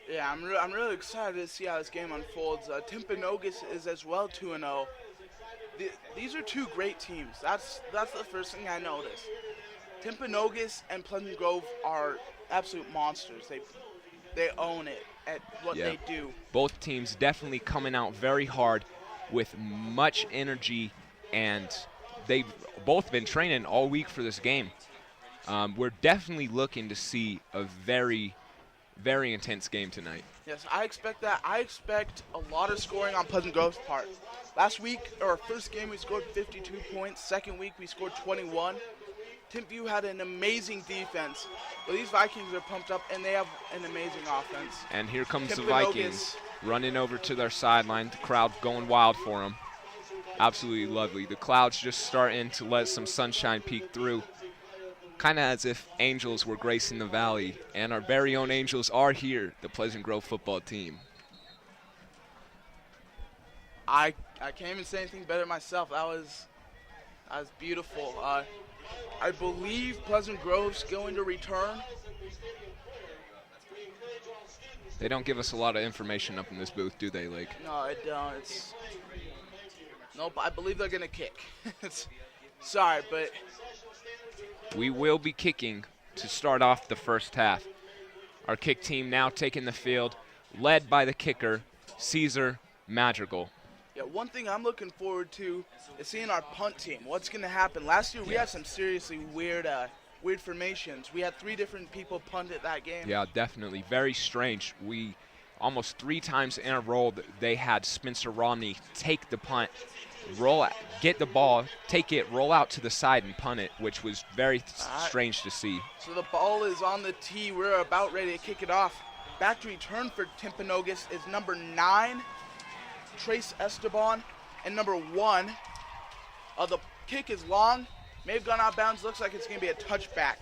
Yeah, I'm really excited to see how this game unfolds. Timpanogos is as well 2-0. These are two great teams. That's the first thing I noticed. Timpanogos and Pleasant Grove are absolute monsters. They own it at what Yeah. they do. Both teams definitely coming out very hard with much energy, and they've both been training all week for this game. We're definitely looking to see a very, very intense game tonight. Yes, I expect that. I expect a lot of scoring on Pleasant Grove's part. Last week, or our first game, we scored 52 points. Second week, we scored 21. Timpview had an amazing defense. But these Vikings are pumped up, and they have an amazing offense. And here comes the Timpanogos Vikings running over to their sideline. The crowd going wild for them. Absolutely lovely. The clouds just starting to let some sunshine peek through. Kind of as if angels were gracing the valley. And our very own angels are here, the Pleasant Grove football team. I can't even say anything better myself. That was beautiful. I believe Pleasant Grove's going to return. They don't give us a lot of information up in this booth, do they, Lake? No, I don't. Nope, I believe they're going to kick. Sorry, but We will be kicking to start off the first half. Our kick team now taking the field, led by the kicker, Caesar Madrigal. yeah, one thing I'm looking forward to is seeing our punt team. What's going to happen? Last year we had some seriously weird formations. We had 3 different people punt at that game. Yeah, definitely. Very strange. We almost 3 times in a row they had Spencer Romney take the punt, roll out, get the ball, take it, roll out to the side and punt it, which was very strange to see. So the ball is on the tee. We're about ready to kick it off. Back to return for Timpanogos is number 9, Trace Esteban, and number 1. The kick is long, may have gone out of bounds. Looks like it's going to be a touchback.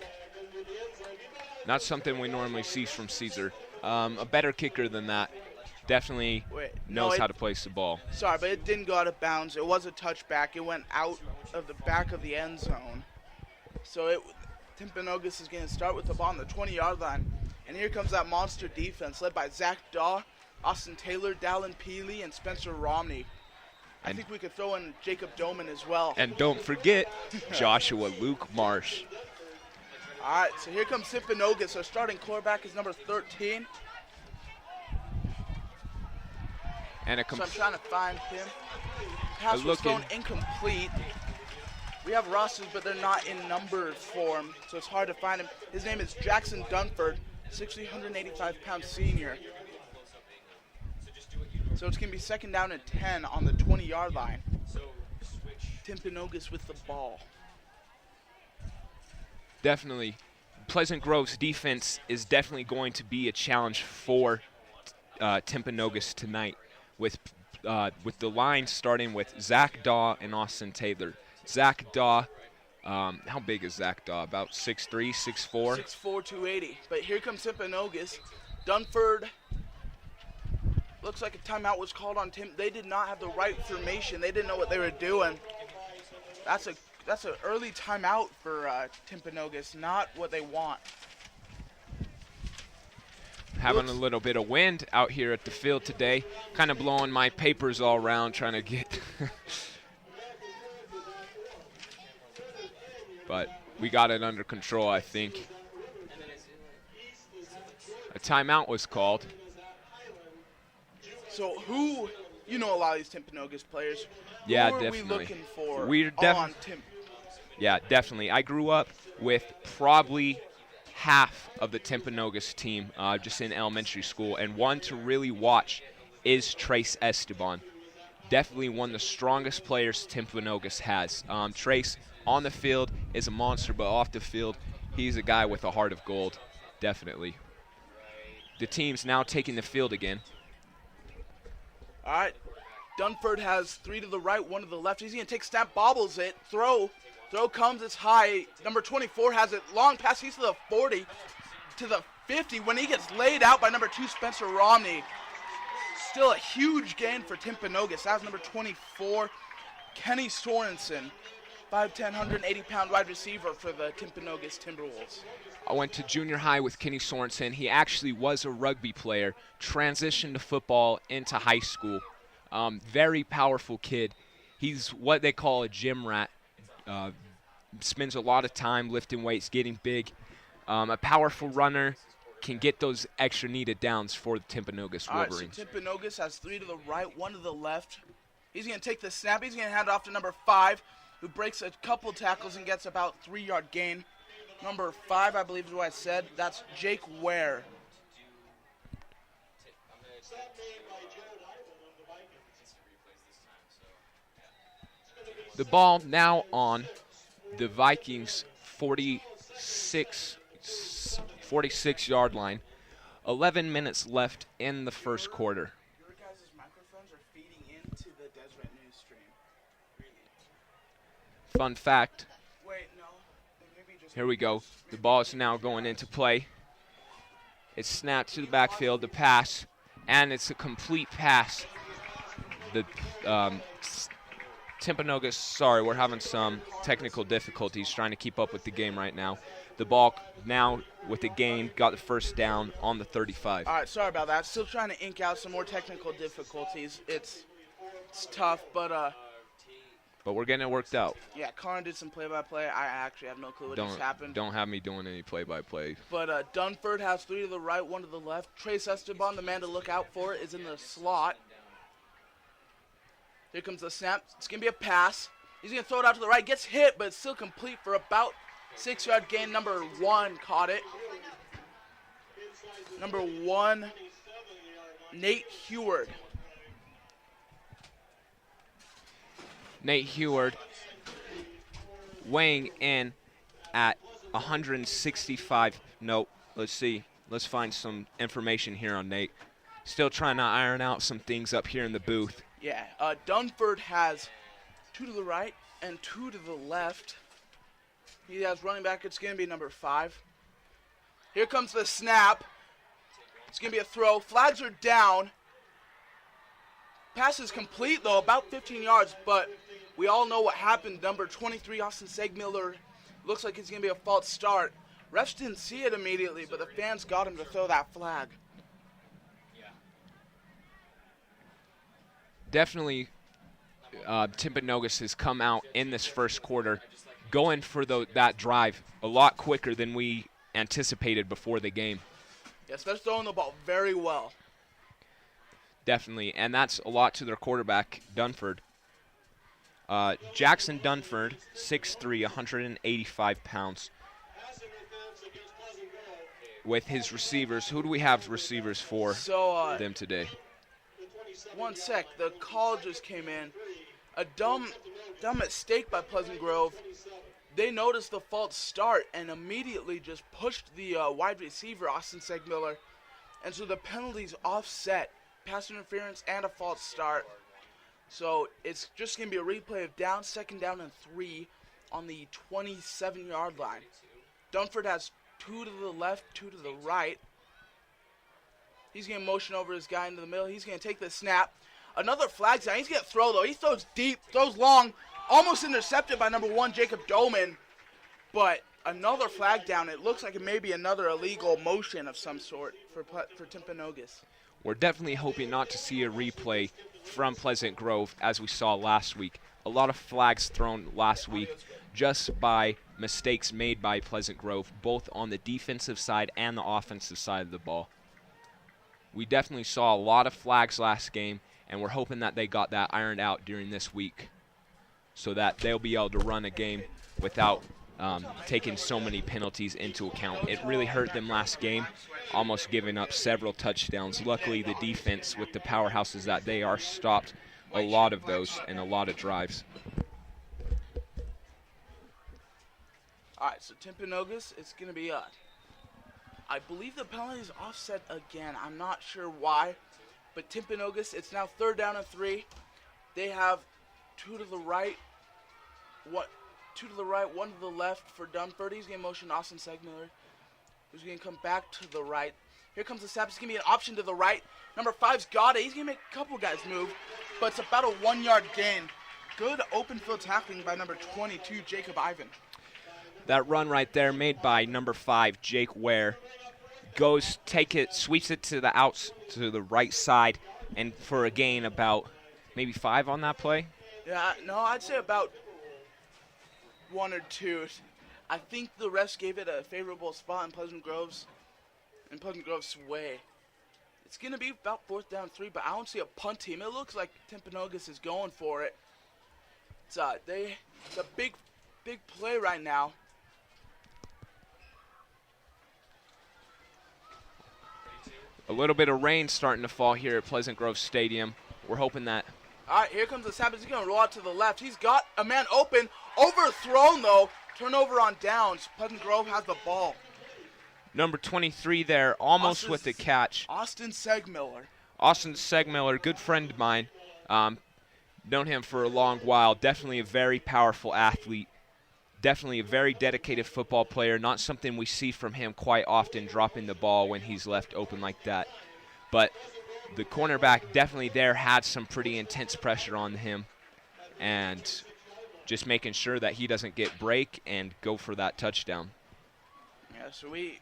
Not something we normally see from Caesar. A better kicker than that. Definitely knows how to place the ball. Sorry, but it didn't go out of bounds. It was a touchback. It went out of the back of the end zone. So Timpanogos is going to start with the ball on the 20-yard line. And here comes that monster defense led by Zach Daw, Austin Taylor, Dallin Peely, and Spencer Romney. I think we could throw in Jacob Doman as well. And don't forget Joshua Luke Marsh. All right, so here comes Timpanogos. Our starting quarterback is number 13. And So I'm trying to find him. Pass was thrown incomplete. We have rosters, but they're not in numbered form, so it's hard to find him. His name is Jackson Dunford, 185-pound senior. So it's going to be second down and 10 on the 20-yard line. Timpanogos with the ball. Definitely. Pleasant Grove's defense is definitely going to be a challenge for Timpanogos tonight, with the line starting with Zach Daw and Austin Taylor. Zach Daw, how big is Zach Daw? About 6'3", 6'4"? 6'4", 280. But here comes Timpanogos. Dunford, looks like a timeout was called on Tim. They did not have the right formation. They didn't know what they were doing. That's an early timeout for Timpanogos, not what they want. Having a little bit of wind out here at the field today, kind of blowing my papers all around, trying to get. But we got it under control, I think. A timeout was called. So you know a lot of these Timpanogos players. Yeah, who are definitely. we looking for We're on Tim? Yeah, definitely. I grew up with probably half of the Timpanogos team just in elementary school, and one to really watch is Trace Esteban. Definitely one of the strongest players Timpanogos has. Trace on the field is a monster, but off the field, he's a guy with a heart of gold, definitely. The team's now taking the field again. All right, Dunford has 3 to the right, 1 to the left. He's going to take snap, bobbles it, throw comes, it's high. Number 24 has it, long pass, he's to the 40, to the 50. When he gets laid out by number 2, Spencer Romney, still a huge gain for Timpanogos. That was number 24, Kenny Sorensen. 5'10", 180-pound wide receiver for the Timpanogos Timberwolves. I went to junior high with Kenny Sorensen. He actually was a rugby player, transitioned to football into high school. Very powerful kid. He's what they call a gym rat. Spends a lot of time lifting weights, getting big. A powerful runner, can get those extra needed downs for the Timpanogos Wolverines. All right, so Timpanogos has 3 to the right, 1 to the left. He's going to take the snap. He's going to hand it off to number 5, who breaks a couple tackles and gets about 3-yard gain. Number 5, I believe is what I said. That's Jake Ware. The ball now on the Vikings 46-yard line. 11 minutes left in the first quarter. Your guys' microphones are feeding into the Deseret News stream. Fun fact. Wait, no. Maybe just Here we go. The ball is now going into play. It's snapped to the backfield, the pass, and it's a complete pass. The Timpanogos, sorry, we're having some technical difficulties trying to keep up with the game right now. The ball now with the gain got the first down on the 35. All right, sorry about that. Still trying to ink out some more technical difficulties. It's tough, but we're getting it worked out. yeah, Colin did some play-by-play. I actually have no clue what just happened. Don't have me doing any play-by-play. But Dunford has 3 to the right, 1 to the left. Trace Esteban, the man to look out for, is in the slot. Here comes the snap. It's going to be a pass. He's going to throw it out to the right. Gets hit, but it's still complete for about 6-yard gain. Number 1 caught it. Number 1, Nate Heward. Nate Heward weighing in at 165. Nope. Let's see. Let's find some information here on Nate. Still trying to iron out some things up here in the booth. Yeah, Dunford has 2 to the right and 2 to the left. He has running back. It's going to be number 5. Here comes the snap. It's going to be a throw. Flags are down. Pass is complete, though, about 15 yards, but we all know what happened. Number 23, Austin Segmiller, looks like it's going to be a false start. Refs didn't see it immediately, but the fans got him to throw that flag. Definitely, Timpanogos has come out in this first quarter going for that drive a lot quicker than we anticipated before the game. Yes, they're throwing the ball very well. Definitely, and that's a lot to their quarterback, Dunford. Jackson Dunford, 6'3", 185 pounds. With his receivers, who do we have receivers for them today? One sec, the call just came in. A dumb mistake by Pleasant Grove. They noticed the false start and immediately just pushed the wide receiver, Austin Segmiller. And so the penalty's offset, pass interference and a false start. So it's just going to be a replay of second down and 3 on the 27-yard line. Dunford has 2 to the left, 2 to the right. He's going to motion over his guy into the middle. He's going to take the snap. Another flag down. He's going to throw, though. He throws deep, throws long. Almost intercepted by number 1, Jacob Doman. But another flag down. It looks like it may be another illegal motion of some sort for Timpanogos. We're definitely hoping not to see a replay from Pleasant Grove as we saw last week. A lot of flags thrown last week just by mistakes made by Pleasant Grove, both on the defensive side and the offensive side of the ball. We definitely saw a lot of flags last game, and we're hoping that they got that ironed out during this week so that they'll be able to run a game without taking so many penalties into account. It really hurt them last game, almost giving up several touchdowns. Luckily, the defense, with the powerhouses that they are, stopped a lot of those and a lot of drives. All right, so Timpanogos, it's going to be I believe the penalty is offset again. I'm not sure why, but Timpanogos, it's now 3rd down and 3. They have 2 to the right, 2 to the right, 1 to the left for Dunford. He's going to motion Austin Segmiller, who's going to come back to the right. Here comes the snap. It's going to be an option to the right. Number 5's got it. He's going to make a couple guys move, but it's about a 1-yard gain. good open field tackling by number 22, Jacob Ivan. That run right there made by number 5, Jake Ware. Sweeps it to the right side, and for a gain about maybe 5 on that play. Yeah, no, I'd say about 1 or 2. I think the refs gave it a favorable spot in Pleasant Grove's way. It's going to be about 4th down 3, but I don't see a punt team. It looks like Timpanogos is going for it. It's a big play right now. A little bit of rain starting to fall here at Pleasant Grove Stadium. We're hoping that. All right, here comes the snap. He's going to roll out to the left. He's got a man open. Overthrown, though. Turnover on downs. Pleasant Grove has the ball. Number 23 there, almost with the catch. Austin Segmiller. Austin Segmiller, good friend of mine. Known him for a long while. Definitely a very powerful athlete. Definitely a very dedicated football player. Not something we see from him quite often, dropping the ball when he's left open like that. But the cornerback definitely there had some pretty intense pressure on him, and just making sure that he doesn't get break and go for that touchdown. Yeah, so we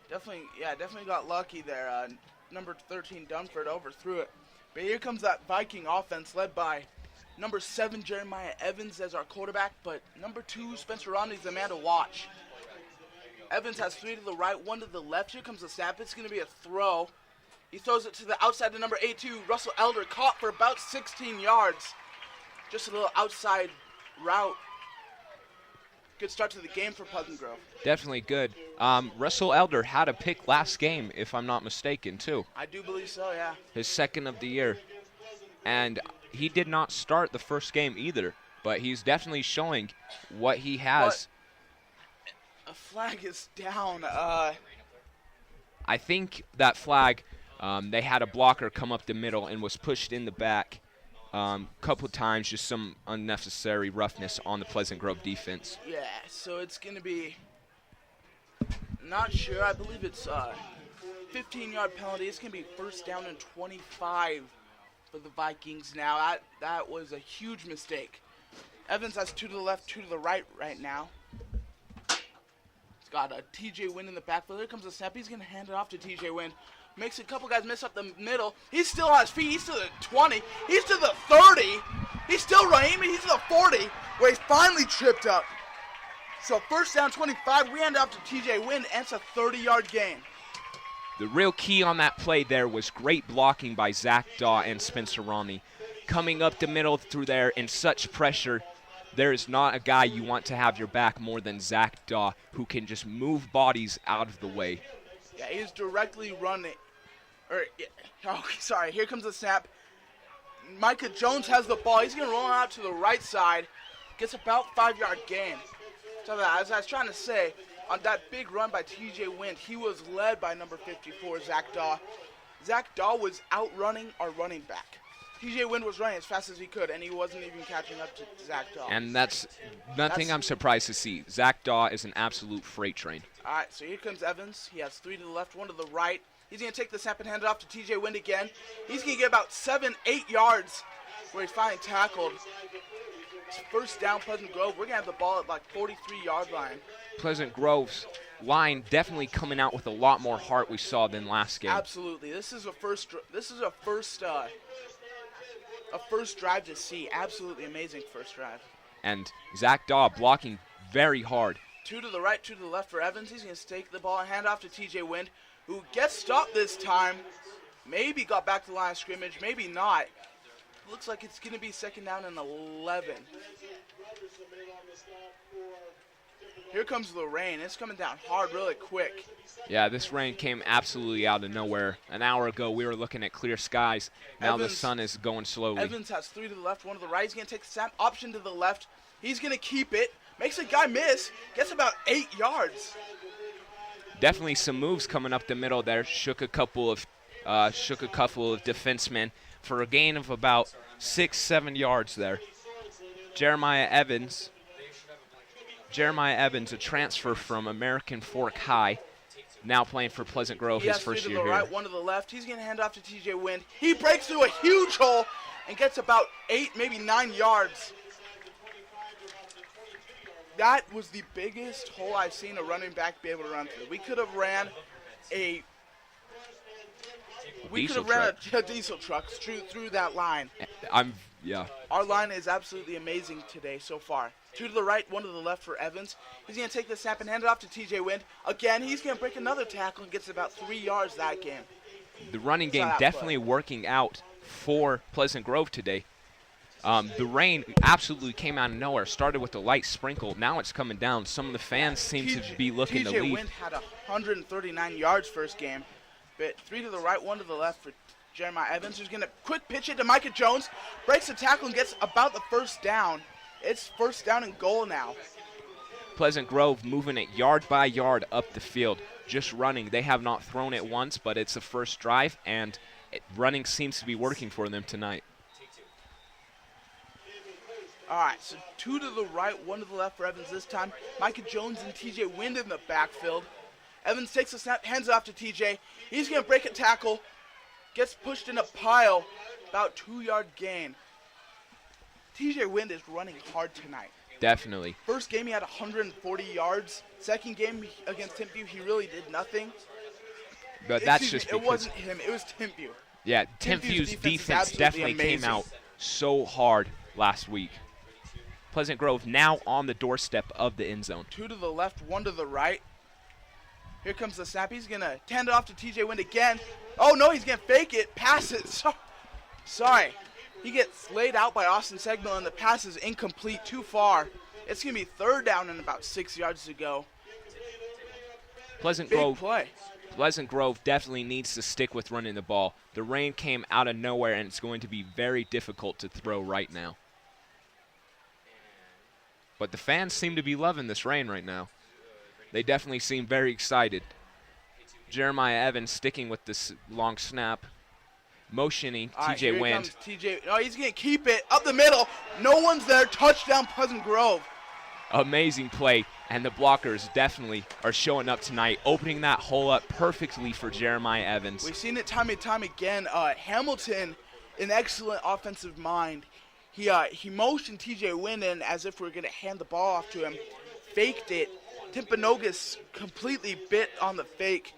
definitely got lucky there. Number 13, Dunford, overthrew it. But here comes that Viking offense led by number 7, Jeremiah Evans as our quarterback, but number 2, Spencer Romney's the man to watch. Evans has 3 to the right, 1 to the left. Here comes the snap. It's going to be a throw. He throws it to the outside to number 82, Russell Elder, caught for about 16 yards. Just a little outside route. Good start to the game for Pleasant Grove. Definitely good. Russell Elder had a pick last game, if I'm not mistaken, too. I do believe so, yeah. His 2nd of the year. And he did not start the first game either, but he's definitely showing what he has. But a flag is down. I think that flag, they had a blocker come up the middle and was pushed in the back a couple of times, just some unnecessary roughness on the Pleasant Grove defense. Yeah, so it's going to be, not sure, I believe it's 15-yard penalty. It's going to be 1st down and 25 for the Vikings now. That was a huge mistake. Evans has 2 to the left, 2 to the right now. He's got a TJ Wynn in the backfield. Here comes the snap. He's going to hand it off to TJ Wynn. Makes a couple guys miss up the middle. He's still on his feet. He's to the 20. He's to the 30. He's still running. He's to the 40, where he's finally tripped up. So 1st down 25. We hand it off to TJ Wynn, and it's a 30-yard gain. The real key on that play there was great blocking by Zach Daw and Spencer Romney. Coming up the middle through there in such pressure, there is not a guy you want to have your back more than Zach Daw, who can just move bodies out of the way. Yeah, he's directly running. Here comes the snap. Micah Jones has the ball. He's going to roll out to the right side. Gets about 5-yard gain. So as I was trying to say, on that big run by TJ Wynn, he was led by number 54, Zach Daw. Zach Daw was outrunning our running back. TJ Wynn was running as fast as he could, and he wasn't even catching up to Zach Daw. And that's nothing I'm surprised to see. Zach Daw is an absolute freight train. All right, so here comes Evans. He has 3 to the left, 1 to the right. He's going to take the snap and hand it off to TJ Wynn again. He's going to get about 7-8 yards where he's finally tackled. It's 1st down, Pleasant Grove. We're going to have the ball at like 43-yard line. Pleasant Grove's line definitely coming out with a lot more heart we saw than last game. Absolutely. This is a first drive to see. Absolutely amazing first drive. And Zach Daw blocking very hard. 2 to the right, 2 to the left for Evans. He's going to take the ball and hand off to TJ Wynn, who gets stopped this time. Maybe got back to the line of scrimmage, maybe not. Looks like it's going to be 2nd down and 11. Here comes the rain. It's coming down hard really quick. Yeah, this rain came absolutely out of nowhere. An hour ago, we were looking at clear skies. Now the sun is going slowly. Evans has 3 to the left, 1 to the right. He's going to take the snap, option to the left. He's going to keep it. Makes a guy miss. Gets about 8 yards. Definitely some moves coming up the middle there. Shook a couple of defensemen for a gain of about 6-7 yards there. Jeremiah Evans, a transfer from American Fork High, now playing for Pleasant Grove his first year here. He has 3 to the right, 1 to the left. He's going to hand off to TJ Wynn. He breaks through a huge hole and gets about 8, maybe 9 yards. that was the biggest hole I've seen a running back be able to run through. We could have ran a diesel truck through that line. Yeah. Our line is absolutely amazing today so far. 2 to the right, 1 to the left for Evans. He's going to take the snap and hand it off to TJ Wind. Again, he's going to break another tackle and gets about 3 yards that game. The running game definitely working out for Pleasant Grove today. The rain absolutely came out of nowhere. Started with a light sprinkle. Now it's coming down. Some of the fans seem to be looking to leave. TJ Wind had 139 yards first game. But 3 to the right, 1 to the left for Jeremiah Evans, who's going to quick pitch it to Micah Jones. Breaks the tackle and gets about the first down. It's first down and goal now. Pleasant Grove moving it yard by yard up the field. Just running. They have not thrown it once, but it's the first drive, and running seems to be working for them tonight. All right, so 2 to the right, 1 to the left for Evans this time. Micah Jones and TJ Wind in the backfield. Evans takes a snap, hands it off to TJ. He's going to break a tackle, gets pushed in a pile, about 2-yard gain. TJ Wind is running hard tonight. Definitely. First game he had 140 yards. Second game against Timpview he really did nothing. But that's just because it wasn't him, it was Timpview. Yeah, Timpview's defense definitely came out so hard last week. Pleasant Grove now on the doorstep of the end zone. 2 to the left, 1 to the right. Here comes the snap. He's going to hand it off to TJ Wind again. Oh, no, he's going to fake it, pass it. Sorry. He gets laid out by Austin Segnal, and the pass is incomplete, too far. It's going to be third down and about 6 yards to go. Pleasant Grove definitely needs to stick with running the ball. The rain came out of nowhere, and it's going to be very difficult to throw right now. But the fans seem to be loving this rain right now. They definitely seem very excited. Jeremiah Evans sticking with this long snap. Motioning TJ Wind. Oh, he's going to keep it up the middle. No one's there. Touchdown, Pleasant Grove. Amazing play, and the blockers definitely are showing up tonight, opening that hole up perfectly for Jeremiah Evans. We've seen it time and time again. Hamilton, an excellent offensive mind. He motioned TJ Wind in as if we were going to hand the ball off to him. Faked it. Timpanogos completely bit on the fake.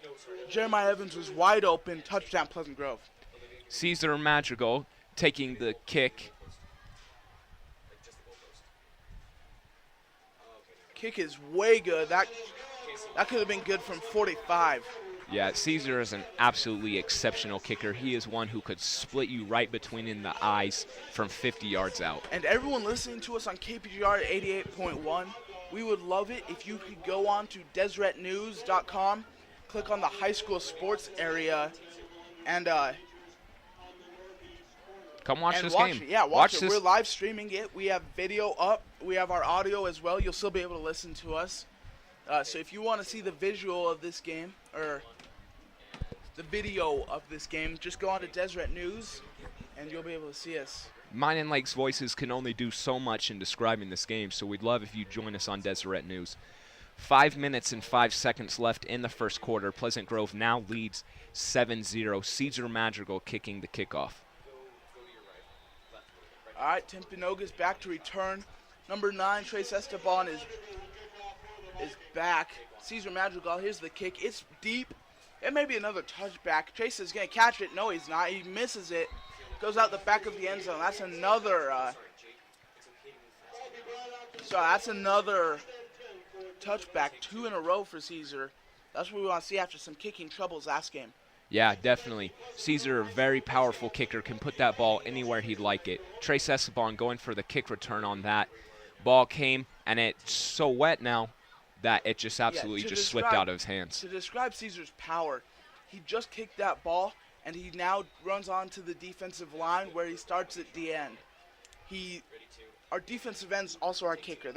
Jeremiah Evans was wide open. Touchdown, Pleasant Grove. Caesar Madrigal taking the kick. Kick is way good. That could have been good from 45. Yeah, Caesar is an absolutely exceptional kicker. He is one who could split you right between in the eyes from 50 yards out. And everyone listening to us on KPGR 88.1, we would love it if you could go on to DeseretNews.com, click on the high school sports area, and come watch this game. Yeah, watch it. This. We're live streaming it. We have video up. We have our audio as well. You'll still be able to listen to us. So if you want to see the visual of this game, or the video of this game, just go on to Deseret News, and you'll be able to see us. Mine and Lake's voices can only do so much in describing this game, so we'd love if you join us on Deseret News. 5 minutes and 5 seconds left in the first quarter. Pleasant Grove now leads 7-0. Caesar Madrigal kicking the kickoff. All right, Timpanogos back to return. Number 9, Trace Esteban is back. Caesar Madrigal, here's the kick. It's deep. It may be another touchback. Trace is going to catch it. No, he's not. He misses it. Goes out the back of the end zone. That's another touchback, 2 in a row for Caesar. That's what we want to see after some kicking troubles last game. Yeah, definitely. Caesar, a very powerful kicker, can put that ball anywhere he'd like it. Trace Esteban going for the kick return on that. Ball came, and it's so wet now that it just absolutely slipped out of his hands. To describe Caesar's power, he just kicked that ball, and he now runs on to the defensive line where he starts at the end. Our defensive end's also our kicker.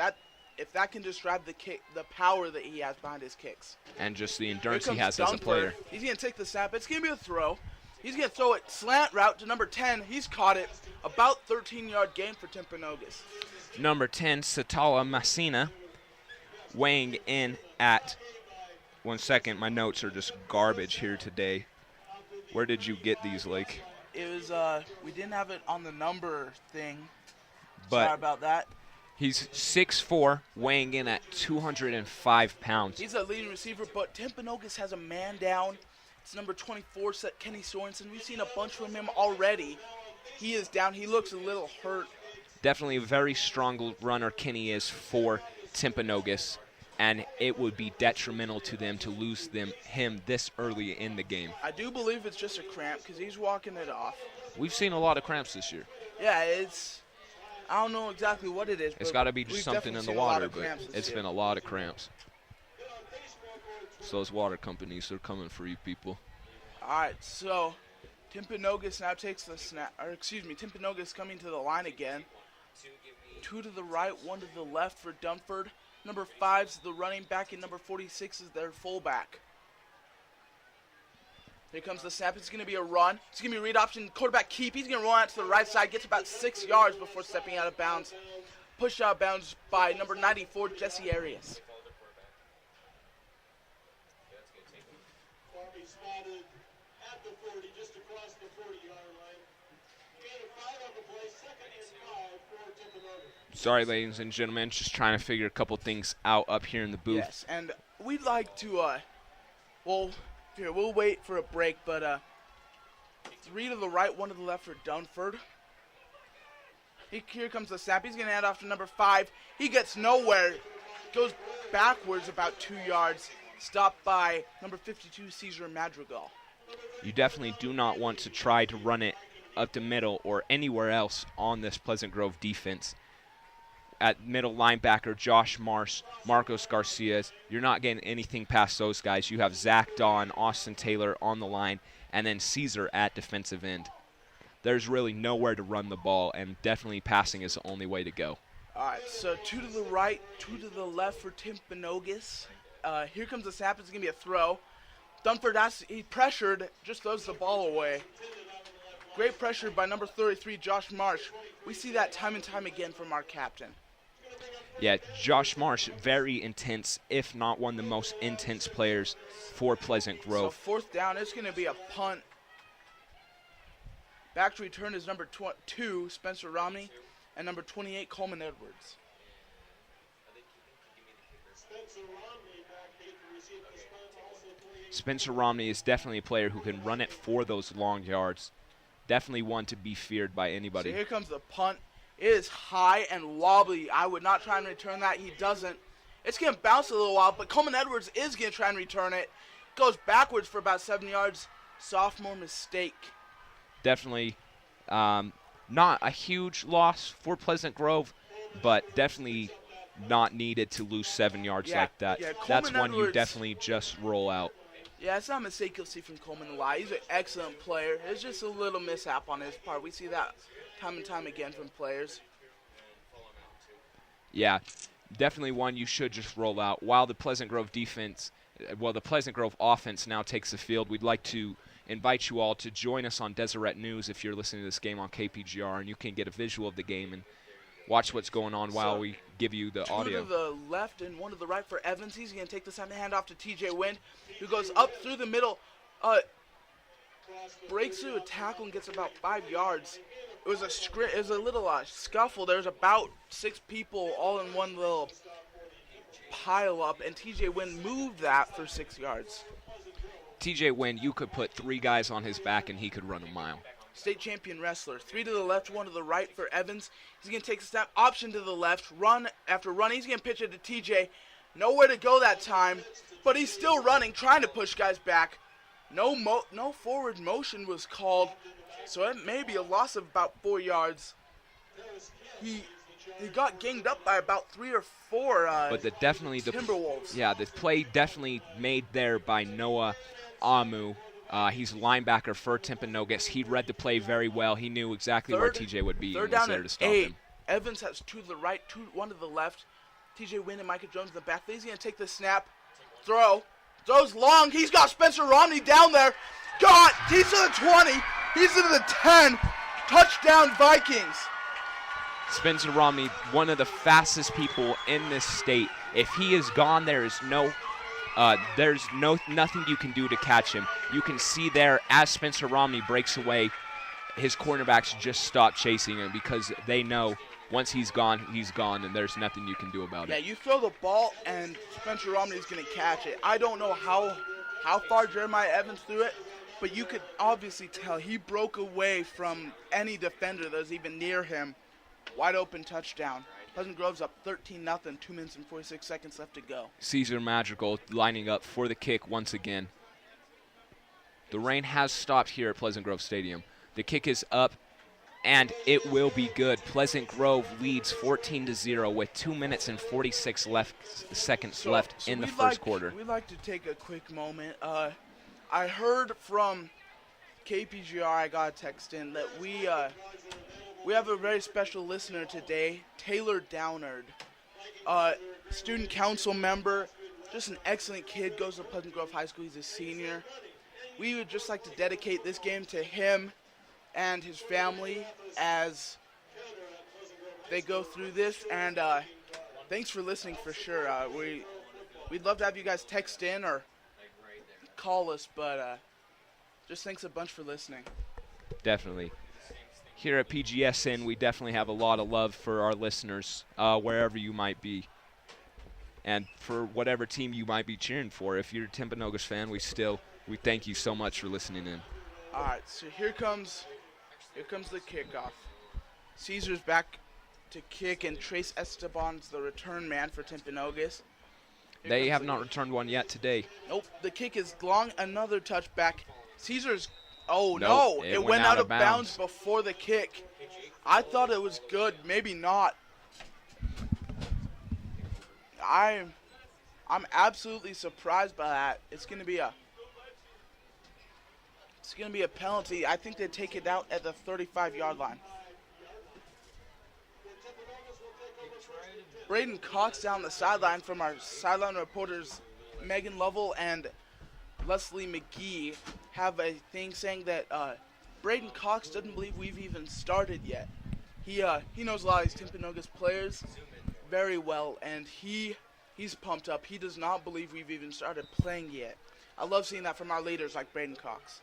If that can describe the power that he has behind his kicks. And just the endurance he has as a player. He's going to take the snap. It's going to be a throw. He's going to throw it slant route to number 10. He's caught it. About 13-yard gain for Timpanogos. Number 10, Satala Massina, weighing in at 1 second. My notes are just garbage here today. Where did you get these, Lake? It was, we didn't have it on the number thing. Sorry about that. He's 6'4", weighing in at 205 pounds. He's a leading receiver, but Timpanogos has a man down. It's number 24, Kenny Sorensen. We've seen a bunch from him already. He is down. He looks a little hurt. Definitely a very strong runner Kenny is for Timpanogos, and it would be detrimental to them to lose him this early in the game. I do believe it's just a cramp because he's walking it off. We've seen a lot of cramps this year. Yeah, I don't know exactly what it is. It's got to be just something in the water, but it's been a lot of cramps. So those water companies are coming for you people. All right, so Timpanogos now takes the snap. Timpanogos coming to the line again. 2 to the right, 1 to the left for Dunford. Number 5 is the running back, and number 46 is their fullback. Here comes the snap. It's going to be a run. It's going to be read option, quarterback keep. He's going to run out to the right side, gets about 6 yards before stepping out of bounds. Pushed out of bounds by number 94, Jesse Arias. Spotted at the 40, just across the 40-yard line. Gain of 5 on the play, 2nd and 5 for Timpanogos. Sorry, ladies and gentlemen, just trying to figure a couple things out up here in the booth. Yes, and we'd like to, we'll wait for a break, but 3 to the right, 1 to the left for Dunford. Here comes the snap. He's going to hand off to number 5. He gets nowhere. Goes backwards about 2 yards. Stopped by number 52, Cesar Madrigal. You definitely do not want to try to run it up the middle or anywhere else on this Pleasant Grove defense. At middle linebacker, Josh Marsh, Marcos Garcia, you're not getting anything past those guys. You have Zach Daw and Austin Taylor on the line, and then Caesar at defensive end. There's really nowhere to run the ball, and definitely passing is the only way to go. All right, so 2 to the right, 2 to the left for Timpanogos. Here comes the snap. It's going to be a throw. Dunford, he pressured, just throws the ball away. Great pressure by number 33, Josh Marsh. We see that time and time again from our captain. Yeah, Josh Marsh, very intense, if not one of the most intense players for Pleasant Grove. So 4th down, it's going to be a punt. Back to return is number 2, Spencer Romney, and number 28, Coleman Edwards. Spencer Romney is definitely a player who can run it for those long yards. Definitely one to be feared by anybody. So here comes the punt. It is high and wobbly. I would not try and return that. He doesn't. It's going to bounce a little while, but Coleman Edwards is going to try and return it. Goes backwards for about 7 yards. Sophomore mistake. Definitely not a huge loss for Pleasant Grove, but definitely not needed to lose 7 yards like that. Yeah, that's Coleman one you Edwards, definitely just roll out. Yeah, it's not a mistake you'll see from Coleman a lot. He's an excellent player. It's just a little mishap on his part. We see that time and time again from players. Yeah, definitely one you should just roll out. While the Pleasant Grove the Pleasant Grove offense now takes the field, we'd like to invite you all to join us on Deseret News if you're listening to this game on KPGR, and you can get a visual of the game and watch what's going on while we give you the audio. 2 to the left and 1 to the right for Evans. He's going to take the time to hand off to TJ Wind, who goes up through the middle, breaks through a tackle and gets about 5 yards. It was a little scuffle. There's about 6 people all in one little pile up, and TJ Wind moved that for 6 yards. TJ Wind, you could put 3 guys on his back and he could run a mile. State champion wrestler. 3 to the left, 1 to the right for Evans. He's going to take a snap, option to the left, run after run. He's going to pitch it to TJ. Nowhere to go that time, but he's still running, trying to push guys back. No forward motion was called, so it may be a loss of about 4 yards. He got ganged up by about 3 or 4 but Timberwolves. Yeah, the play definitely made there by Noah Amu. He's a linebacker for Timpanogos. He read the play very well. He knew exactly where TJ would be and was there to stop him. Evans has 2 to the right, 1 to the left. TJ Wynn and Micah Jones in the back. He's going to take the snap. Throws long. He's got Spencer Romney down there. He's to the 20. He's to the 10. Touchdown, Vikings. Spencer Romney, one of the fastest people in this state. If he is gone, there's nothing you can do to catch him. You can see there as Spencer Romney breaks away, his cornerbacks just stop chasing him because they know once he's gone, and there's nothing you can do about Yeah, it. you throw the ball, and Spencer Romney's going to catch it. I don't know how far Jeremiah Evans threw it, but you could obviously tell he broke away from any defender that was even near him. Wide open touchdown. Pleasant Grove's up 13-0, 2 minutes and 46 seconds left to go. Caesar Madrigal lining up for the kick once again. The rain has stopped here at Pleasant Grove Stadium. The kick is up, and it will be good. Pleasant Grove leads 14-0 with 2 minutes and 46 seconds left in the first quarter. We'd like to take a quick moment. I heard from KPGR, I got a text in, that we have a very special listener today, Taylor Downard, student council member, just an excellent kid, goes to Pleasant Grove High School. He's a senior. We would just like to dedicate this game to him and his family as they go through this. And thanks for listening for sure. We'd love to have you guys text in or call us, but just thanks a bunch for listening. Definitely. Here at PGSN, we definitely have a lot of love for our listeners, wherever you might be, and for whatever team you might be cheering for. If you're a Timpanogos fan, we thank you so much for listening in. All right, so here comes the kickoff. Caesar's back to kick, and Trace Esteban's the return man for Timpanogos. They have not returned one yet today. Nope, the kick is long. Another touchback. Caesar's. Oh, Nope, no. it Went went out of bounds before the kick. I thought it was good. Maybe not. I'm absolutely surprised by that. It's going to be a penalty. I think they take it out at the 35-yard line. Braden Cox down the sideline from our sideline reporters Megan Lovell and Leslie McGee have a thing saying that Braden Cox doesn't believe we've even started yet. He knows a lot of these Timpanogos players very well, and he's pumped up. He does not believe we've even started playing yet. I love seeing that from our leaders like Braden Cox.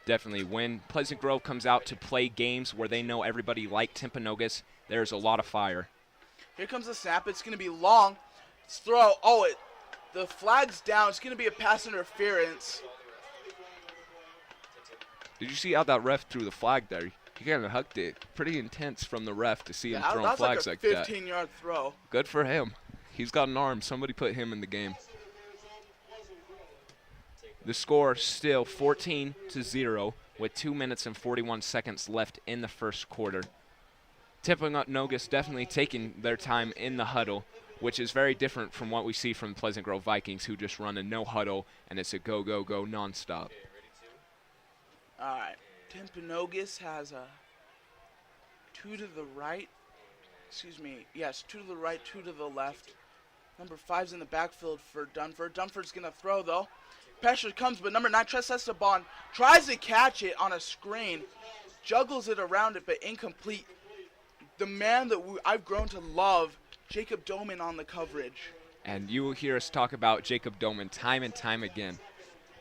Definitely. When Pleasant Grove comes out to play games where they know everybody like Timpanogos, there's a lot of fire. Here comes the snap. It's going to be long. It's throw. Oh, the flag's down. It's going to be a pass interference. Did you see how that ref threw the flag there? He kind of hucked it. Pretty intense from the ref to see him throwing flags like that. That's like a 15-yard throw. Good for him. He's got an arm. Somebody put him in the game. The score still 14-0 with 2 minutes and 41 seconds left in the first quarter. Timpanogos definitely taking their time in the huddle, which is very different from what we see from the Pleasant Grove Vikings, who just run a no huddle and it's a go, go, go nonstop. All right. Timpanogos has a 2 to the right. Excuse me. Yes, 2 to the right, 2 to the left. Number 5's in the backfield for Dunford. Dunford's going to throw, though. Pressure comes, but number 9, Tress Esteban, tries to catch it on a screen. Juggles it around it, but incomplete. The man that I've grown to love, Jacob Doman on the coverage. And you will hear us talk about Jacob Doman time and time again.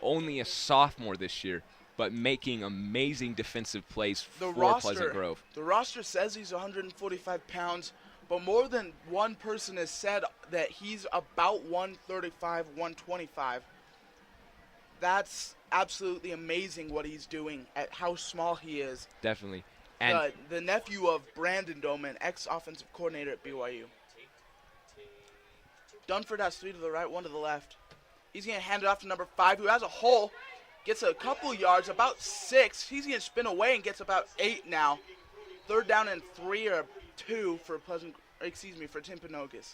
Only a sophomore this year, but making amazing defensive plays for Pleasant Grove. The roster says he's 145 pounds, but more than one person has said that he's about 135, 125. That's absolutely amazing what he's doing at how small he is. Definitely. And the nephew of Brandon Doman, ex-offensive coordinator at BYU. Dunford has 3 to the right, 1 to the left. He's going to hand it off to number 5, who has a hole. Gets a couple yards, about 6. He's going to spin away and gets about 8 now. 3rd down and 3 or 2 for Timpanogos.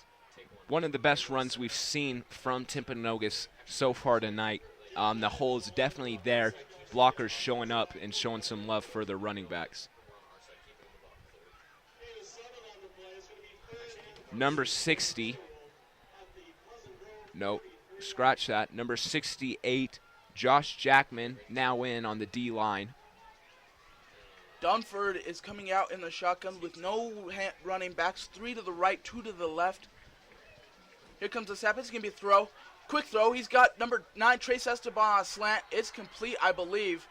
One of the best runs we've seen from Timpanogos so far tonight. The hole is definitely there. Blockers showing up and showing some love for their running backs. Number 60. Nope. Scratch that. Number 68, Josh Jackman, now in on the D-line. Dunford is coming out in the shotgun with no running backs. 3 to the right, 2 to the left. Here comes the snap. It's going to be a throw. Quick throw. He's got number 9, Trace Esteban on a slant. It's complete, I believe.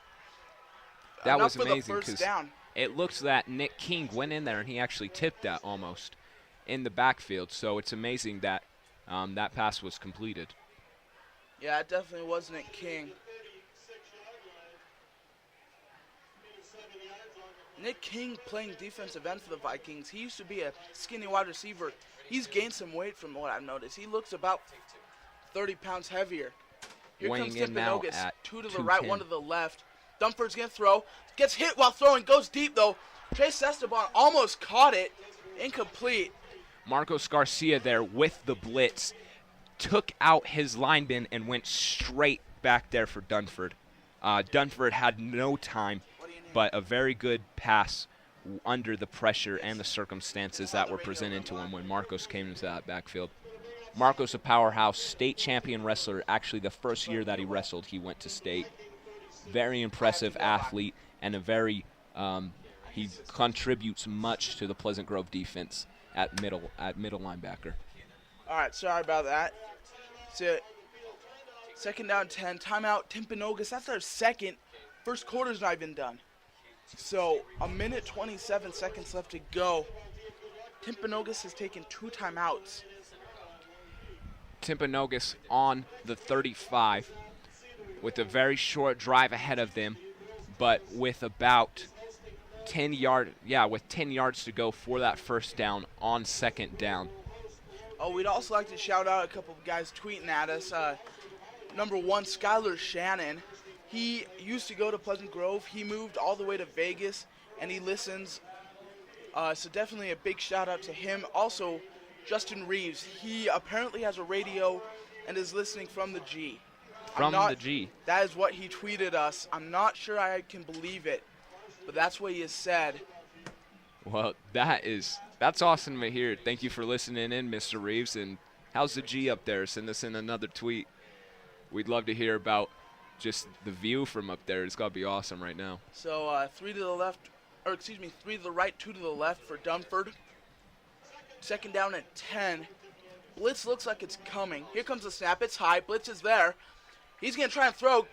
That Enough was for amazing the first down. It looks that Nick King went in there and he actually tipped that almost in the backfield. So it's amazing that that pass was completed. Yeah, it definitely was Nick King. Nick King playing defensive end for the Vikings. He used to be a skinny wide receiver. He's gained some weight from what I've noticed. He looks about 30 pounds heavier. Here Weighing comes in now Timpanogos. at 2 to the right, 210. 1 to the left. Dunford's going to throw. Gets hit while throwing. Goes deep, though. Trace Esteban almost caught it. Incomplete. Marcos Garcia there with the blitz. Took out his lineman and went straight back there for Dunford. Dunford had no time, but a very good pass under the pressure and the circumstances that were presented to him when Marcos came into that backfield. Marcos, a powerhouse, state champion wrestler. Actually, the first year that he wrestled, he went to state. Very impressive athlete and a very he contributes much to the Pleasant Grove defense at middle linebacker. All right, sorry about that. So, 2nd down 10, timeout, Timpanogos. That's our second. First quarter's not even done. So, 1:27 seconds left to go. Timpanogos has taken 2 timeouts. Timpanogos on the 35 with a very short drive ahead of them, but with about 10 yards to go for that first down on 2nd down. Oh, we'd also like to shout out a couple of guys tweeting at us. Number 1, Skylar Shannon. He used to go to Pleasant Grove. He moved all the way to Vegas, and he listens. So definitely a big shout out to him. Also, Justin Reeves. He apparently has a radio and is listening from the G. The G. That is what he tweeted us. I'm not sure I can believe it, but that's what he has said. Well, that's awesome to hear. Thank you for listening in, Mr. Reeves. And how's the G up there? Send us in another tweet. We'd love to hear about just the view from up there. It's got to be awesome right now. So 3 to the right, 2 to the left for Dunford. 2nd down at 10. Blitz looks like it's coming. Here comes the snap. It's high. Blitz is there. He's going to try and throw.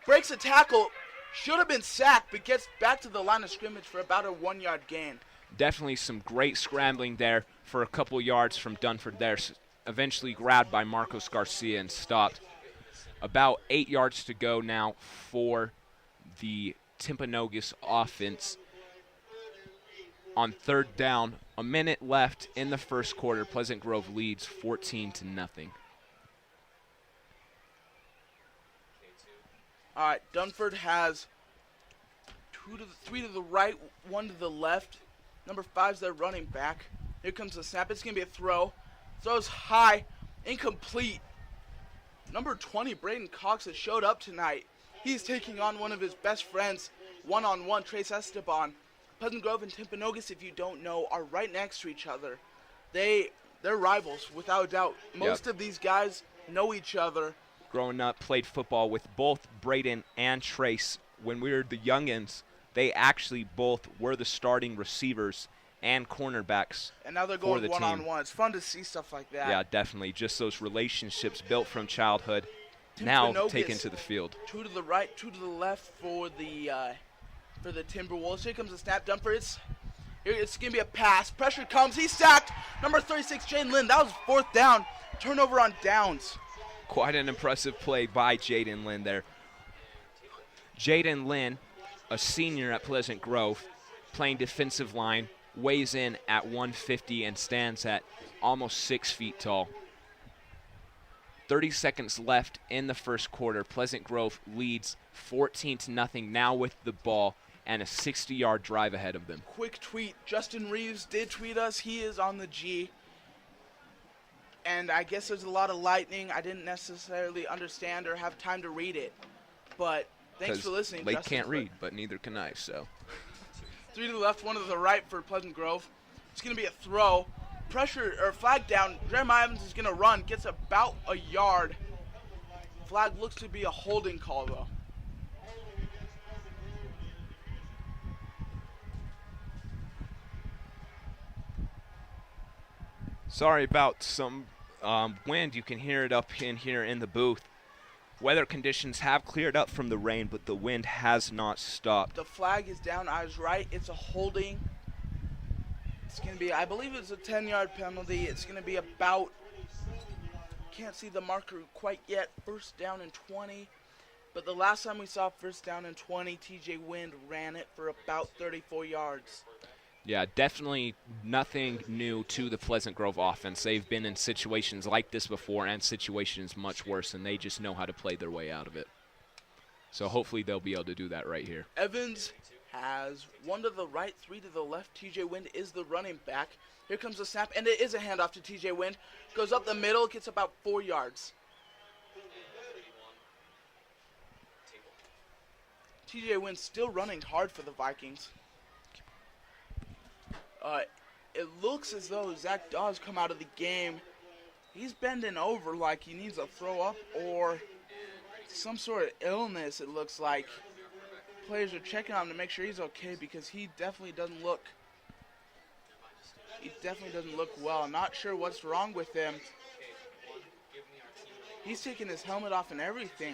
Breaks a tackle. Should have been sacked, but gets back to the line of scrimmage for about a 1-yard gain. Definitely some great scrambling there for a couple yards from Dunford there. Eventually grabbed by Marcos Garcia and stopped. About 8 yards to go now for the Timpanogos offense. On 3rd down, a minute left in the first quarter. Pleasant Grove leads 14-0. All right, Dunford has 3 to the right, 1 to the left. Number 5's their running back. Here comes the snap. It's going to be a throw. Throws high, incomplete. Number 20, Braden Cox, has showed up tonight. He's taking on one of his best friends, one-on-one, Trace Esteban. Pleasant Grove and Timpanogos, if you don't know, are right next to each other. They're rivals, without a doubt. Most of these guys know each other. Growing up, played football with both Braden and Trace. When we were the youngins, they actually both were the starting receivers and cornerbacks. And now they're going one-on-one. It's fun to see stuff like that. Yeah, definitely. Just those relationships built from childhood now taken to the field. 2 to the right, 2 to the left for the Timberwolves. Here comes the snap. Dunford. It's going to be a pass. Pressure comes. He's sacked. Number 36, Jaden Lynn. That was 4th down. Turnover on downs. Quite an impressive play by Jaden Lynn there. Jaden Lynn, a senior at Pleasant Grove, playing defensive line, weighs in at 150 and stands at almost 6 feet tall. 30 seconds left in the first quarter. Pleasant Grove leads 14-0 now with the ball and a 60-yard drive ahead of them. Quick tweet. Justin Reeves did tweet us. He is on the G. And I guess there's a lot of lightning. I didn't necessarily understand or have time to read it. But thanks for listening, Lake Justin. can't read, but neither can I, so. 3 to the left, 1 to the right for Pleasant Grove. It's going to be a throw. Pressure, or flag down. Jeremiah Evans is going to run. Gets about a yard. Flag looks to be a holding call, though. Sorry about some wind. You can hear it up in here in the booth. weather conditions have cleared up from the rain, but the wind has not stopped. The flag is down. I was right. It's a holding. It's going to be, I believe it's a 10-yard penalty. It's going to be about, can't see the marker quite yet, first down and 20. But the last time we saw first down and 20, TJ Wind ran it for about 34 yards. Yeah, definitely nothing new to the Pleasant Grove offense. They've been in situations like this before and situations much worse, and they just know how to play their way out of it. So hopefully they'll be able to do that right here. Evans has one to the right, three to the left. TJ Wind is the running back. Here comes the snap, and it is a handoff to TJ Wind. Goes up the middle, gets about 4 yards. TJ Wind still running hard for the Vikings. It looks as though Zach Dawes come out of the game. He's bending over like he needs a throw up or some sort of illness, it looks like. Players are checking on him to make sure he's okay because he definitely doesn't look well. I'm not sure what's wrong with him. He's taking his helmet off and everything.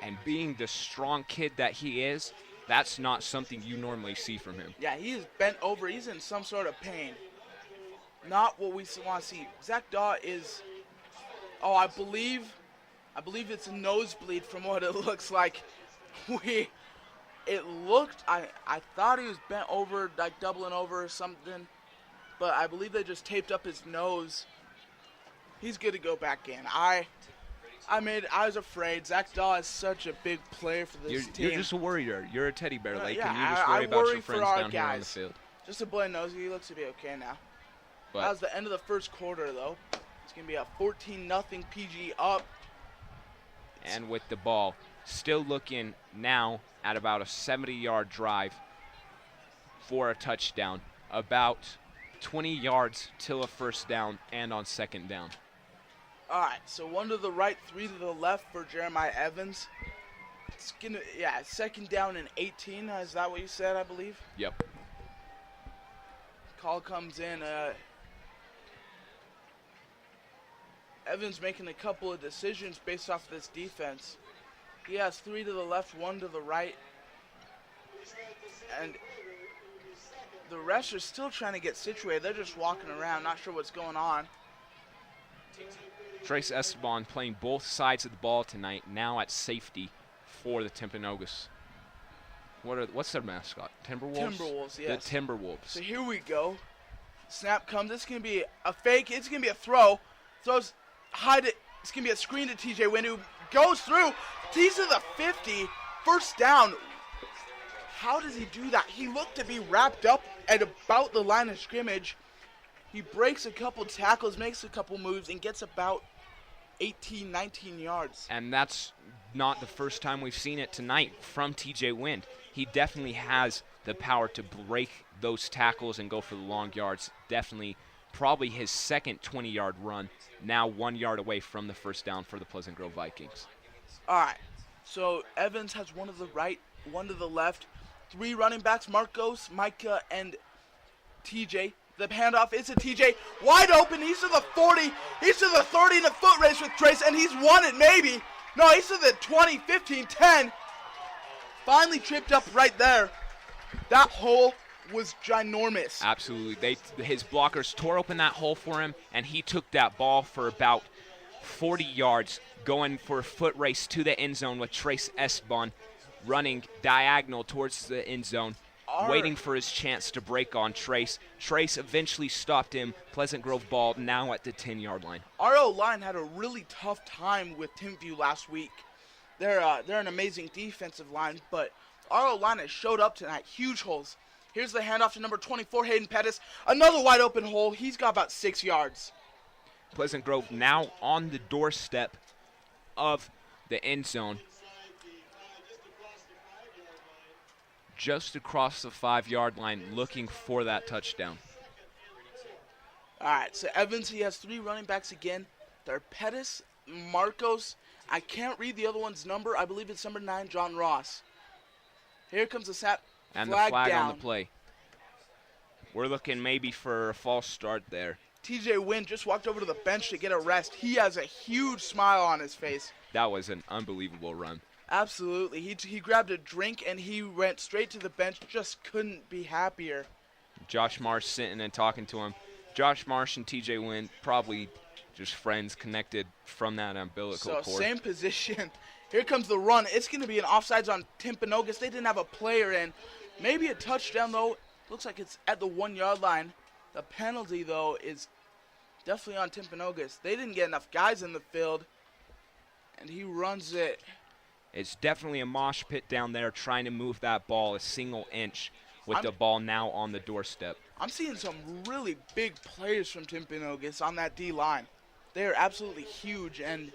And being the strong kid that he is, that's not something you normally see from him. Yeah, he is bent over. He's in some sort of pain. Not what we want to see. Zach Daw is, I believe it's a nosebleed from what it looks like. I thought he was bent over, like doubling over or something, but I believe they just taped up his nose. He's good to go back in. I was afraid. Zach Daw is such a big player for this team. You're just a worrier. You're a teddy bear, Lake, yeah, and you just worry about your friends down here on the guys. field. Just a boy knows he looks to be okay now. But That was the end of the first quarter, though. It's going to be a 14-0 PG up. and with the ball, still looking now at about a 70-yard drive for a touchdown. About 20 yards till a first down and on second down. All right, so one to the right, three to the left for Jeremiah Evans. It's gonna, second down and 18. Is that what you said, I believe? Yep. Call comes in. Evans making a couple of decisions based off this defense. He has three to the left, one to the right. And the rest are still trying to get situated. They're just walking around, not sure what's going on. Trace Esteban playing both sides of the ball tonight, now at safety for the Timpanogos. What's their mascot? Timberwolves? Timberwolves, yes. The Timberwolves. So here we go. Snap comes. It's going to be a fake. It's going to be a throw. Throws, hide it. It's going to be a screen to TJ Wynn, who goes through. He's to the 50. First down. How does he do that? He looked to be wrapped up at about the line of scrimmage. He breaks a couple tackles, makes a couple moves, and gets about 18, 19 yards. And that's not the first time we've seen it tonight from TJ Wind. He definitely has the power to break those tackles and go for the long yards. Definitely probably his second 20-yard run, now 1 yard away from the first down for the Pleasant Grove Vikings. All right, so Evans has one to the right, one to the left. Three running backs, Marcos, Micah, and TJ. The handoff is to TJ, wide open. He's to the 40. He's to the 30 in a foot race with Trace, and he's won it maybe. No, he's to the 20, 15, 10. Finally tripped up right there. That hole was ginormous. Absolutely. His blockers tore open that hole for him, and he took that ball for about 40 yards, going for a foot race to the end zone with Trace Esteban running diagonal towards the end zone, waiting for his chance to break on Trace. Trace eventually stopped him. Pleasant Grove ball now at the 10-yard line. Our O-line had a really tough time with Timview last week. They're an amazing defensive line, but our O-line has showed up tonight. Huge holes. Here's the handoff to number 24, Hayden Pettis. Another wide open hole. He's got about 6 yards. Pleasant Grove now on the doorstep of the end zone. Just across the 5-yard line, looking for that touchdown. All right, so Evans, he has three running backs again. They're Pettis, Marcos. I can't read the other one's number. I believe it's number 9, John Ross. Here comes the snap. And the flag down on the play. We're looking maybe for a false start there. TJ Wynn just walked over to the bench to get a rest. He has a huge smile on his face. That was an unbelievable run. Absolutely. He grabbed a drink and he went straight to the bench. Just couldn't be happier. Josh Marsh sitting and talking to him. Josh Marsh and TJ Wynn probably just friends connected from that umbilical So cord. same position. Here comes the run. It's going to be an offsides on Timpanogos. They didn't have a player in. Maybe a touchdown, though. Looks like it's at the 1 yard line. The penalty, though, is definitely on Timpanogos. They didn't get enough guys in the field, and he runs it. It's definitely a mosh pit down there trying to move that ball a single inch with the ball now on the doorstep. I'm seeing some really big players from Timpanogos on that D-line. They are absolutely huge, and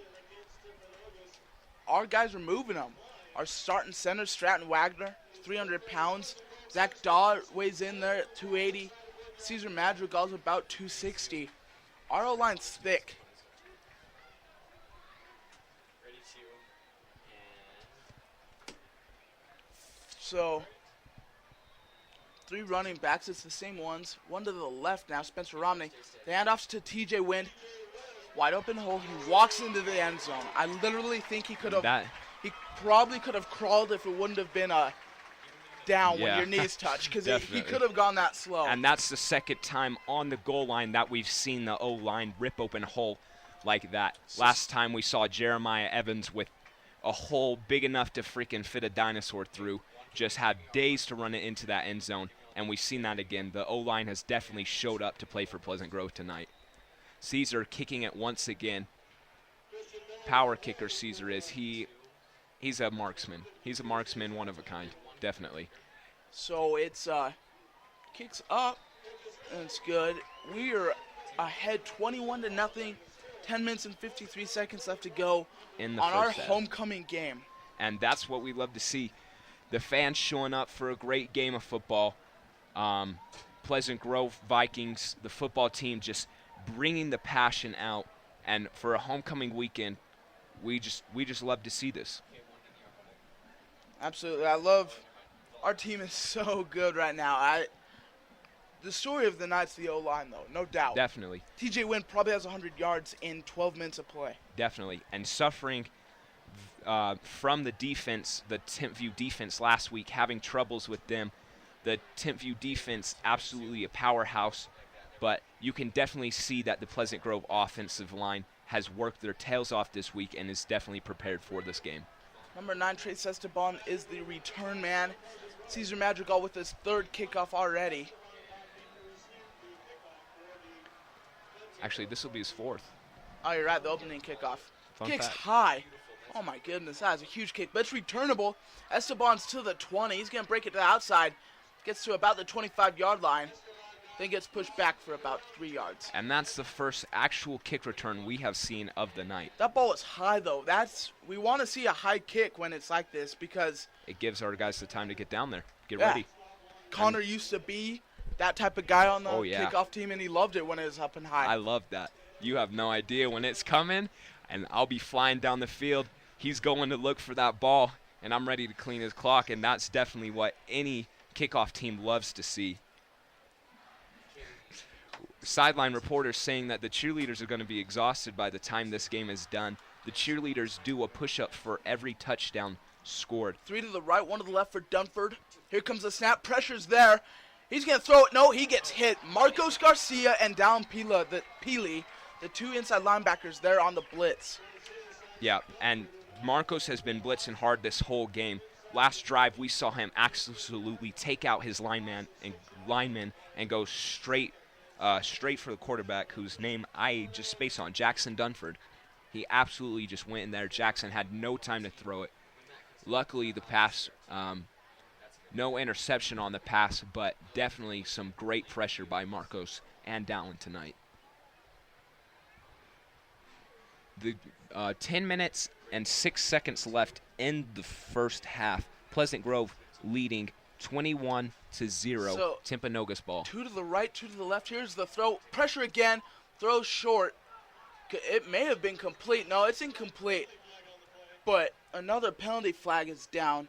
our guys are moving them. Our starting center, Stratton Wagner, 300 pounds. Zach Daw weighs in there at 280. Cesar Madrigal's about 260. Our O-line's thick. So, 3 running backs. It's the same ones. One to the left now, Spencer Romney. The handoffs to TJ Wind. Wide open hole. He walks into the end zone. I literally think he could have. He probably could have crawled if it wouldn't have been a down when your knees touch, because he could have gone that slow. And that's the second time on the goal line that we've seen the O-line rip open hole like that. Last time we saw Jeremiah Evans with a hole big enough to freaking fit a dinosaur through. Just had days to run it into that end zone, and we've seen that again. The O-line has definitely showed up to play for Pleasant Grove tonight. Caesar kicking it once again. Power kicker Caesar is. He's a marksman. He's a marksman, one of a kind, definitely. So it's kicks up, and it's good. We are ahead 21-0. 10 minutes and 53 seconds left to go in the on our first half. homecoming game. And that's what we love to see. The fans showing up for a great game of football. Pleasant Grove Vikings, the football team, just bringing the passion out. And for a homecoming weekend, we just love to see this. Absolutely. I love our team is so good right now. The story of the night's the O-line, though, no doubt. Definitely. TJ Wynn probably has 100 yards in 12 minutes of play. Definitely. And suffering from the defense, the Timpview defense last week, having troubles with them. The Timpview defense, absolutely a powerhouse, but you can definitely see that the Pleasant Grove offensive line has worked their tails off this week and is definitely prepared for this game. Number 9, Trace Esteban, is the return man. Cesar Madrigal with his 3rd kickoff already. Actually, this will be his 4th. Oh, you're right, the opening kickoff. Fun Kicks fact. high. Oh, my goodness, that is a huge kick, but it's returnable. Esteban's to the 20. He's going to break it to the outside. Gets to about the 25-yard line. Then gets pushed back for about 3 yards. And that's the first actual kick return we have seen of the night. That ball is high, though. We want to see a high kick when it's like this because it gives our guys the time to get down there, get ready. Connor used to be that type of guy on the Oh, yeah. kickoff team, and he loved it when it was up and high. I love that. You have no idea when it's coming, and I'll be flying down the field. He's going to look for that ball, and I'm ready to clean his clock, and that's definitely what any kickoff team loves to see. Sideline reporters saying that the cheerleaders are going to be exhausted by the time this game is done. The cheerleaders do a push-up for every touchdown scored. 3 to the right, 1 to the left for Dunford. Here comes the snap. Pressure's there. He's going to throw it. No, he gets hit. Marcos Garcia and Down Pila, the 2 inside linebackers there on the blitz. Yeah, and Marcos has been blitzing hard this whole game. Last drive, we saw him absolutely take out his lineman and go straight for the quarterback, whose name I just spaced on, Jackson Dunford. He absolutely just went in there. Jackson had no time to throw it. Luckily, the pass, no interception on the pass, but definitely some great pressure by Marcos and Dallin tonight. The 10 minutes and 6 seconds left in the first half. Pleasant Grove leading 21-0. So, Timpanogos ball. 2 to the right, 2 to the left. Here's the throw. Pressure again. Throw short. It may have been complete. No, it's incomplete. But another penalty flag is down.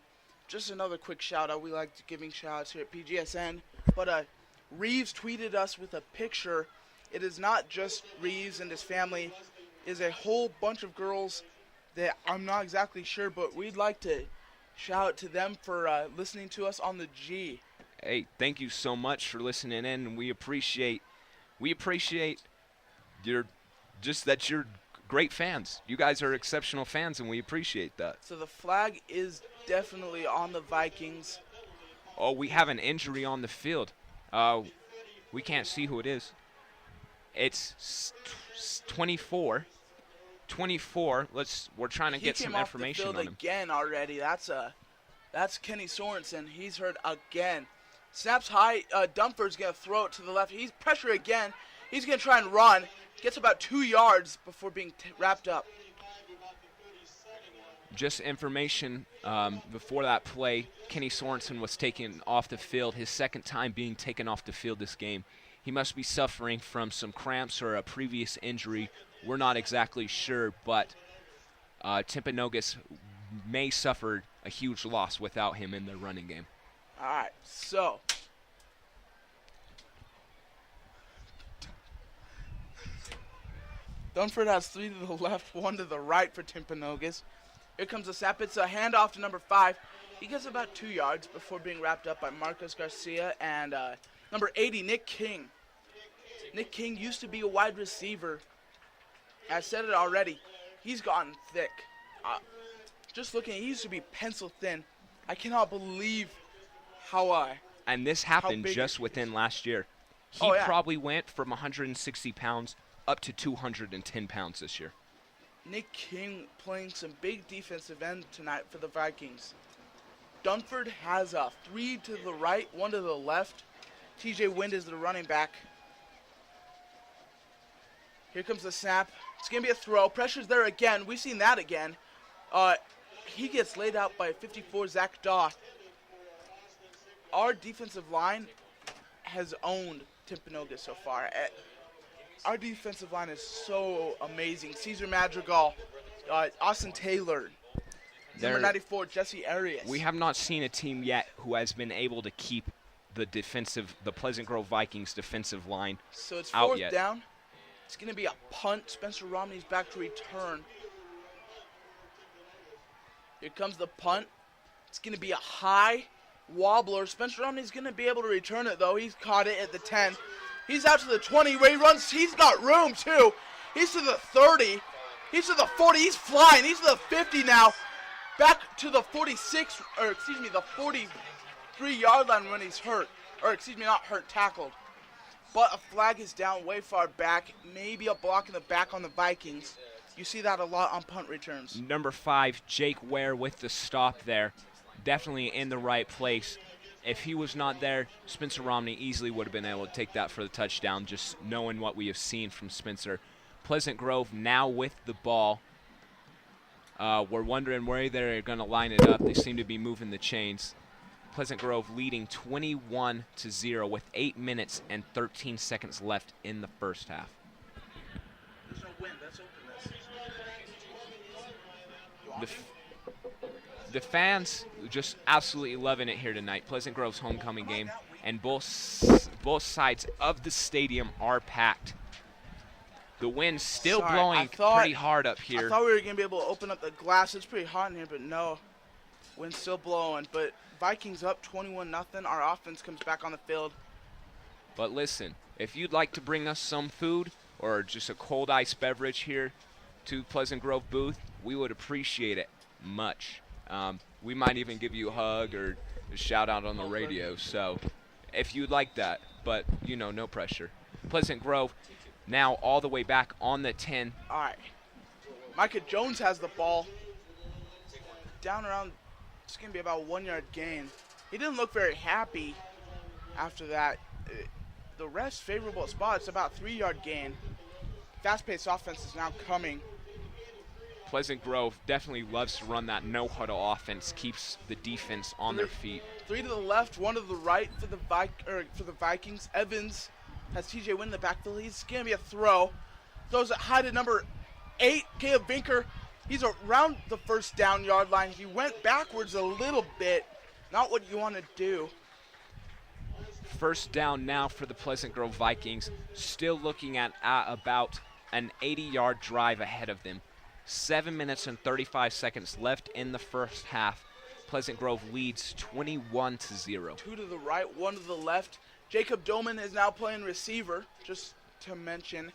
Just another quick shout-out. We like giving shout-outs here at PGSN. But Reeves tweeted us with a picture. It is not just Reeves and his family. It is a whole bunch of girls I'm not exactly sure, but we'd like to shout out to them for listening to us on the G. Hey, thank you so much for listening in, and we appreciate your that you're great fans. You guys are exceptional fans, and we appreciate that. So the flag is definitely on the Vikings. Oh, we have an injury on the field. We can't see who it is. It's 24. 24. We're trying to get some information on him. Again already. That's Kenny Sorensen. He's hurt again. Snaps high. Dunford's gonna throw it to the left. He's pressure again. He's gonna try and run. Gets about 2 yards before being wrapped up. Just information before that play, Kenny Sorensen was taken off the field, his second time being taken off the field this game. He must be suffering from some cramps or a previous injury. We're not exactly sure, but Timpanogos may suffer a huge loss without him in their running game. All right, so Dunford has 3 to the left, 1 to the right for Timpanogos. Here comes the snap. It's a handoff to number 5. He gets about 2 yards before being wrapped up by Marcos Garcia and number 80, Nick King. Nick King used to be a wide receiver. I said it already. He's gotten thick. Just looking, he used to be pencil thin. I cannot believe how and this happened just within last year. He probably went from 160 pounds up to 210 pounds this year. Nick King playing some big defensive end tonight for the Vikings. Dunford has 3 to the right, 1 to the left. TJ Wind is the running back. Here comes the snap. It's going to be a throw. Pressure's there again. We've seen that again. He gets laid out by 54, Zach Daw. Our defensive line has owned Timpanogos so far. Our defensive line is so amazing. Cesar Madrigal, Austin Taylor, number 94, Jesse Arias. We have not seen a team yet who has been able to keep the Pleasant Grove Vikings defensive line so it's out 4th yet. down. It's going to be a punt. Spencer Romney's back to return. Here comes the punt. It's going to be a high wobbler. Spencer Romney's going to be able to return it, though. He's caught it at the 10. He's out to the 20 where he runs. He's got room, too. He's to the 30. He's to the 40. He's flying. He's to the 50 now. Back to the 46, or excuse me, the 43-yard line when he's hurt. Or excuse me, not hurt, tackled. But a flag is down way far back. Maybe a block in the back on the Vikings. You see that a lot on punt returns. Number 5, Jake Ware with the stop there. Definitely in the right place. If he was not there, Spencer Romney easily would have been able to take that for the touchdown, just knowing what we have seen from Spencer. Pleasant Grove now with the ball. We're wondering where they're going to line it up. They seem to be moving the chains. Pleasant Grove leading 21-0 with 8 minutes and 13 seconds left in the first half. There's no wind. Let's open this. The fans just absolutely loving it here tonight. Pleasant Grove's homecoming game, and both sides of the stadium are packed. The wind's still blowing pretty hard up here. I thought we were going to be able to open up the glass. It's pretty hot in here, but no. Wind's still blowing. But Vikings up 21-0. Our offense comes back on the field. But listen, if you'd like to bring us some food or just a cold ice beverage here to Pleasant Grove booth, we would appreciate it much. We might even give you a hug or a shout out on the radio. So if you'd like that, but no pressure. Pleasant Grove now all the way back on the 10. All right. Micah Jones has the ball. Down around, it's going to be about a 1-yard gain. He didn't look very happy after that. The rest favorable spot, it's about a 3-yard gain. Fast-paced offense is now coming. Pleasant Grove definitely loves to run that no-huddle offense, keeps the defense on their feet. 3 to the left, 1 to the right for the Vikings. Evans has TJ Wynn in the backfield. He's going to be a throw. Throws it high to number 8, Caleb Vinker. He's around the first down yard line. He went backwards a little bit. Not what you want to do. First down now for the Pleasant Grove Vikings. Still looking at about an 80-yard drive ahead of them. 7 minutes and 35 seconds left in the first half. Pleasant Grove leads 21-0. 2 to the right, 1 to the left. Jacob Doman is now playing receiver, just to mention.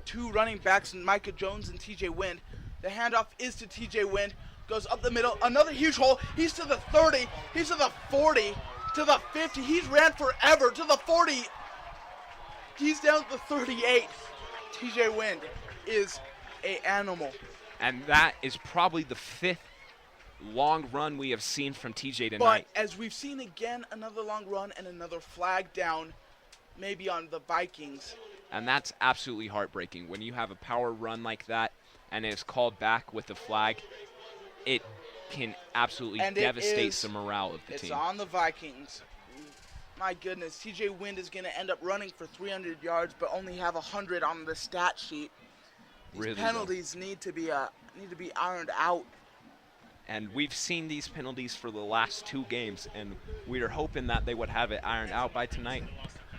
2 running backs, Micah Jones and TJ Wind. The handoff is to TJ Wind. Goes up the middle. Another huge hole. He's to the 30. He's to the 40. To the 50. He's ran forever. To the 40. He's down to the 38. TJ Wind is an animal. And that is probably the 5th long run we have seen from TJ tonight. But as we've seen again, another long run and another flag down, maybe on the Vikings. And that's absolutely heartbreaking. When you have a power run like that and it's called back with the flag, it can absolutely devastate the morale of the team. It's on the Vikings. My goodness, TJ Wind is going to end up running for 300 yards, but only have 100 on the stat sheet. These penalties need to be ironed out. And we've seen these penalties for the last 2 games, and we are hoping that they would have it ironed out by tonight.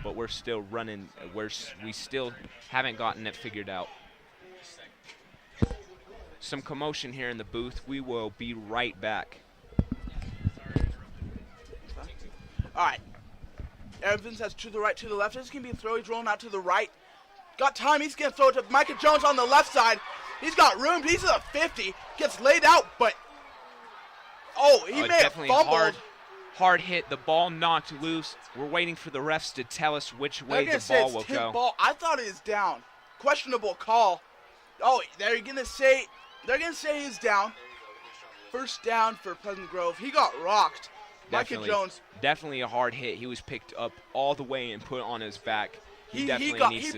But we're still running. We still haven't gotten it figured out. Some commotion here in the booth. We will be right back. All right. Evans has to the right, to the left. This is going to be a throw. He's rolling out to the right. Got time. He's going to throw it to Micah Jones on the left side. He's got room. He's at the 50. Gets laid out, but he may have fumbled. Hard hit. The ball knocked loose. We're waiting for the refs to tell us which way the ball will go. Ball. I thought it was down. Questionable call. Oh, they're gonna say he's down. First down for Pleasant Grove. He got rocked. Micah Jones. Definitely a hard hit. He was picked up all the way and put on his back. He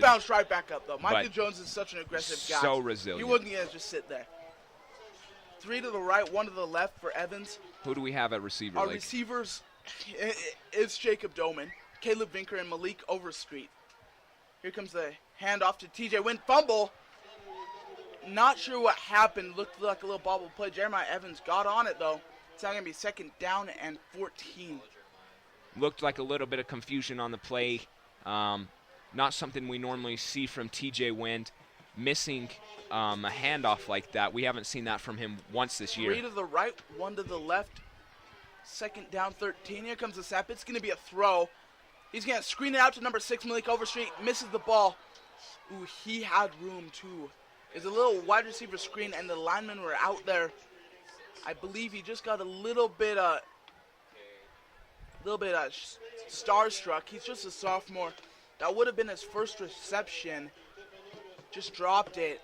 bounced right back up though. Micah Jones is such an aggressive guy. So resilient. He wasn't gonna just sit there. 3 to the right, 1 to the left for Evans. Who do we have at receiver? Our receivers, it's Jacob Doman, Caleb Vinker, and Malik Overstreet. Here comes the handoff to TJ Wind. Fumble. Not sure what happened. Looked like a little bobble play. Jeremiah Evans got on it, though. It's now going to be 2nd down and 14. Looked like a little bit of confusion on the play. Not something we normally see from TJ Wind. Missing a handoff like that. We haven't seen that from him once this year. 3 to the right, 1 to the left. 2nd down, 13. Here comes the snap. It's going to be a throw. He's going to screen it out to number 6, Malik Overstreet. Misses the ball. Ooh, he had room, too. It's a little wide receiver screen, and the linemen were out there. I believe he just got a little bit starstruck. He's just a sophomore. That would have been his first reception. Just dropped it.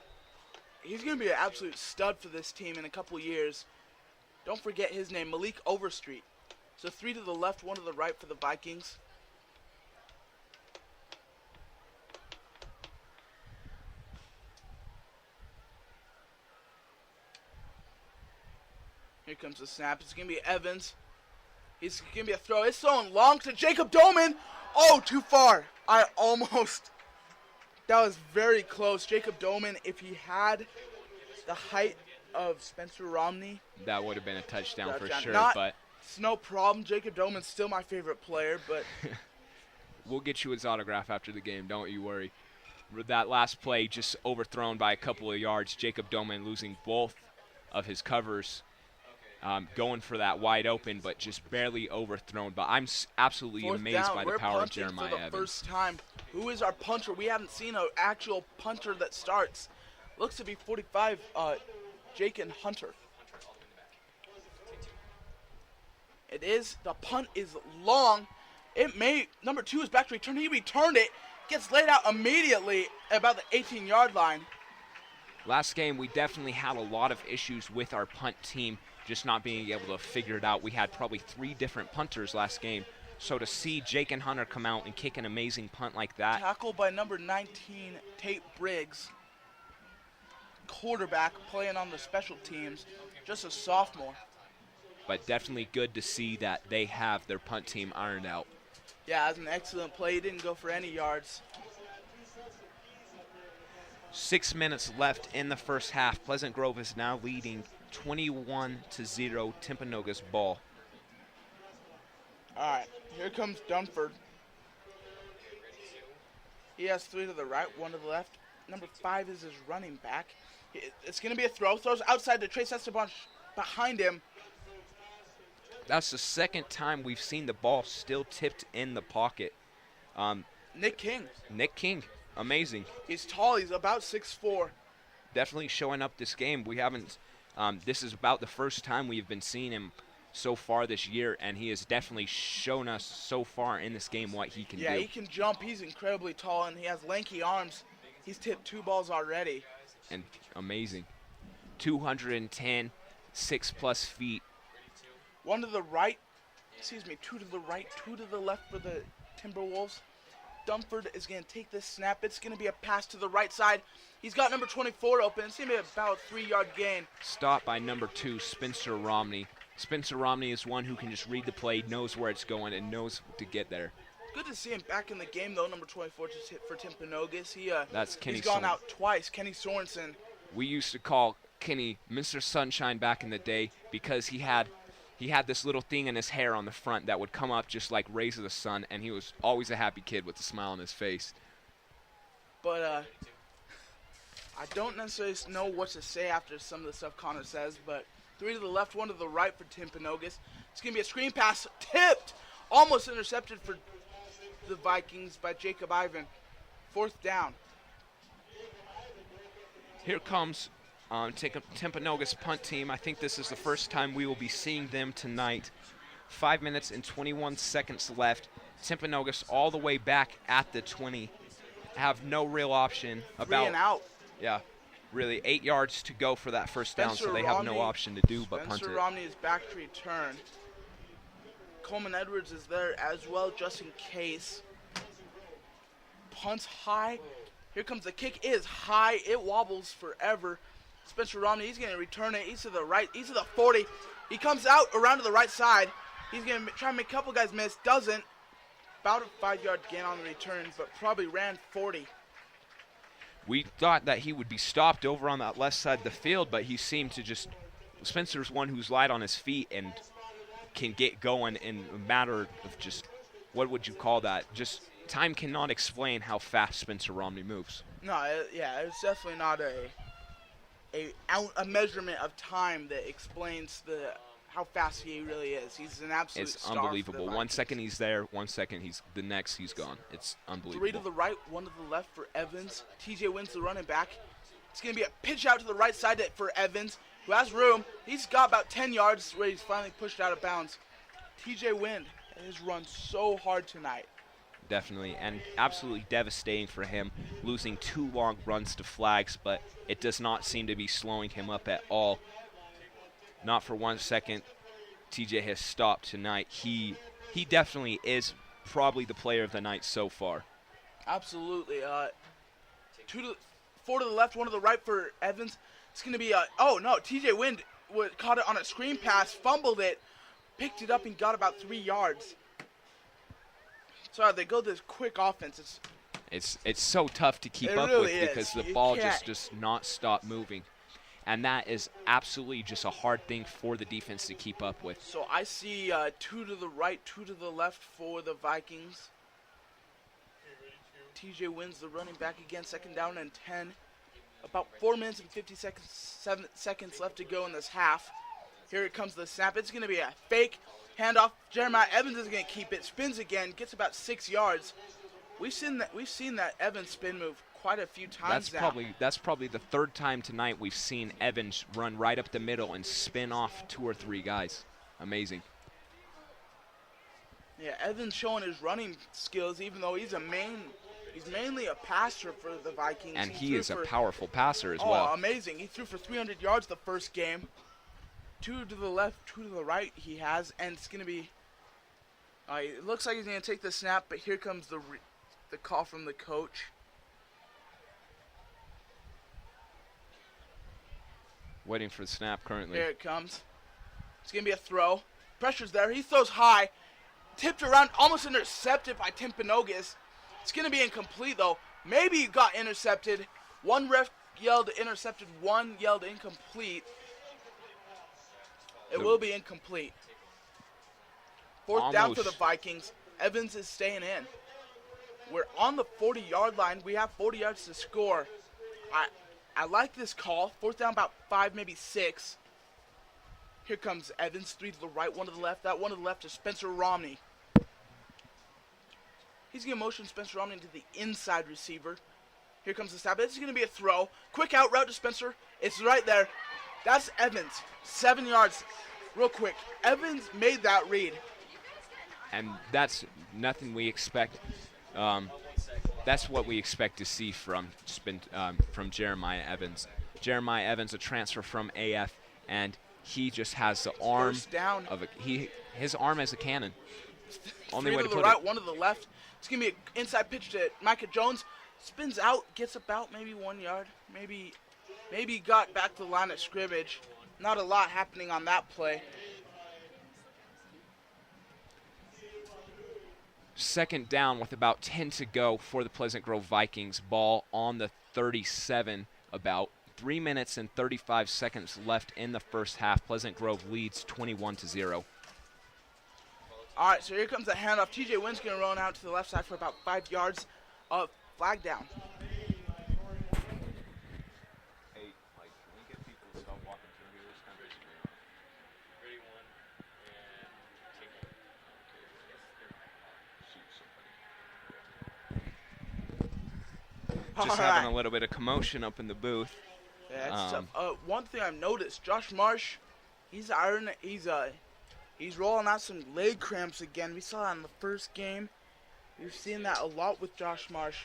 He's going to be an absolute stud for this team in a couple years. Don't forget his name, Malik Overstreet. So 3 to the left, 1 to the right for the Vikings. Here comes the snap. It's going to be Evans. It's going to be a throw. It's throwing long to Jacob Doman. Oh, too far. That was very close. Jacob Doman, if he had the height of Spencer Romney, that would have been a touchdown for sure. But it's no problem. Jacob Doman's still my favorite player, but we'll get you his autograph after the game. Don't you worry. That last play just overthrown by a couple of yards. Jacob Doman losing both of his covers, going for that wide open, but just barely overthrown. But I'm absolutely amazed by the power of Jeremiah Evans. First time. Who is our punter? We haven't seen an actual punter that starts. Looks to be 45, Jake and Hunter. It is. The punt is long. Number 2 is back to return. He returned it. Gets laid out immediately at about the 18-yard line. Last game, we definitely had a lot of issues with our punt team just not being able to figure it out. We had probably 3 different punters last game. So to see Jake and Hunter come out and kick an amazing punt like that. Tackled by number 19, Tate Briggs. Quarterback playing on the special teams. Just a sophomore. But definitely good to see that they have their punt team ironed out. Yeah, it was an excellent play. He didn't go for any yards. 6 minutes left in the first half. Pleasant Grove is now leading 21-0 Timpanogos ball. All right, here comes Dunford. He has 3 to the right, 1 to the left. Number 5 is his running back. It's going to be a throw. Throws outside to Trace Esteban behind him. That's the second time we've seen the ball still tipped in the pocket. Nick King. Nick King, amazing. He's tall. He's about 6'4". Definitely showing up this game. We haven't. This is about the first time we've been seeing him so far this year, and he has definitely shown us so far in this game what he can do. Yeah, he can jump. He's incredibly tall, and he has lanky arms. He's tipped 2 balls already. And amazing. 210, 6+ feet. 1 to the right. 2 to the right, 2 to the left for the Timberwolves. Dunford is going to take this snap. It's going to be a pass to the right side. He's got number 24 open. It's going to be about a 3-yard gain. Stopped by number 2, Spencer Romney. Spencer Romney is one who can just read the play, knows where it's going, and knows to get there. Good to see him back in the game, though. Number 24 just hit for Timpanogos. That's Kenny He's gone Sorensen. out twice. Kenny Sorensen. We used to call Kenny Mr. Sunshine back in the day because he had this little thing in his hair on the front that would come up just like rays of the sun, and he was always a happy kid with a smile on his face. But I don't necessarily know what to say after some of the stuff Connor says, but 3 to the left, 1 to the right for Timpanogos. It's going to be a screen pass, tipped, almost intercepted for the Vikings by Jacob Ivan. 4th down. Here comes Timpanogos punt team. I think this is the first time we will be seeing them tonight. 5 minutes and 21 seconds left. Timpanogos all the way back at the 20. Have no real option. 3 and out. Yeah, really 8 yards to go for that first down, so they have no Romney- option to do but punt Spencer it. Romney is back to return. Coleman Edwards is there as well, just in case. Punts high. Here comes the kick. It is high. It wobbles forever. Spencer Romney, he's going to return it. He's to the right. He's to the 40. He comes out around to the right side. He's going to try and make a couple guys miss. Doesn't. About a 5-yard gain on the return, but probably ran 40. We thought that he would be stopped over on that left side of the field, but he seemed to just – Spencer's one who's light on his feet and can get going in a matter of just – what would you call that? Just time cannot explain how fast Spencer Romney moves. No, it's definitely not a measurement of time that explains how fast he really is. He's an absolute It's star for unbelievable. the 1 Vikings. second he's there, 1 second the next he's gone. It's 3 unbelievable. to the right, 1 to the left for Evans. TJ wins the running back. It's going to be a pitch out to the right side for Evans, who has room. He's got about 10 yards where he's finally pushed out of bounds. TJ Wind has run so hard tonight. Definitely, and absolutely devastating for him, losing 2 long runs to flags, but it does not seem to be slowing him up at all. Not for 1 second. TJ has stopped tonight. He definitely is probably the player of the night so far. Absolutely. 4 to the left, 1 to the right for Evans. It's going to be TJ Wind caught it on a screen pass, fumbled it, picked it up, and got about 3 yards. Sorry, they go this quick offense. It's so tough to keep It up really with is. because the You ball can't- just does not stop moving. And that is absolutely just a hard thing for the defense to keep up with. So I see 2 to the right, 2 to the left for the Vikings. TJ wins the running back again, 2nd down and 10. About 4 minutes and 50 seconds, 7 seconds left to go in this half. Here it comes the snap. It's going to be a fake handoff. Jeremiah Evans is going to keep it. Spins again, gets about 6 yards. We've seen that Evans spin move quite a few times now. That's probably the 3rd time tonight we've seen Evans run right up the middle and spin off 2 or 3 guys. Amazing. Yeah, Evans showing his running skills, even though he's mainly a passer for the Vikings. And he is a powerful passer as well. Oh, amazing. He threw for 300 yards the first game. 2 to the left, 2 to the right he has, and it's going to be it looks like he's going to take the snap, but here comes the call from the coach. Waiting for the snap currently. Here it comes. It's going to be a throw. Pressure's there. He throws high. Tipped around, almost intercepted by Timpanogos. It's going to be incomplete, though. Maybe he got intercepted. One ref yelled intercepted, one yelled incomplete. It will be incomplete. 4th down for the Vikings. Evans is staying in. We're on the 40-yard line. We have 40 yards to score. I like this call. 4th down, about 5, maybe 6. Here comes Evans, 3 to the right, 1 to the left. That 1 to the left is Spencer Romney. He's going to motion Spencer Romney to the inside receiver. Here comes the snap. This is going to be a throw. Quick out route to Spencer. It's right there. That's Evans. 7 yards. Real quick. Evans made that read. And that's nothing we expect. That's what we expect to see from Jeremiah Evans. Jeremiah Evans, a transfer from AF, and he just has the arm First down. of his arm as a cannon. Only 3 way to to the put right, it. 1 to the left. It's going to be an inside pitch to Micah Jones. Spins out, gets about maybe 1 yard. Maybe got back to the line of scrimmage. Not a lot happening on that play. Second down with about 10 to go for the Pleasant Grove Vikings. Ball on the 37. About 3 minutes and 35 seconds left in the first half. Pleasant Grove leads 21-0. All right, so here comes the handoff. TJ Wynn's going to run out to the left side for about 5 yards of flag down. Just having a little bit of commotion up in the booth. Yeah, it's tough. One thing I've noticed, Josh Marsh, he's rolling out some leg cramps again. We saw that in the first game. We've seen that a lot with Josh Marsh.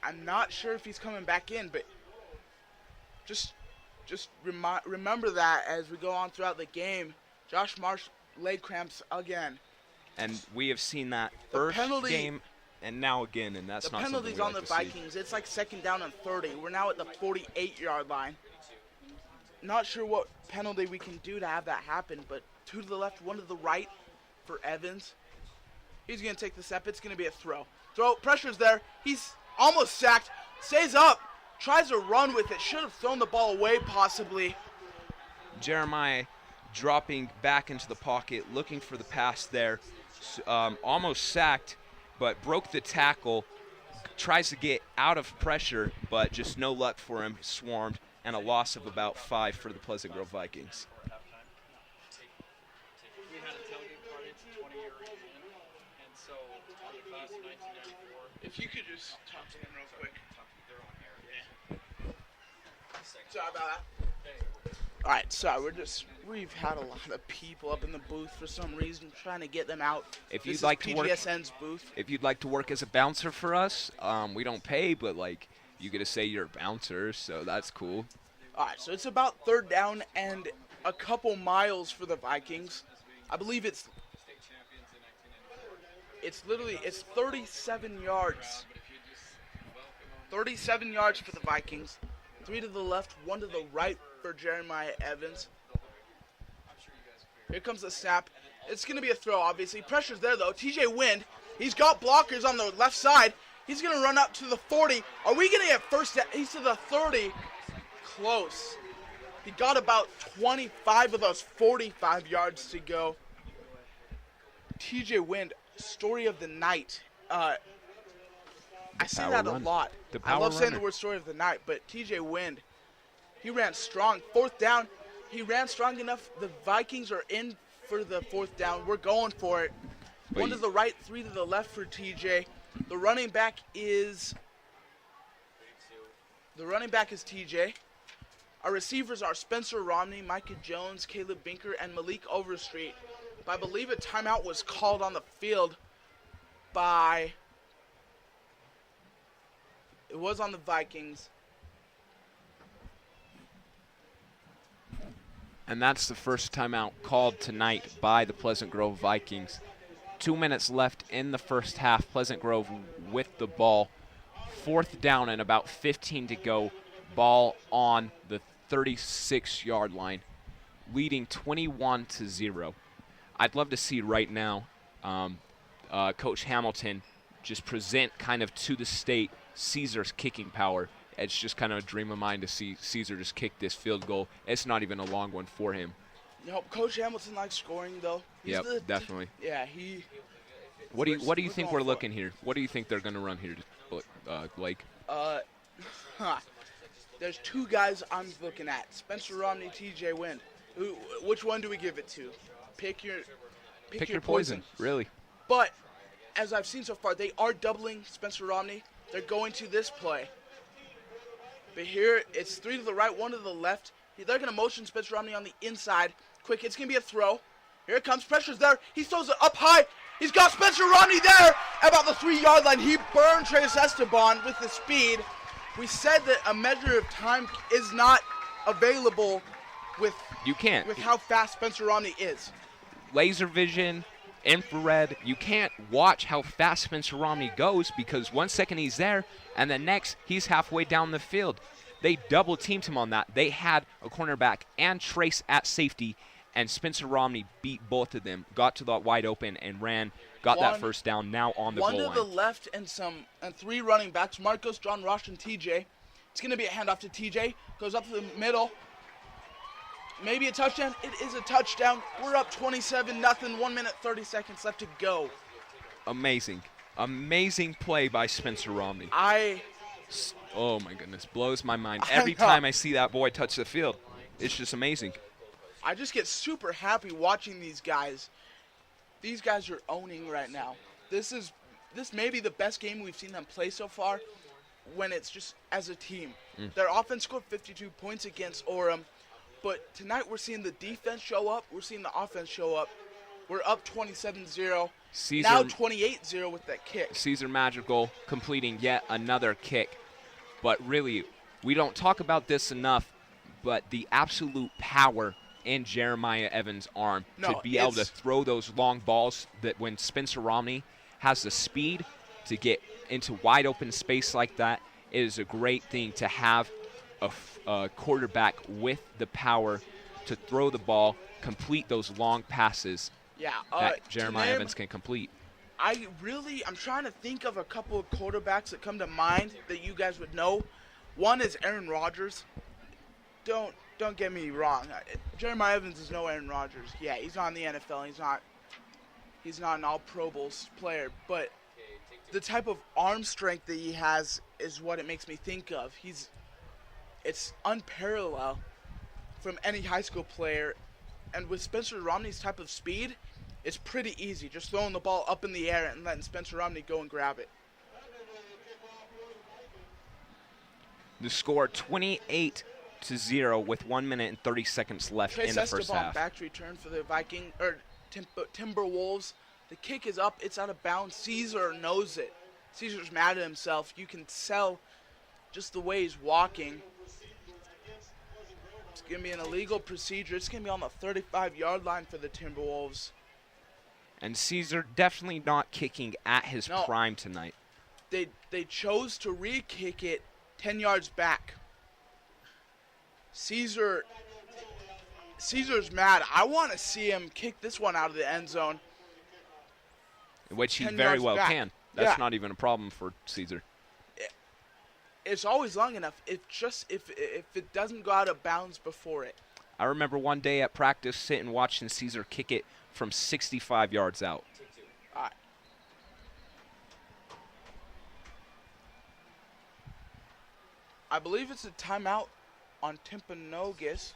I'm not sure if he's coming back in, but just remember that as we go on throughout the game. Josh Marsh, leg cramps again. And we have seen that first game and now again, and that's not something we like to see. The penalties on the Vikings, it's like 2nd down and 30. We're now at the 48-yard line. Not sure what penalty we can do to have that happen, but 2 to the left, 1 to the right for Evans. He's going to take the step. It's going to be a throw. Pressure's there. He's almost sacked. Stays up. Tries to run with it. Should have thrown the ball away possibly. Jeremiah dropping back into the pocket, looking for the pass there. Almost sacked, but broke the tackle. Tries to get out of pressure, but just no luck for him. Swarmed, and a loss of about 5 for the Pleasant Grove Vikings. We had a tailgate party. It's a 20-year reunion, and so on the class of 1994. If you could just talk to him real quick. They're on here. Yeah. Sorry about that. All right, so we've had a lot of people up in the booth for some reason, trying to get them out. If This you'd is like to work, PGSN's booth. if you'd like to work as a bouncer for us, we don't pay, but like you get to say you're a bouncer, so that's cool. All right, so it's about 3rd down and a couple miles for the Vikings. I believe it's 37 yards. 37 yards for the Vikings. 3 to the left, 1 to the right for Jeremiah Evans. Here comes the snap. It's going to be a throw, obviously. Pressure's there, though. TJ Wind, he's got blockers on the left side. He's going to run up to the 40. Are we going to get first down? He's to the 30. Close. He got about 25 of those 45 yards to go. TJ Wind, story of the night. I say that a lot. I love saying the word story of the night, but TJ Wind, he ran strong. 4th down, he ran strong enough. The Vikings are in for the 4th down. We're going for it. 1 to the right, 3 to the left for TJ. The running back is TJ. Our receivers are Spencer Romney, Micah Jones, Caleb Binker, and Malik Overstreet. But I believe a timeout was called on the field by... It was on the Vikings. And that's the first timeout called tonight by the Pleasant Grove Vikings. 2 minutes left in the first half. Pleasant Grove with the ball. 4th down and about 15 to go. Ball on the 36-yard line, leading 21-0. I'd love to see right now Coach Hamilton just present kind of to the state Caesar's kicking power. It's just kind of a dream of mine to see Caesar just kick this field goal. It's not even a long one for him. You know, Coach Hamilton likes scoring, though. Yep, definitely. Yeah, he... What do you think we're looking here? What do you think they're going to run here, Blake? There's two guys I'm looking at: Spencer Romney, TJ Wind. Which one do we give it to? Pick your poison. Really. But as I've seen so far, they are doubling Spencer Romney. They're going to this play. But here, it's 3 to the right, 1 to the left. They're going to motion Spencer Romney on the inside. Quick, it's going to be a throw. Here it comes. Pressure's there. He throws it up high. He's got Spencer Romney there at about the 3-yard line. He burned Trace Esteban with the speed. We said that a measure of time is not available with how fast Spencer Romney is. Laser vision, infrared, you can't watch how fast Spencer Romney goes because 1 second he's there and the next he's halfway down the field. They double teamed him on that. They had a cornerback and Trace at safety, and Spencer Romney beat both of them, got to the wide open and got that first down now on the goal line. 1 to the left and 3 running backs, Marcos, John Rosh, and TJ. It's going to be a handoff to TJ, goes up to the middle. Maybe a touchdown. It is a touchdown. We're up 27-0, 1 minute 30 seconds left to go. Amazing play by Spencer Romney. Oh my goodness, blows my mind. Every time I see that boy touch the field, it's just amazing. I just get super happy watching these guys. These guys are owning right now. This may be the best game we've seen them play so far when it's just as a team. Their offense scored 52 points against Orem, but tonight we're seeing the defense show up. We're seeing the offense show up. We're up 27-0. Now 28-0 with that kick. Caesar Magical completing yet another kick. But really, we don't talk about this enough, but the absolute power in Jeremiah Evans' arm to be able to throw those long balls, that when Spencer Romney has the speed to get into wide open space like that, it is a great thing to have a quarterback with the power to throw the ball, complete those long passes that Jeremiah Evans can complete. I'm trying to think of a couple of quarterbacks that come to mind that you guys would know. One is Aaron Rodgers. Don't get me wrong. Jeremiah Evans is no Aaron Rodgers. Yeah, he's not in the NFL. He's not an all-Pro Bowl player. But the type of arm strength that he has is what it makes me think of. It's unparalleled from any high school player. And with Spencer Romney's type of speed, it's pretty easy, just throwing the ball up in the air and letting Spencer Romney go and grab it. The score 28-0 with 1 minute and 30 seconds left in the first half. Back to return for the Timberwolves. The kick is up. It's out of bounds. Caesar knows it. Caesar's mad at himself. You can tell just the way he's walking. It's going to be an illegal procedure. It's going to be on the 35-yard line for the Timberwolves. And Caesar definitely not kicking at his prime tonight. They chose to re-kick it 10 yards back. Caesar's mad. I want to see him kick this one out of the end zone. Which he very well can. That's not even a problem for Caesar. It's always long enough. If it doesn't go out of bounds before it. I remember one day at practice sitting watching Caesar kick it from 65 yards out. All right. I believe it's a timeout on Timpanogos.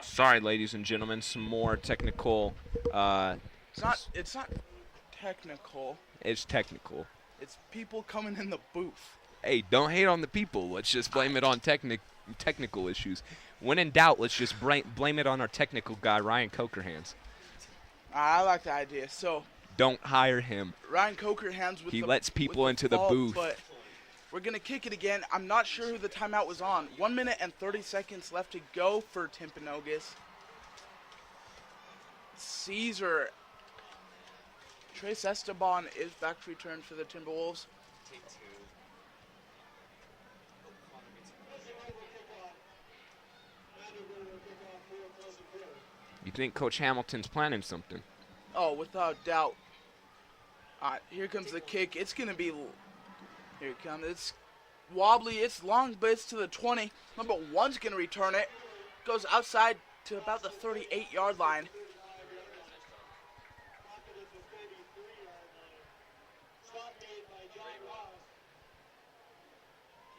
Sorry, ladies and gentlemen, some more technical. It's not technical. It's technical. It's people coming in the booth. Hey, don't hate on the people. Let's just blame it on technical issues. When in doubt, let's just blame it on our technical guy, Ryan Cokerhands. I like the idea. So don't hire him. Ryan Cokerhands he lets people into the booth. But we're going to kick it again. I'm not sure who the timeout was on. 1 minute and 30 seconds left to go for Timpanogos. Caesar. Trace Esteban is back to return for the Timberwolves. You think Coach Hamilton's planning something? Oh, without doubt. All right, here comes the kick. It's going to be... Here it comes. It's wobbly. It's long, but it's to the 20. Number 1's going to return it. Goes outside to about the 38-yard line.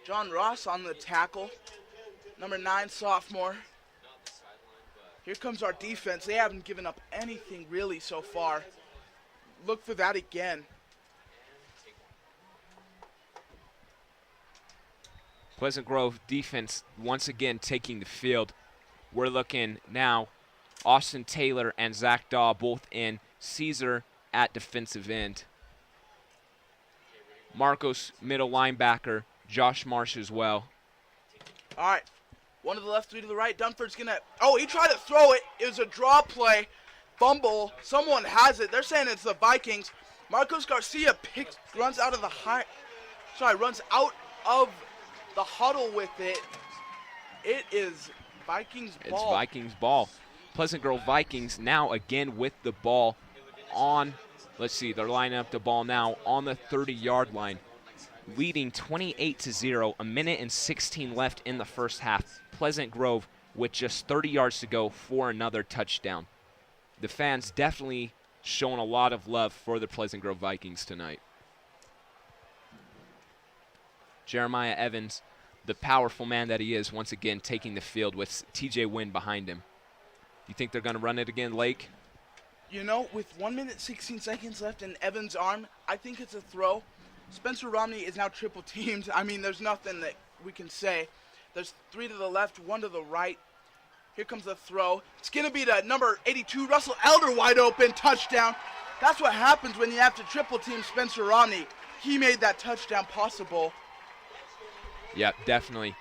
John Ross on the tackle. Number 9, sophomore. Here comes our defense. They haven't given up anything really so far. Look for that again. Pleasant Grove defense once again taking the field. We're looking now, Austin Taylor and Zach Daw both in. Caesar at defensive end. Marcos, middle linebacker. Josh Marsh as well. All right. One to the left, 3 to the right. Dunford's going to... Oh, he tried to throw it. It was a draw play. Fumble. Someone has it. They're saying it's the Vikings. Marcos Garcia runs out of the runs out of the huddle with it. It is Vikings ball. It's Vikings ball. Pleasant Grove Vikings now again with the ball on, let's see, they're lining up the ball now on the 30-yard line, leading 28-0, a minute and 16 left in the first half. Pleasant Grove with just 30 yards to go for another touchdown. The fans definitely showing a lot of love for the Pleasant Grove Vikings tonight. Jeremiah Evans, the powerful man that he is, once again taking the field with TJ Wynn behind him. You think they're going to run it again, Lake? You know, with 1 minute 16 seconds left in Evans' arm, I think it's a throw. Spencer Romney is now triple teamed. I mean, there's nothing that we can say. There's 3 to the left, 1 to the right. Here comes the throw. It's going to be to number 82, Russell Elder, wide open, touchdown. That's what happens when you have to triple team Spencer Romney. He made that touchdown possible. Yeah, definitely.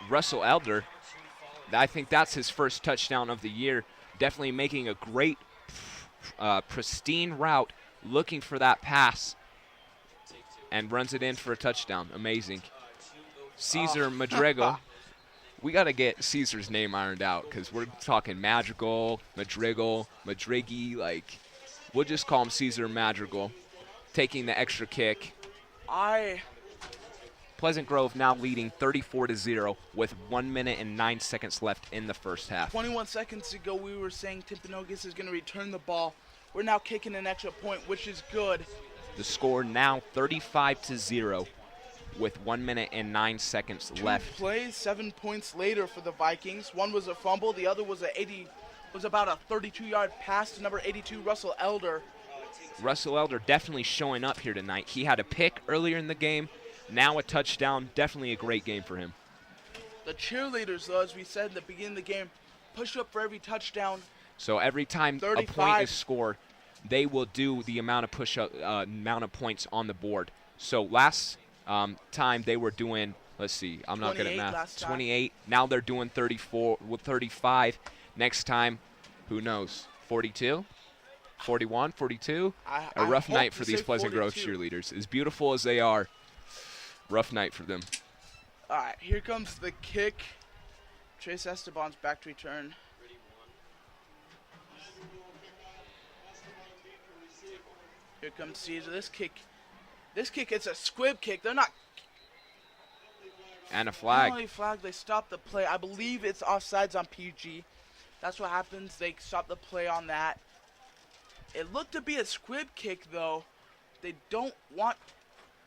Russell Elder, I think that's his first touchdown of the year. Definitely making a great, pristine route, looking for that pass, and runs it in for a touchdown. Amazing. Caesar Madrigal. We got to get Caesar's name ironed out because we're talking Madrigal, Madrigal, Madrigi. Like, we'll just call him Caesar Madrigal, taking the extra kick. Pleasant Grove now leading 34-0 with 1 minute and 9 seconds left in the first half. 21 seconds ago, we were saying Timpanogos is going to return the ball. We're now kicking an extra point, which is good. The score now 35-0 with 1 minute and 9 seconds left. 2 plays, 7 points later for the Vikings. One was a fumble. The other was about a 32-yard pass to number 82, Russell Elder. Russell Elder definitely showing up here tonight. He had a pick earlier in the game. Now a touchdown, definitely a great game for him. The cheerleaders, though, as we said in the beginning of the game, push up for every touchdown. So every time 35. a point is scored, they will do the amount of amount of points on the board. So last time they were doing, let's see, I'm not good at math, 28. Now they're doing 35. Next time, who knows, 42? 41, 42? A rough night for these Pleasant Grove cheerleaders. As beautiful as they are, rough night for them. All right, here comes the kick. Trace Esteban's back to return. Here comes Caesar. This kick, it's a squib kick. They're not. And a flag. Not only flag, they stopped the play. I believe it's offsides on PG. That's what happens. They stop the play on that. It looked to be a squib kick, though. They don't want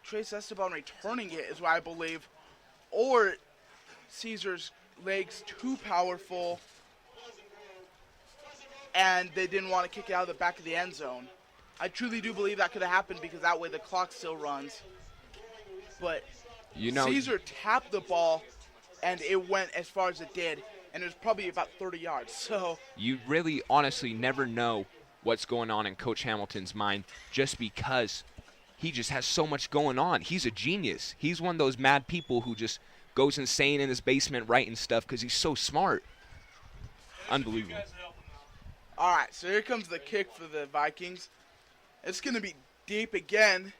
Trace Esteban returning it, is what I believe. Or Caesar's legs too powerful, and they didn't want to kick it out of the back of the end zone. I truly do believe that could have happened because that way the clock still runs. But Caesar tapped the ball, and it went as far as it did, and it was probably about 30 yards. So you really honestly never know what's going on in Coach Hamilton's mind just because he just has so much going on. He's a genius. He's one of those mad people who just goes insane in his basement writing stuff because he's so smart. Unbelievable. All right, so here comes the kick for the Vikings. It's going to be deep again.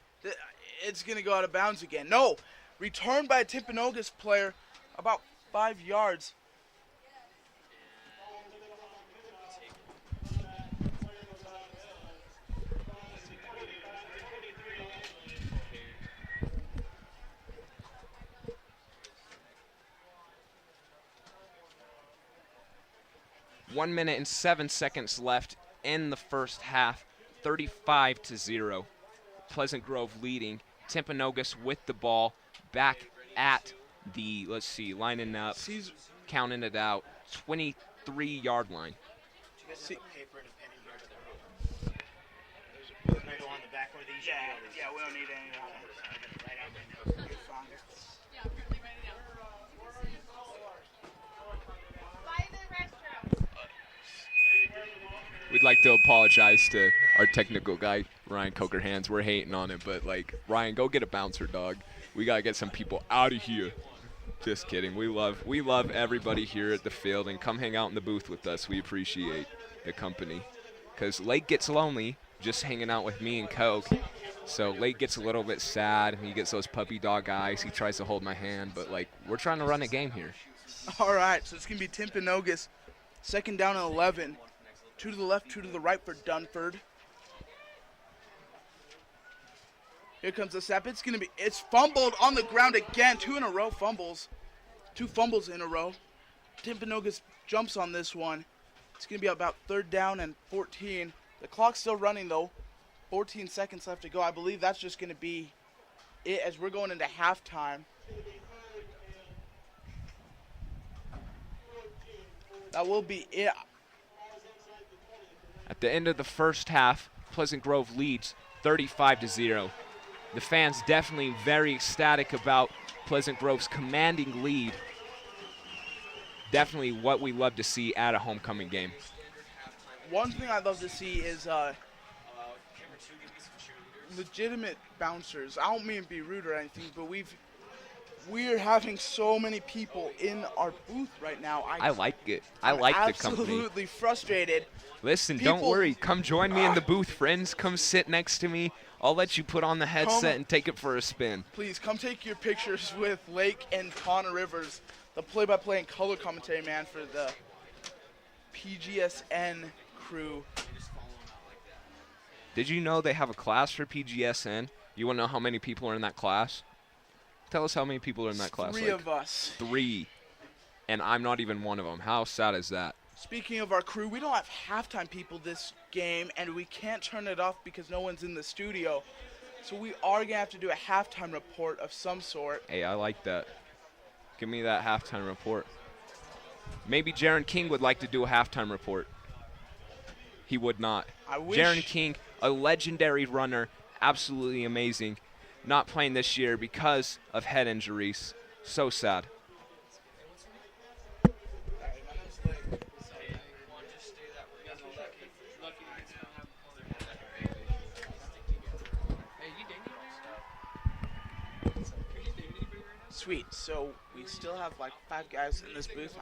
It's going to go out of bounds again. No, returned by a Timpanogos player about 5 yards. One minute and 7 seconds left in the first half, 35-0. Pleasant Grove leading. Timpanogos with the ball back at the, let's see, lining up, Sees, counting it out, 23-yard line. see, Paper and a pen in here to the room. Can I go on the back one of these? yeah, we don't need any of that. I'm gonna write out my notes. You're fine. We'd like to apologize to our technical guy, Ryan Cokerhands. We're hating on it, but, like, Ryan, go get a bouncer, dog. We got to get some people out of here. Just kidding. We love everybody here at the field, and come hang out in the booth with us. We appreciate the company. Because Lake gets lonely just hanging out with me and Coke. So Lake gets a little bit sad. He gets those puppy dog eyes. He tries to hold my hand, but, like, we're trying to run a game here. All right, so it's going to be Timpanogos, 2nd down and 11. 2 to the left, 2 to the right for Dunford. Here comes the snap. It's fumbled on the ground again. 2 in a row fumbles. 2 fumbles in a row. Timpanogos jumps on this one. It's going to be about 3rd down and 14. The clock's still running, though. 14 seconds left to go. I believe that's just going to be it as we're going into halftime. That will be it. At the end of the first half, Pleasant Grove leads 35-0. The fans definitely very ecstatic about Pleasant Grove's commanding lead. Definitely what we love to see at a homecoming game. One thing I'd love to see is legitimate bouncers. I don't mean to be rude or anything, but we're having so many people in our booth right now. I like it. I like the company. Absolutely frustrated. Listen, don't worry. Come join me in the booth, friends. Come sit next to me. I'll let you put on the headset and take it for a spin. Please come take your pictures with Lake and Connor Rivers, the play-by-play and color commentary man for the PGSN crew. Did you know they have a class for PGSN? You want to know how many people are in that class? Tell us how many people are in that class. 3 of us. 3. And I'm not even one of them. How sad is that? Speaking of our crew, we don't have halftime people this game, and we can't turn it off because no one's in the studio. So we are going to have to do a halftime report of some sort. Hey, I like that. Give me that halftime report. Maybe Jaron King would like to do a halftime report. He would not. I wish. Jaron King, a legendary runner, absolutely amazing. Not playing this year because of head injuries. So sad. Sweet. So we still have like 5 guys in this booth.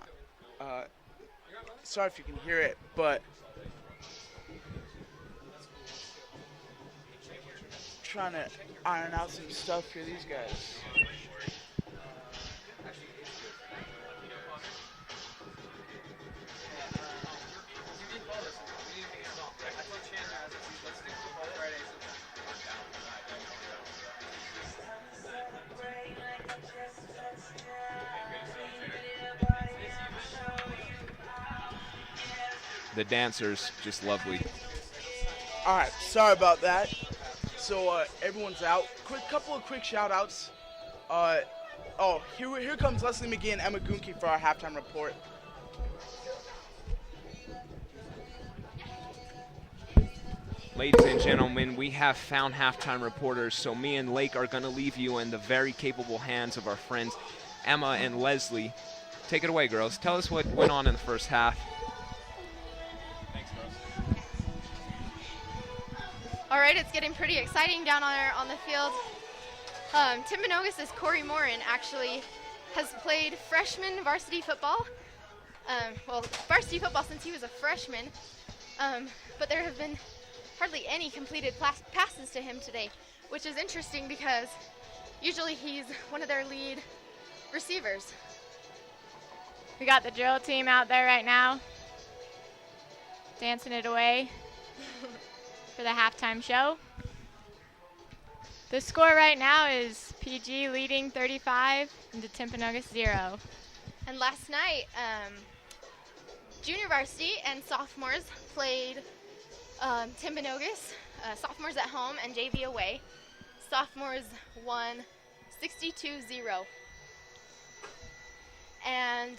Sorry if you can hear it, but trying to iron out some stuff for these guys. The dancers, just lovely. All right, sorry about that. So everyone's out. Couple of quick shout-outs. Here comes Leslie McGee and Emma Gunke for our halftime report. Ladies and gentlemen, we have found halftime reporters, so me and Lake are going to leave you in the very capable hands of our friends Emma and Leslie. Take it away, girls. Tell us what went on in the first half. All right, it's getting pretty exciting down on the field. Timpanogos' Corey Morin actually has played freshman varsity football. Varsity football since he was a freshman. But there have been hardly any completed passes to him today, which is interesting because usually he's one of their lead receivers. We got the drill team out there right now, dancing it away for the halftime show. The score right now is PG leading 35 into Timpanogos 0. And last night, junior varsity and sophomores played Timpanogos, sophomores at home and JV away. Sophomores won 62-0. and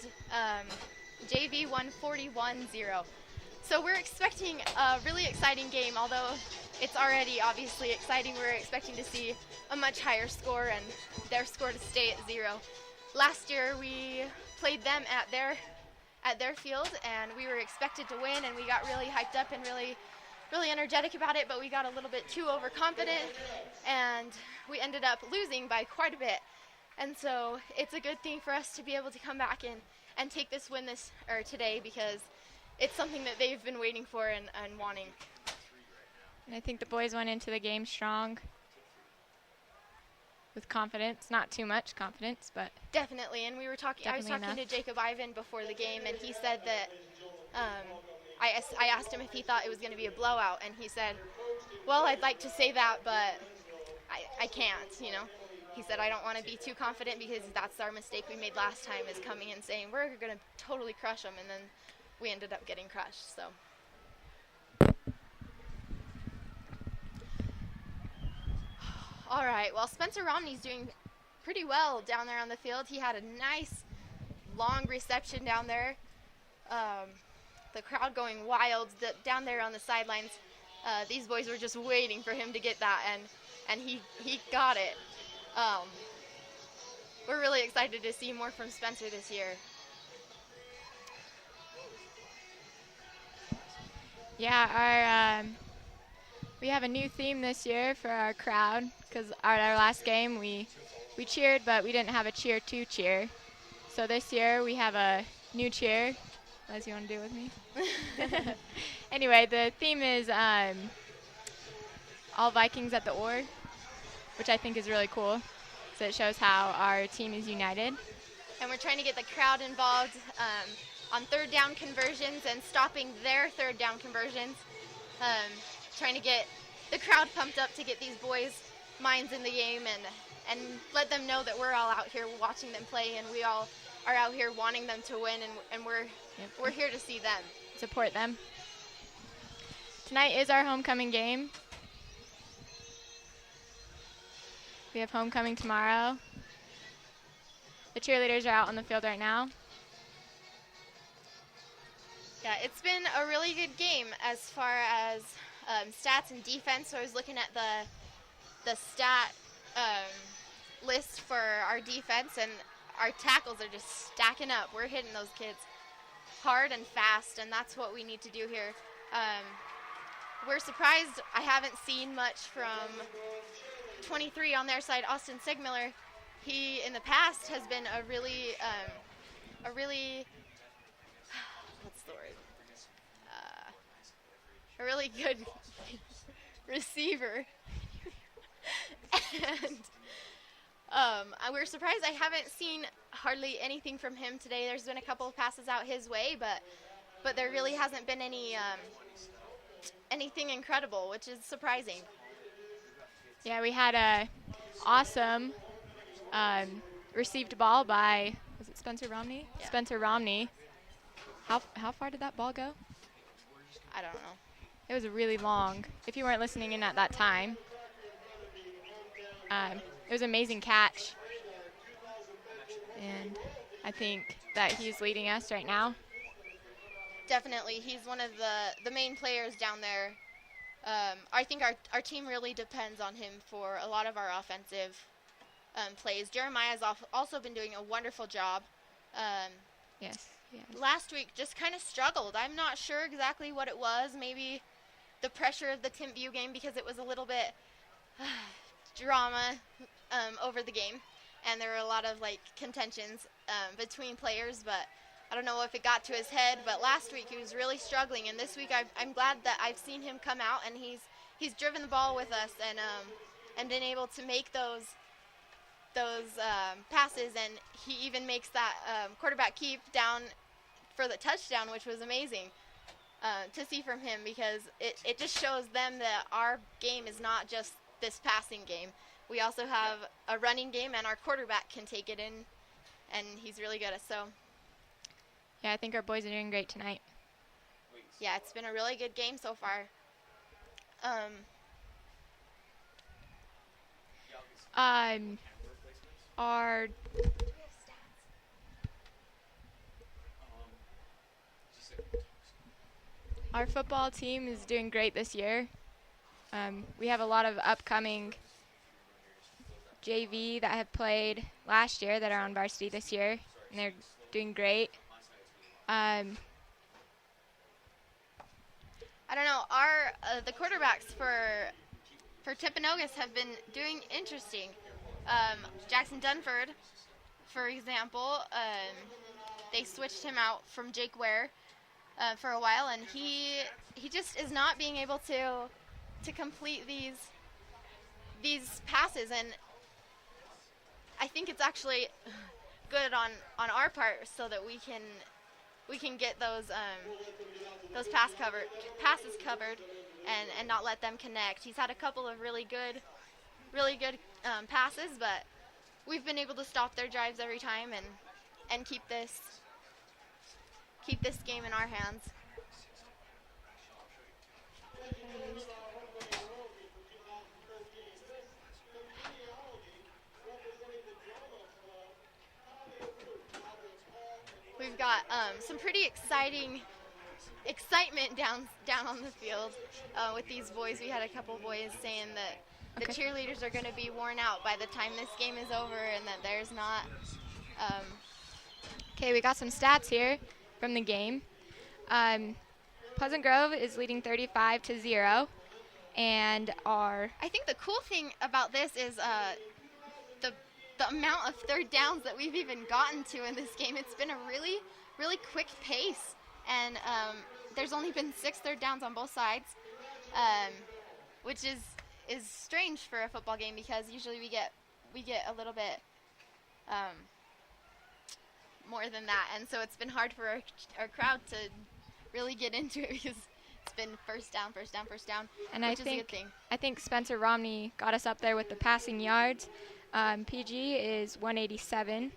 JV won 41-0. So we're expecting a really exciting game, although it's already obviously exciting. We're expecting to see a much higher score and their score to stay at 0. Last year we played them at their field, and we were expected to win, and we got really hyped up and really energetic about it, but we got a little bit too overconfident, and we ended up losing by quite a bit. And so it's a good thing for us to be able to come back and take this win today, because it's something that they've been waiting for and wanting. And I think the boys went into the game strong with confidence, not too much confidence, but definitely. And I was talking to Jacob Ivan before the game, and he said that I asked him if he thought it was going to be a blowout, and he said, well, I'd like to say that, but I can't, you know. He said, I don't want to be too confident, because that's our mistake we made last time, is coming and saying we're going to totally crush them, and then we ended up getting crushed. So all right, well, Spencer Romney's doing pretty well down there on the field. He had a nice long reception down there. The crowd going wild down there on the sidelines. These boys were just waiting for him to get that, and he got it. We're really excited to see more from Spencer this year. Yeah, we have a new theme this year for our crowd, because at our last game we cheered, but we didn't have a cheer to cheer. So this year we have a new cheer. Les, you want to do it with me? Anyway, the theme is all Vikings at the oar, which I think is really cool. So it shows how our team is united. And we're trying to get the crowd involved on third down conversions and stopping their third down conversions. Trying to get the crowd pumped up to get these boys' minds in the game and let them know that we're all out here watching them play, and we all are out here wanting them to win, and we're here to see them. Support them. Tonight is our homecoming game. We have homecoming tomorrow. The cheerleaders are out on the field right now. Yeah, it's been a really good game as far as stats and defense. So I was looking at the stat list for our defense, and our tackles are just stacking up. We're hitting those kids hard and fast, and that's what we need to do here. We're surprised I haven't seen much from 23 on their side, Austin Sigmiller. He, in the past, has been a really what's the word? A really good receiver. And we're surprised I haven't seen hardly anything from him today. There's been a couple of passes out his way, but there really hasn't been anything incredible, which is surprising. Yeah, we had a awesome received ball by, was it Spencer Romney? Yeah. Spencer Romney. How far did that ball go? I don't know. It was really long. If you weren't listening in at that time. It was an amazing catch. And I think that he's leading us right now. Definitely. He's one of the main players down there. I think our team really depends on him for a lot of our offensive plays. Jeremiah's also been doing a wonderful job. Yes. Last week just kind of struggled. I'm not sure exactly what it was. Maybe the pressure of the Timpview game, because it was a little bit drama over the game, and there were a lot of contentions between players, but I don't know if it got to his head. But last week he was really struggling, and this week I'm glad that I've seen him come out, and he's driven the ball with us and been able to make those passes, and he even makes that quarterback keep down for the touchdown, which was amazing to see from him, because it just shows them that our game is not just this passing game. We also have a running game, and our quarterback can take it in, and he's really good. So Yeah, I think our boys are doing great tonight. yeah, it's been a really good game so far. Our football team is doing great this year. We have a lot of upcoming JV that have played last year that are on varsity this year, and they're doing great. I don't know. The quarterbacks for Timpanogos have been doing interesting. Jackson Dunford, for example, they switched him out from Jake Ware for a while, and he just is not being able to complete these passes, and I think it's actually good on our part so that we can get those passes covered and not let them connect. He's had a couple of really good passes, but we've been able to stop their drives every time and keep this game in our hands. We've got some pretty excitement down on the field with these boys. We had a couple boys saying that the cheerleaders are going to be worn out by the time this game is over, and that there's not. Okay, we got some stats here from the game. Pleasant Grove is leading 35-0, and I think the cool thing about this is the amount of third downs that we've even gotten to in this game. It's been a really, really quick pace, and there's only been 6 third downs on both sides, which is strange for a football game because usually we get a little bit more than that, and so it's been hard for our crowd to really get into it because it's been first down, and which is a good thing. I think Spencer Romney got us up there with the passing yards. PG is 187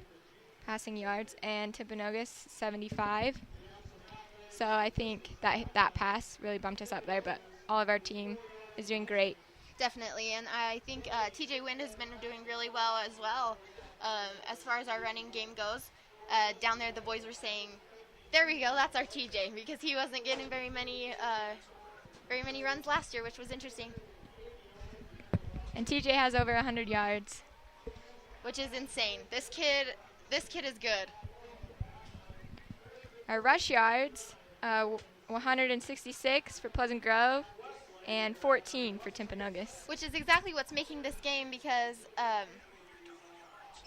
passing yards, and Timpanogos 75. So I think that pass really bumped us up there, but all of our team is doing great. Definitely, and I think TJ Wind has been doing really well as well as far as our running game goes. Down there, the boys were saying, there we go, that's our TJ, because he wasn't getting very many runs last year, which was interesting. And TJ has over 100 yards. Which is insane. This kid is good. Our rush yards, 166 for Pleasant Grove and 14 for Timpanogos. Which is exactly what's making this game because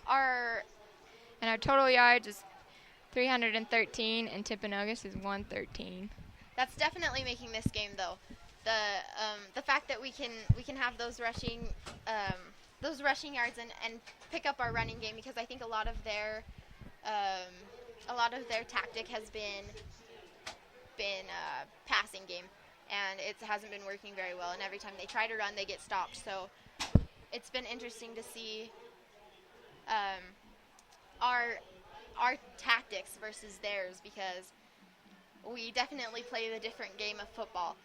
our total yards is 313 and Timpanogos is 113. That's definitely making this game though. The fact that we can have those rushing yards and pick up our running game, because I think a lot of their tactic has been passing game, and it hasn't been working very well, and every time they try to run they get stopped. So it's been interesting to see our tactics versus theirs, because we definitely play the different game of football,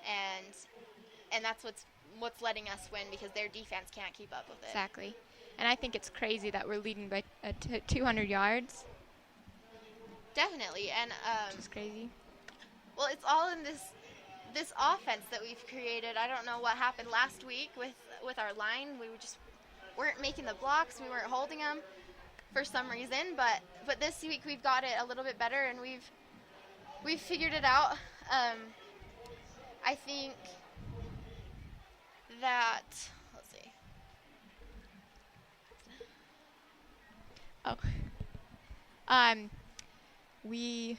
and that's what's letting us win, because their defense can't keep up with it. Exactly. And I think it's crazy that we're leading by 200 yards. Definitely, and which is crazy. Well, it's all in this offense that we've created. I don't know what happened last week with our line. We just weren't making the blocks. We weren't holding them for some reason. But this week we've got it a little bit better, and we've figured it out. I think that, let's see. We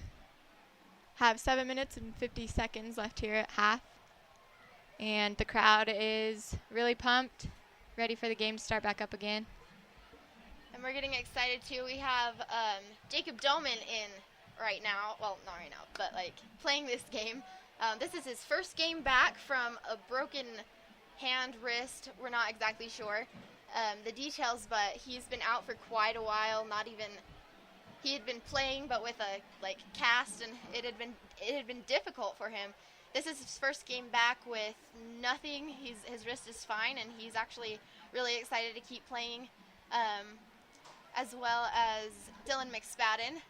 have 7 minutes and 50 seconds left here at half, and the crowd is really pumped, ready for the game to start back up again. And we're getting excited too. We have Jacob Doman in right now. Well, not right now, but playing this game. This is his first game back from a broken hand, wrist. We're not exactly sure the details, but he's been out for quite a while. He had been playing, but with a cast, and it had been difficult for him. This is his first game back with nothing. His wrist is fine, and he's actually really excited to keep playing. As well as Dylan McSpadden.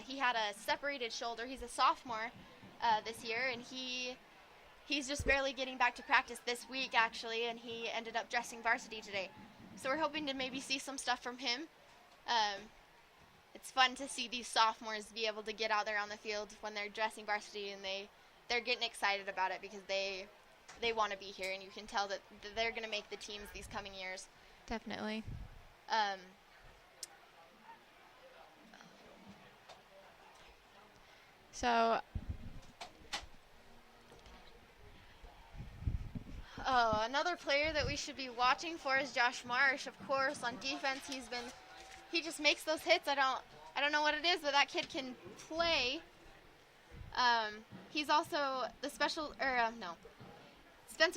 He had a separated shoulder. He's a sophomore, this year, and he's just barely getting back to practice this week, actually, and he ended up dressing varsity today. So we're hoping to maybe see some stuff from him. It's fun to see these sophomores be able to get out there on the field when they're dressing varsity, and they're getting excited about it because they want to be here, and you can tell that they're going to make the teams these coming years. Definitely. So, another player that we should be watching for is Josh Marsh, of course. On defense, he just makes those hits. I don't know what it is, but that kid can play. He's also the Spencer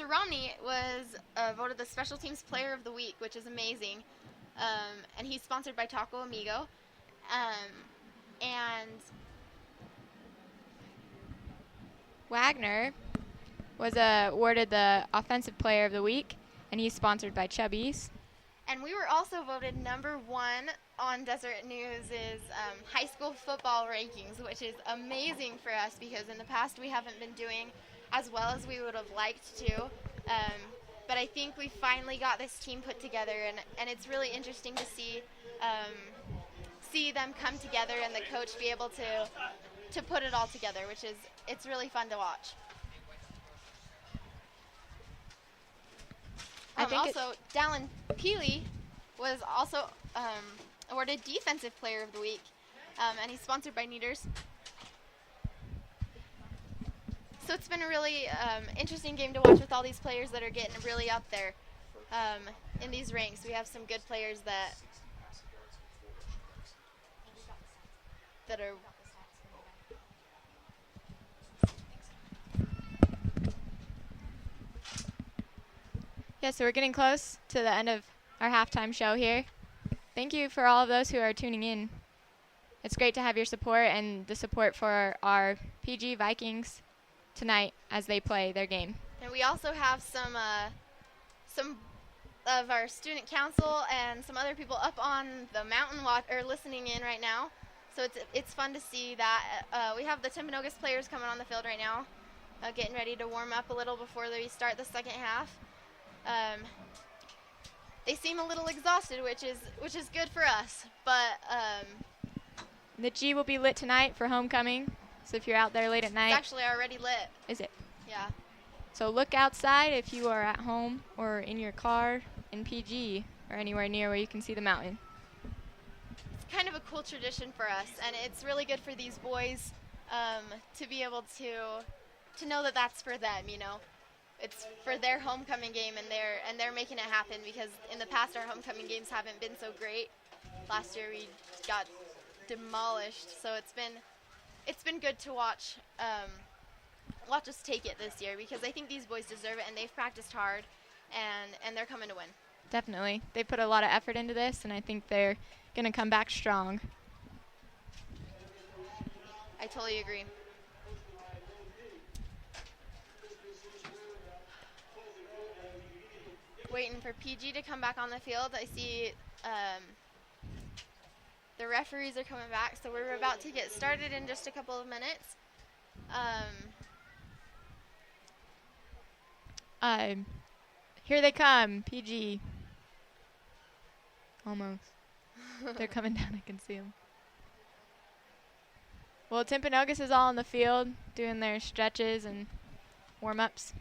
Romney was voted the Special Teams Player of the Week, which is amazing. And he's sponsored by Taco Amigo. And Wagner was awarded the Offensive Player of the Week, and he's sponsored by Chubby's. And we were also voted number 1 on Desert News' high school football rankings, which is amazing for us because in the past we haven't been doing as well as we would have liked to. But I think we finally got this team put together, and it's really interesting to see them come together and the coach be able to put it all together, it's really fun to watch. Also, Dallin Peely was also awarded Defensive Player of the Week, and he's sponsored by Neaters. So it's been a really interesting game to watch with all these players that are getting really up there in these ranks. We have some good players that are. Yeah, so we're getting close to the end of our halftime show here. Thank you for all of those who are tuning in. It's great to have your support and the support for our PG Vikings tonight as they play their game. And we also have some of our student council and some other people up on the mountain listening in right now. So it's fun to see that. We have the Timpanogos players coming on the field right now, getting ready to warm up a little before they start the second half. They seem a little exhausted, which is good for us. But the G will be lit tonight for homecoming. So if you're out there late at night, it's actually already lit. Is it? Yeah. So look outside if you are at home or in your car in PG or anywhere near where you can see the mountain. It's kind of a cool tradition for us, and it's really good for these boys to be able to know that that's for them. You know, it's for their homecoming game, and they're making it happen because in the past our homecoming games haven't been so great. Last year we got demolished, so it's been good to watch us take it this year because I think these boys deserve it, and they've practiced hard, and they're coming to win. Definitely. They put a lot of effort into this, and I think they're going to come back strong. I totally agree. Waiting for PG to come back on the field. I see the referees are coming back, so we're about to get started in just a couple of minutes. Here they come, PG. Almost. They're coming down, I can see them. Well, Timpanogos is all on the field doing their stretches and warm-ups.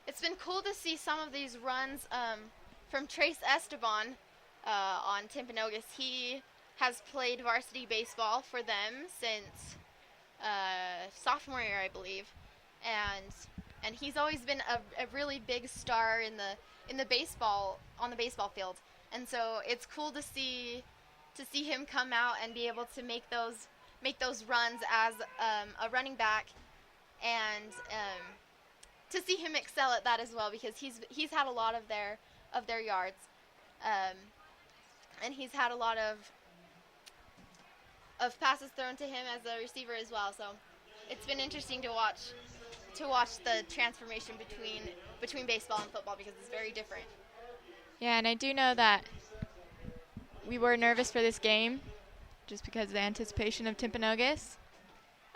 It's been cool to see some of these runs from Trace Esteban on Timpanogos. He has played varsity baseball for them since sophomore year, I believe, and he's always been a really big star in the baseball on the baseball field. And so it's cool to see him come out and be able to make those runs as a running back, and to see him excel at that as well because he's had a lot of their yards, and he's had a lot of passes thrown to him as a receiver as well. So it's been interesting to watch the transformation between baseball and football because it's very different. Yeah, and I do know that we were nervous for this game just because of the anticipation of Timpanogos.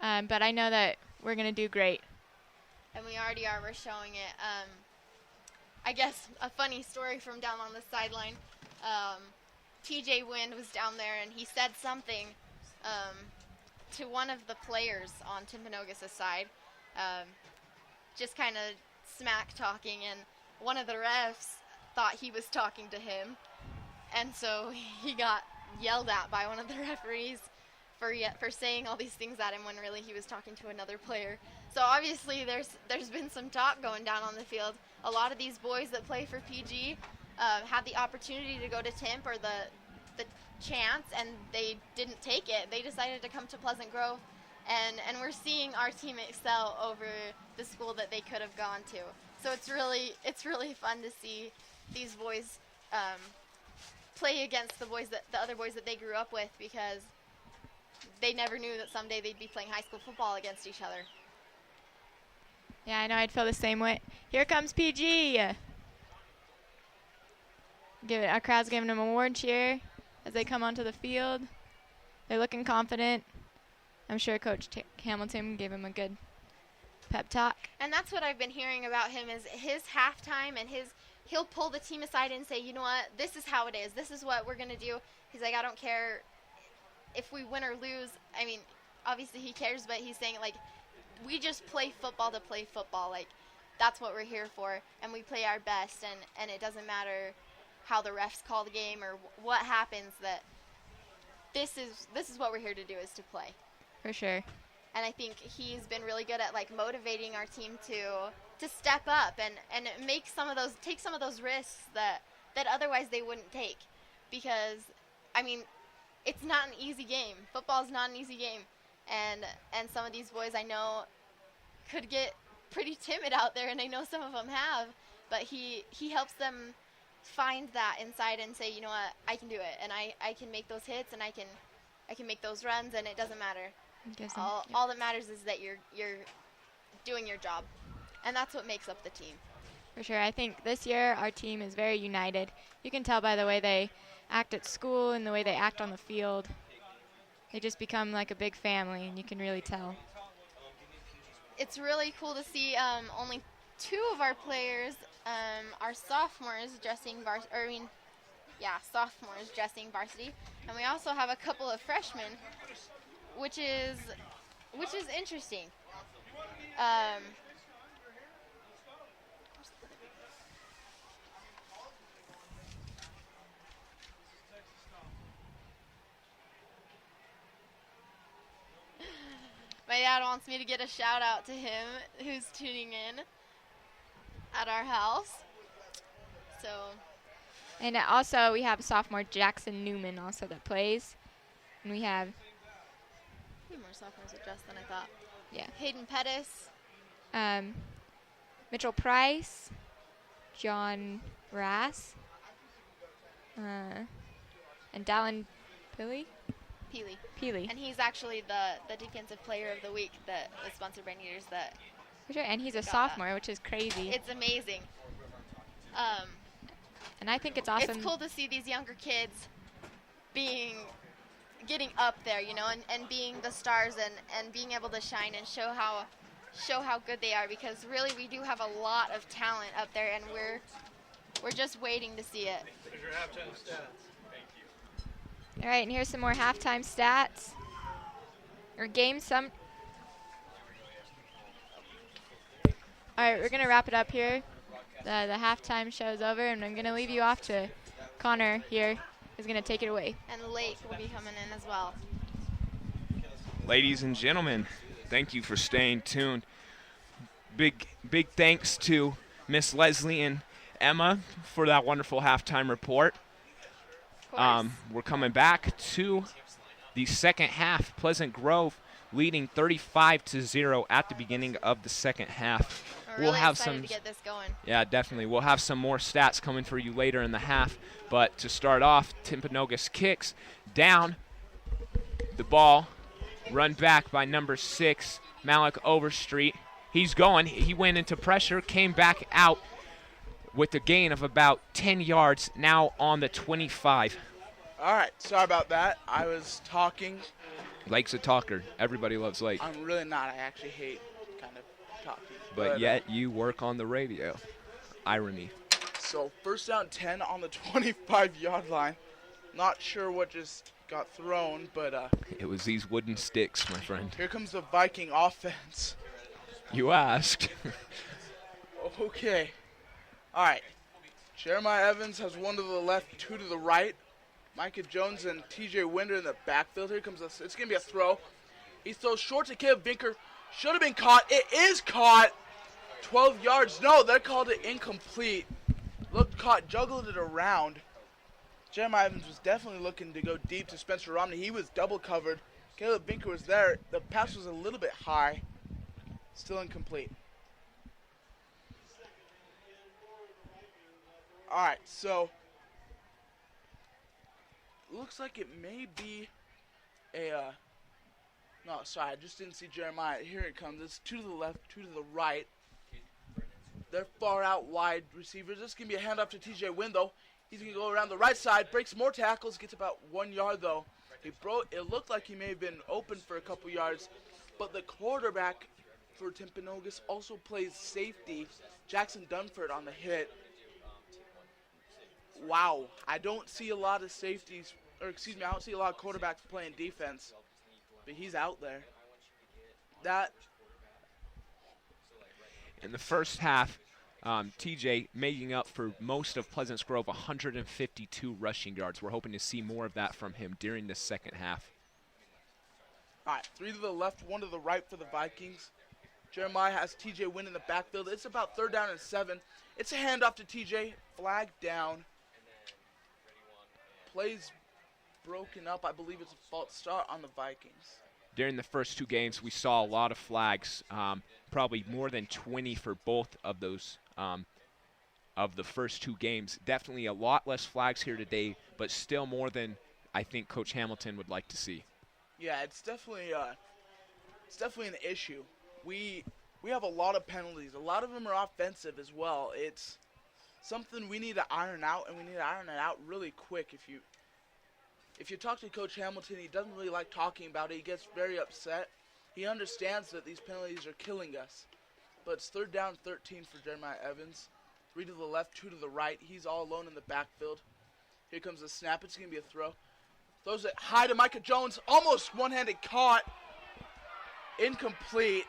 But I know that we're going to do great. And we already are. We're showing it. I guess a funny story from down on the sideline. TJ Wind was down there, and he said something to one of the players on Timpanogos' side, just kind of smack talking, and one of the refs thought he was talking to him, and so he got yelled at by one of the referees for saying all these things at him when really he was talking to another player. So obviously there's been some talk going down on the field. A lot of these boys that play for PG had the opportunity to go to Timp, or the chance, and they didn't take it. They decided to come to Pleasant Grove, and we're seeing our team excel over the school that they could have gone to. So it's really fun to see these boys play against the other boys that they grew up with, because they never knew that someday they'd be playing high school football against each other. Yeah, I know, I'd feel the same way. Here comes PG. Our crowd's giving them a warm cheer as they come onto the field. They're looking confident. I'm sure Coach Hamilton gave him a good pep talk. And that's what I've been hearing about him, is his halftime, and he'll pull the team aside and say, you know what, this is how it is. This is what we're going to do. He's like, I don't care if we win or lose. I mean, obviously he cares, but he's saying, like, we just play football to play football. Like, that's what we're here for, and we play our best, and it doesn't matter how the refs call the game or what happens, that this is what we're here to do, is to play. For sure. And I think he's been really good at, like, motivating our team to step up and take some of those risks that otherwise they wouldn't take. Because, I mean, it's not an easy game. Football's not an easy game. And some of these boys I know could get pretty timid out there, and I know some of them have, but he helps them find that inside and say, you know what, I can do it, and I can make those hits, and I can make those runs, and it doesn't matter. All that matters is that you're doing your job, and that's what makes up the team. For sure. I think this year our team is very united. You can tell by the way they act at school and the way they act on the field. They just become like a big family, and you can really tell. It's really cool to see only 2 of our players are sophomores dressing sophomores dressing varsity, and we also have a couple of freshmen, which is interesting. My dad wants me to get a shout out to him, who's tuning in at our house. So. And also we have sophomore Jackson Newman also that plays. And we have more sophomores at dress than I thought. Yeah. Hayden Pettis. Mitchell Price. John Rass. And Dallin Peely. And he's actually the defensive player of the week that was sponsored by Neaters. And he's a sophomore, which is crazy. It's amazing. And I think it's awesome. It's cool to see these younger kids getting up there, you know, and being the stars and being able to shine and show how good they are, because really we do have a lot of talent up there, and we're just waiting to see it. Here's your halftime stats. All right, and here's some more halftime stats. Or game some. All right, we're gonna wrap it up here. The halftime show's over, and I'm gonna leave you off to Connor here, who's gonna take it away. And Lake will be coming in as well. Ladies and gentlemen, thank you for staying tuned. Big thanks to Miss Leslie and Emma for that wonderful halftime report. We're coming back to the second half. Pleasant Grove leading 35-0 at the beginning of the second half. We'll have excited to get this going. Yeah, definitely. We'll have some more stats coming for you later in the half. But to start off, Timpanogos kicks down the ball, run back by number 6, Malik Overstreet. He's going. He went into pressure, came back out with a gain of about 10 yards, now on the 25. All right, sorry about that. I was talking. Lake's a talker. Everybody loves Lake. I'm really not. I actually hate kind of talking. But yet you work on the radio. Irony. So first down 10 on the 25-yard line. Not sure what just got thrown, but It was these wooden sticks, my friend. here comes the Viking offense. You asked. Okay. All right. Jeremiah Evans has one to the left, two to the right. Micah Jones and TJ Winder in the backfield. Here comes it's going to be a throw. He throws short to Caleb Vinker. Should have been caught. It is caught. 12 yards. No, they called it incomplete. Looked caught, juggled it around. Jeremiah Evans was definitely looking to go deep to Spencer Romney. He was double covered. Caleb Vinker was there. The pass was a little bit high. Still incomplete. All right, so looks like it may be a no, sorry, I just didn't see Jeremiah. Here it comes. It's two to the left, two to the right. They're far out wide receivers. This is going to be a handoff to TJ Wynn, though. He's going to go around the right side, breaks more tackles, gets about 1 yard, though. It looked like he may have been open for a couple yards, but the quarterback for Timpanogos also plays safety, Jackson Dunford, on the hit. Wow, I don't see a lot of safeties, I don't see a lot of quarterbacks playing defense, but he's out there. In the first half, TJ making up for most of Pleasant Grove, 152 rushing yards. We're hoping to see more of that from him during the second half. All right, 3 to the left, 1 to the right for the Vikings. Jeremiah has TJ Wynn in the backfield. It's about 3rd down and 7. It's a handoff to TJ, flag down. Plays broken up. I believe it's a false start on the Vikings. During the first 2 games, we saw a lot of flags, probably more than 20 for both of those of the first 2 games. Definitely a lot less flags here today, but still more than I think Coach Hamilton would like to see. Yeah, it's definitely an issue. We have a lot of penalties. A lot of them are offensive as well. It's something we need to iron out, and we need to iron it out really quick. If you talk to Coach Hamilton, he doesn't really like talking about it. He gets very upset. He understands that these penalties are killing us. But it's 3rd down, 13 for Jeremiah Evans. 3 to the left, 2 to the right. He's all alone in the backfield. Here comes the snap. It's going to be a throw. Throws it high to Micah Jones. Almost one-handed caught. Incomplete.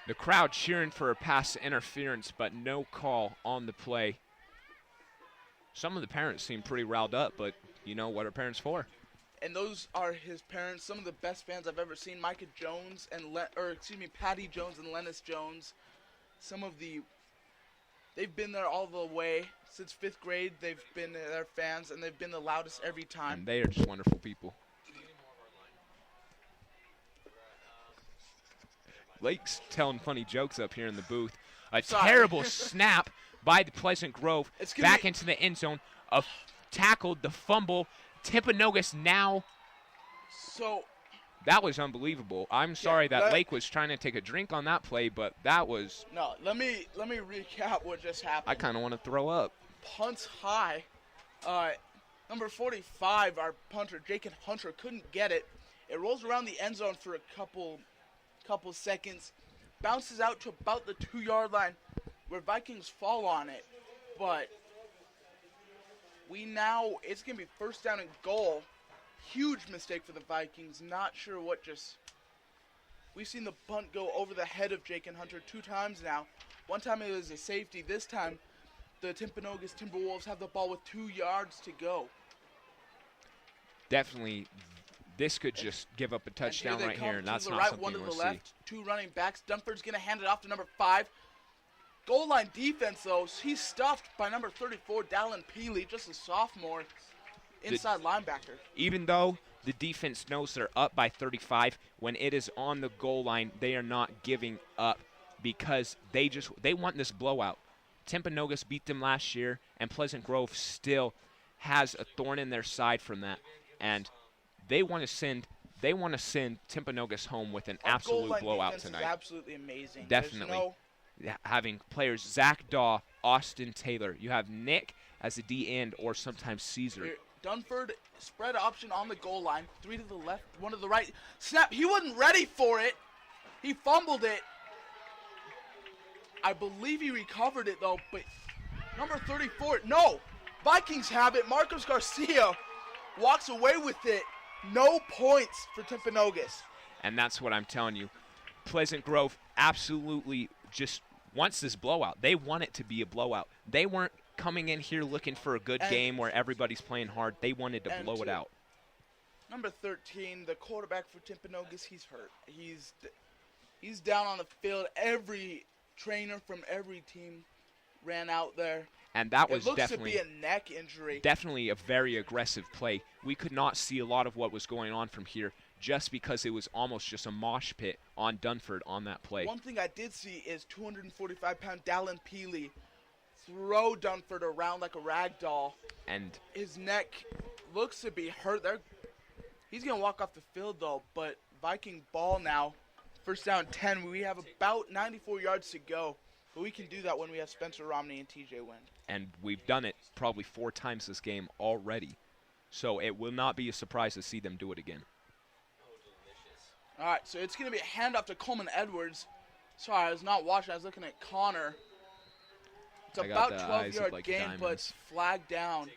The crowd cheering for a pass interference, but no call on the play. Some of the parents seem pretty riled up, but you know what are parents for? And those are his parents, some of the best fans I've ever seen. Micah Jones and Patty Jones and Lennis Jones. They've been there all the way since 5th grade. They've been their fans, and they've been the loudest every time. And they are just wonderful people. Lake's telling funny jokes up here in the booth. A terrible snap by the Pleasant Grove back into the end zone. Tackled the fumble. Timpanogos now. So that was unbelievable. I'm sorry that Lake was trying to take a drink on that play, but that was. No, let me recap what just happened. I kind of want to throw up. Punts high. Number 45, our punter, Jacob Hunter, couldn't get it. It rolls around the end zone for a couple seconds, bounces out to about the 2-yard line, where Vikings fall on it, but it's going to be 1st down and goal. Huge mistake for the Vikings. Not sure what we've seen the punt go over the head of Jake and Hunter 2 times now. One time it was a safety. This time the Timpanogos Timberwolves have the ball with 2 yards to go. Definitely, this could just give up a touchdown right here, and that's not something one to you the want to left, see. 2 running backs. Dunford's going to hand it off to number 5. Goal line defense, though. He's stuffed by number 34, Dallin Peely, just a sophomore, inside linebacker. Even though the defense knows they're up by 35, when it is on the goal line, they are not giving up because they want this blowout. Timpanogos beat them last year, and Pleasant Grove still has a thorn in their side from that, and they want to send Timpanogos home with an absolute blowout tonight. Is absolutely amazing. Definitely. Having players Zach Daw, Austin Taylor. You have Nick as a D end or sometimes Caesar. Dunford, spread option on the goal line. 3 to the left, 1 to the right. Snap, he wasn't ready for it. He fumbled it. I believe he recovered it, though, but number 34, no. Vikings have it. Marcos Garcia walks away with it. No points for Timpanogos. And that's what I'm telling you. Pleasant Grove absolutely just wants this blowout. They want it to be a blowout. They weren't coming in here looking for a good game where everybody's playing hard. They wanted to blow it out. Number 13, the quarterback for Timpanogos, he's hurt. He's down on the field. Every trainer from every team ran out there. And that was it looks definitely to be a neck injury. Definitely a very aggressive play. We could not see a lot of what was going on from here just because it was almost just a mosh pit on Dunford on that play. One thing I did see is 245-pound Dallin Peely throw Dunford around like a rag doll. And his neck looks to be hurt. He's going to walk off the field, though, but Viking ball now. First down 10. We have about 94 yards to go, but we can do that when we have Spencer Romney and TJ Wind. And we've done it probably 4 times this game already, so it will not be a surprise to see them do it again. All right, so it's going to be a handoff to Coleman Edwards. Sorry, I was not watching. I was looking at Connor. It's about 12-yard like gain, diamonds. but it's flagged down.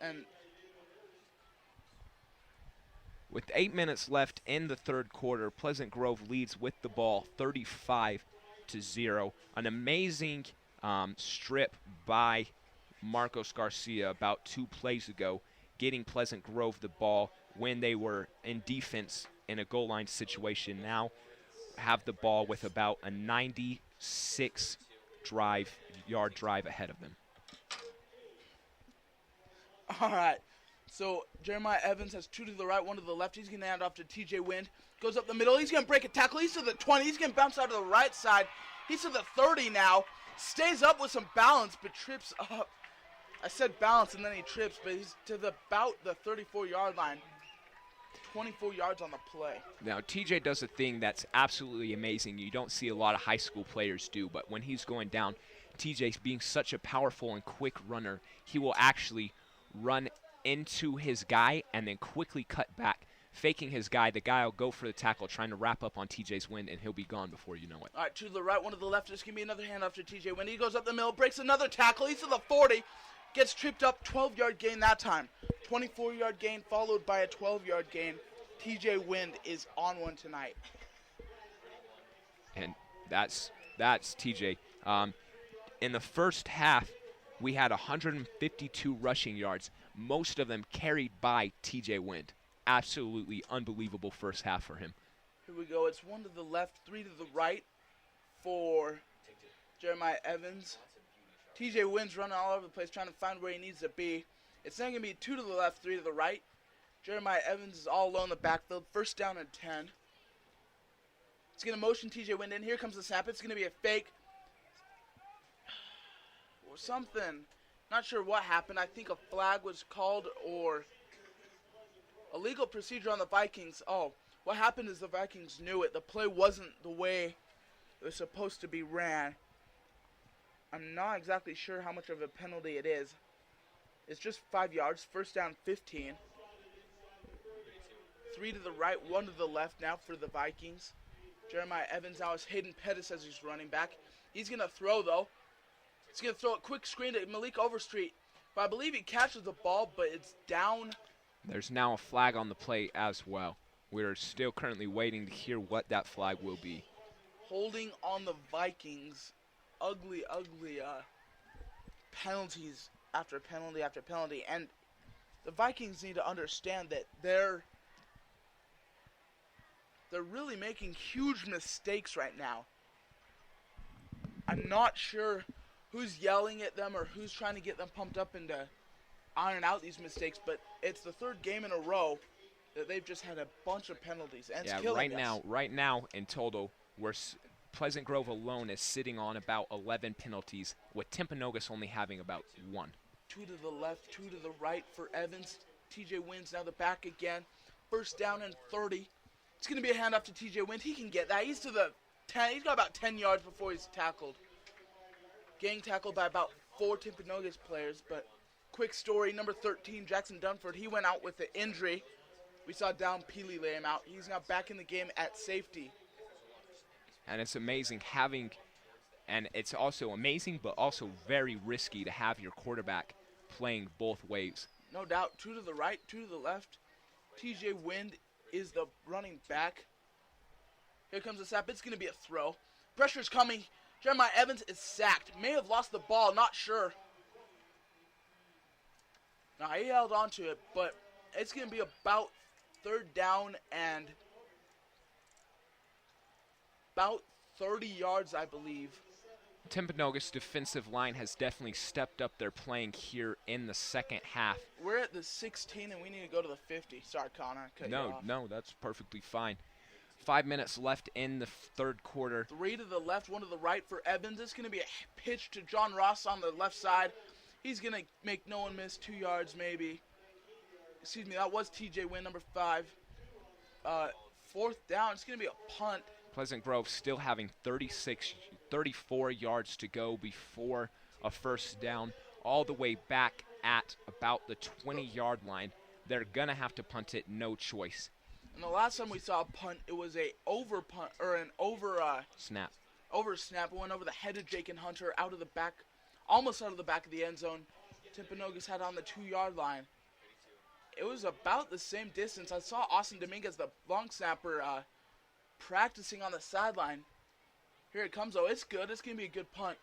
And with 8 minutes left in the third quarter, Pleasant Grove leads with the ball 35-0. An amazing strip by Marcos Garcia about 2 plays ago, getting Pleasant Grove the ball when they were in defense in a goal line situation. Now have the ball with about a 96-yard drive ahead of them. all right. So Jeremiah Evans has 2 to the right, 1 to the left. He's going to hand off to TJ Wind. Goes up the middle. He's going to break a tackle. He's to the 20. He's going to bounce out to the right side. He's to the 30 now. Stays up with some balance, but trips up. I said balance, and then he trips, but he's to about the 34-yard line. 24 yards on the play. Now, TJ does a thing that's absolutely amazing. You don't see a lot of high school players do, but when he's going down, TJ, being such a powerful and quick runner, he will actually run into his guy and then quickly cut back, faking his guy. The guy will go for the tackle, trying to wrap up on TJ's Wind, and he'll be gone before you know it. All right, 2 to the right, 1 to the left. There's going to be another handoff to TJ Wind. He goes up the middle, breaks another tackle. He's to the 40. Gets tripped up, 12-yard gain that time. 24-yard gain followed by a 12-yard gain. TJ Wind is on one tonight. And that's TJ. In the first half, we had 152 rushing yards, most of them carried by TJ Wind. Absolutely unbelievable first half for him. Here we go. It's 1 to the left, 3 to the right for Jeremiah Evans. TJ Wind's running all over the place trying to find where he needs to be. It's then going to be 2 to the left, 3 to the right. Jeremiah Evans is all alone in the backfield. First down and 10. It's going to motion TJ Wind in. Here comes the snap. It's going to be a fake. Or something. Not sure what happened. I think a flag was called or illegal procedure on the Vikings. Oh, what happened is the Vikings knew it. The play wasn't the way it was supposed to be ran. I'm not exactly sure how much of a penalty it is. It's just 5 yards. First down, 15. 3 to the right, 1 to the left now for the Vikings. Jeremiah Evans now is Hayden Pettis as he's running back. He's going to throw, though. He's going to throw a quick screen to Malik Overstreet. But I believe he catches the ball, but it's down. There's now a flag on the play as well. We're still currently waiting to hear what that flag will be. Holding on the Vikings. Ugly penalties after penalty after penalty. And the Vikings need to understand that they're really making huge mistakes right now. I'm not sure who's yelling at them or who's trying to get them pumped up and to iron out these mistakes, but it's the 3rd game in a row that they've just had a bunch of penalties. And it's killing us. Right now in total, Pleasant Grove alone is sitting on about 11 penalties, with Timpanogos only having about 1. 2 to the left, 2 to the right for Evans. TJ Wind's now the back again. First down and 30. It's going to be a handoff to TJ Wind. He can get that. He's to the 10. He's got about 10 yards before he's tackled. Getting tackled by about 4 Timpanogos players, but quick story, number 13, Jackson Dunford, he went out with an injury. We saw Down Peely lay him out. He's now back in the game at safety. And it's amazing having, and it's also amazing but also very risky to have your quarterback playing both ways. No doubt. 2 to the right, 2 to the left. TJ Wind is the running back. Here comes the snap. It's going to be a throw. Pressure's coming. Jeremiah Evans is sacked. May have lost the ball. Not sure. Now, he held on to it, but it's going to be about 3rd down and about 30 yards, I believe. Timpanogos' defensive line has definitely stepped up their playing here in the second half. We're at the 16, and we need to go to the 50. Sorry, Connor. I cut you off. No, that's perfectly fine. 5 minutes left in the third quarter. 3 to the left, 1 to the right for Evans. It's going to be a pitch to John Ross on the left side. He's going to make no one miss. 2 yards maybe. Excuse me, that was TJ Wynn, number 5. 4th down, it's going to be a punt. Pleasant Grove still having 34 yards to go before a first down, all the way back at about the 20-yard line. They're going to have to punt it, no choice. And the last time we saw a punt, it was a over punt, or an over Snap. over snap. It went over the head of Jake and Hunter, out of the back, almost out of the back of the end zone. Timpanogos had on the 2-yard line. It was about the same distance. I saw Austin Dominguez, the long snapper, practicing on the sideline. Here it comes, though. It's good. It's going to be a good punt.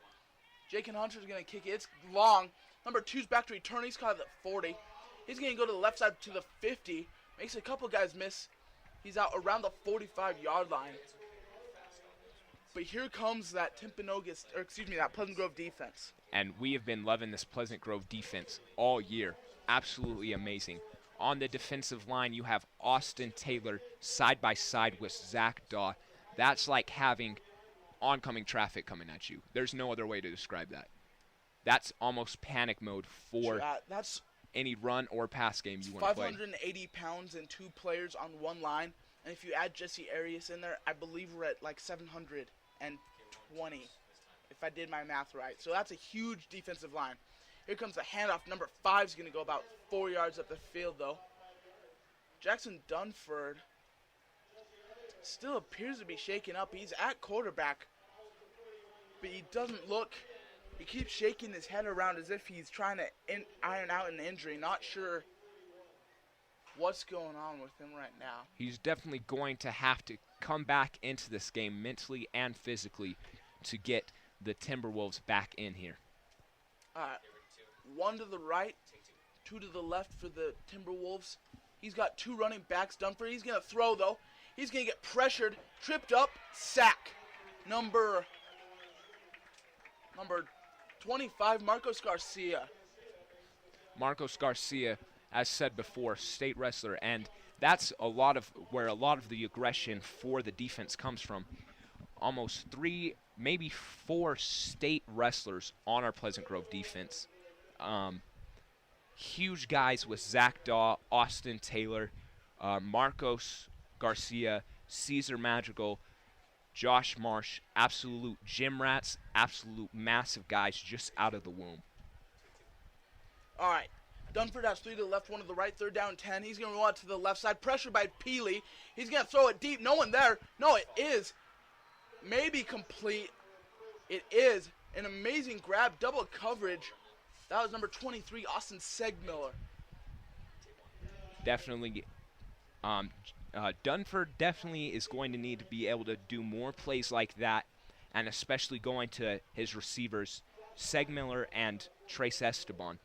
Jake and Hunter's going to kick it. It's long. Number 2's back to return. He's caught at the 40. He's going to go to the left side to the 50. Makes a couple guys miss. He's out around the 45-yard line. But here comes that that Pleasant Grove defense. And we have been loving this Pleasant Grove defense all year. Absolutely amazing. On the defensive line, you have Austin Taylor side by side with Zach Daw. That's like having oncoming traffic coming at you. There's no other way to describe that. That's almost panic mode for That's any run or pass game you want to play. 580 pounds and 2 players on one line. And if you add Jesse Arias in there, I believe we're at like 720, if I did my math right. So that's a huge defensive line. Here comes the handoff. Number 5 is going to go about 4 yards up the field, though. Jackson Dunford still appears to be shaken up. He's at quarterback, but he doesn't look. He keeps shaking his head around as if he's trying to iron out an injury. Not sure what's going on with him right now. He's definitely going to have to come back into this game mentally and physically to get the Timberwolves back in here. 1 to the right, 2 to the left for the Timberwolves. He's got 2 running backs. Dunford, he's going to throw, though. He's going to get pressured, tripped up, sack. Number 25, Marcos Garcia. Marcos Garcia, as said before, state wrestler, and that's where a lot of the aggression for the defense comes from. Almost 3, maybe 4 state wrestlers on our Pleasant Grove defense. Huge guys with Zach Daw, Austin Taylor, Marcos Garcia, Caesar Madrigal, Josh Marsh, absolute gym rats, absolute massive guys just out of the womb. All right. Dunford has 3 to the left, 1 to the right, 3rd down 10. He's going to roll out to the left side. Pressure by Peely. He's going to throw it deep. No one there. No, it is. Maybe complete. It is. An amazing grab. Double coverage. That was number 23, Austin Segmiller. Definitely. Dunford definitely is going to need to be able to do more plays like that, and especially going to his receivers, Segmiller and Trace Esteban.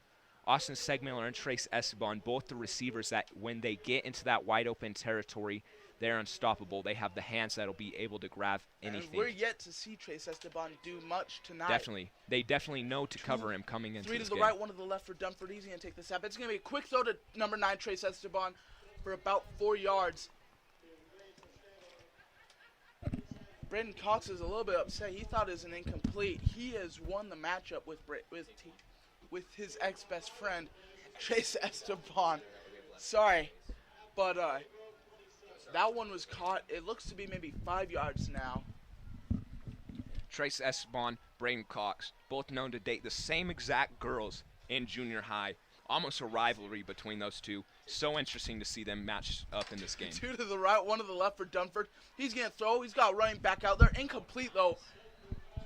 Austin Segmiller and Trace Esteban, both the receivers that when they get into that wide open territory, they're unstoppable. They have the hands that'll be able to grab anything. And we're yet to see Trace Esteban do much tonight. Definitely. They definitely know to cover him coming into 3 this to the game. right, 1 to the left for Dunford. He's going to take the snap. It's going to be a quick throw to number 9, Trace Esteban, for about 4 yards. Braden Cox is a little bit upset. He thought it was an incomplete. He has won the matchup with his ex-best friend, Trace Esteban. Sorry, but that one was caught. It looks to be maybe 5 yards now. Trace Esteban, Braden Cox, both known to date the same exact girls in junior high. almost a rivalry between those two. So interesting to see them match up in this game. 2 to the right, 1 to the left for Dunford. He's going to throw. He's got a running back out there. Incomplete, though.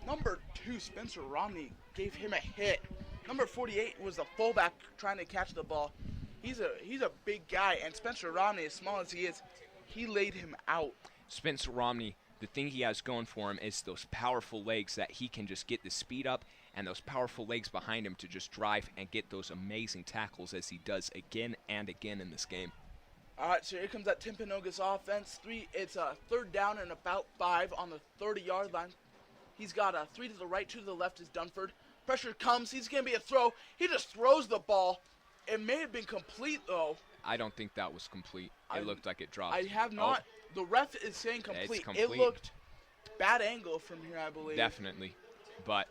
Number 2, Spencer Romney, gave him a hit. Number 48 was the fullback trying to catch the ball. He's a big guy, and Spencer Romney, as small as he is, he laid him out. Spencer Romney, the thing he has going for him is those powerful legs that he can just get the speed up, and those powerful legs behind him to just drive and get those amazing tackles as he does again and again in this game. All right, so here comes that Timpanogos offense. It's a 3rd down and about 5 on the 30-yard line. He's got a 3 to the right, 2 to the left is Dunford. Pressure comes. He's going to be a throw. He just throws the ball. It may have been complete, though. I don't think that was complete. It looked like it dropped. I have not. The ref is saying complete. It's complete. It looked bad angle from here, I believe. Definitely. But,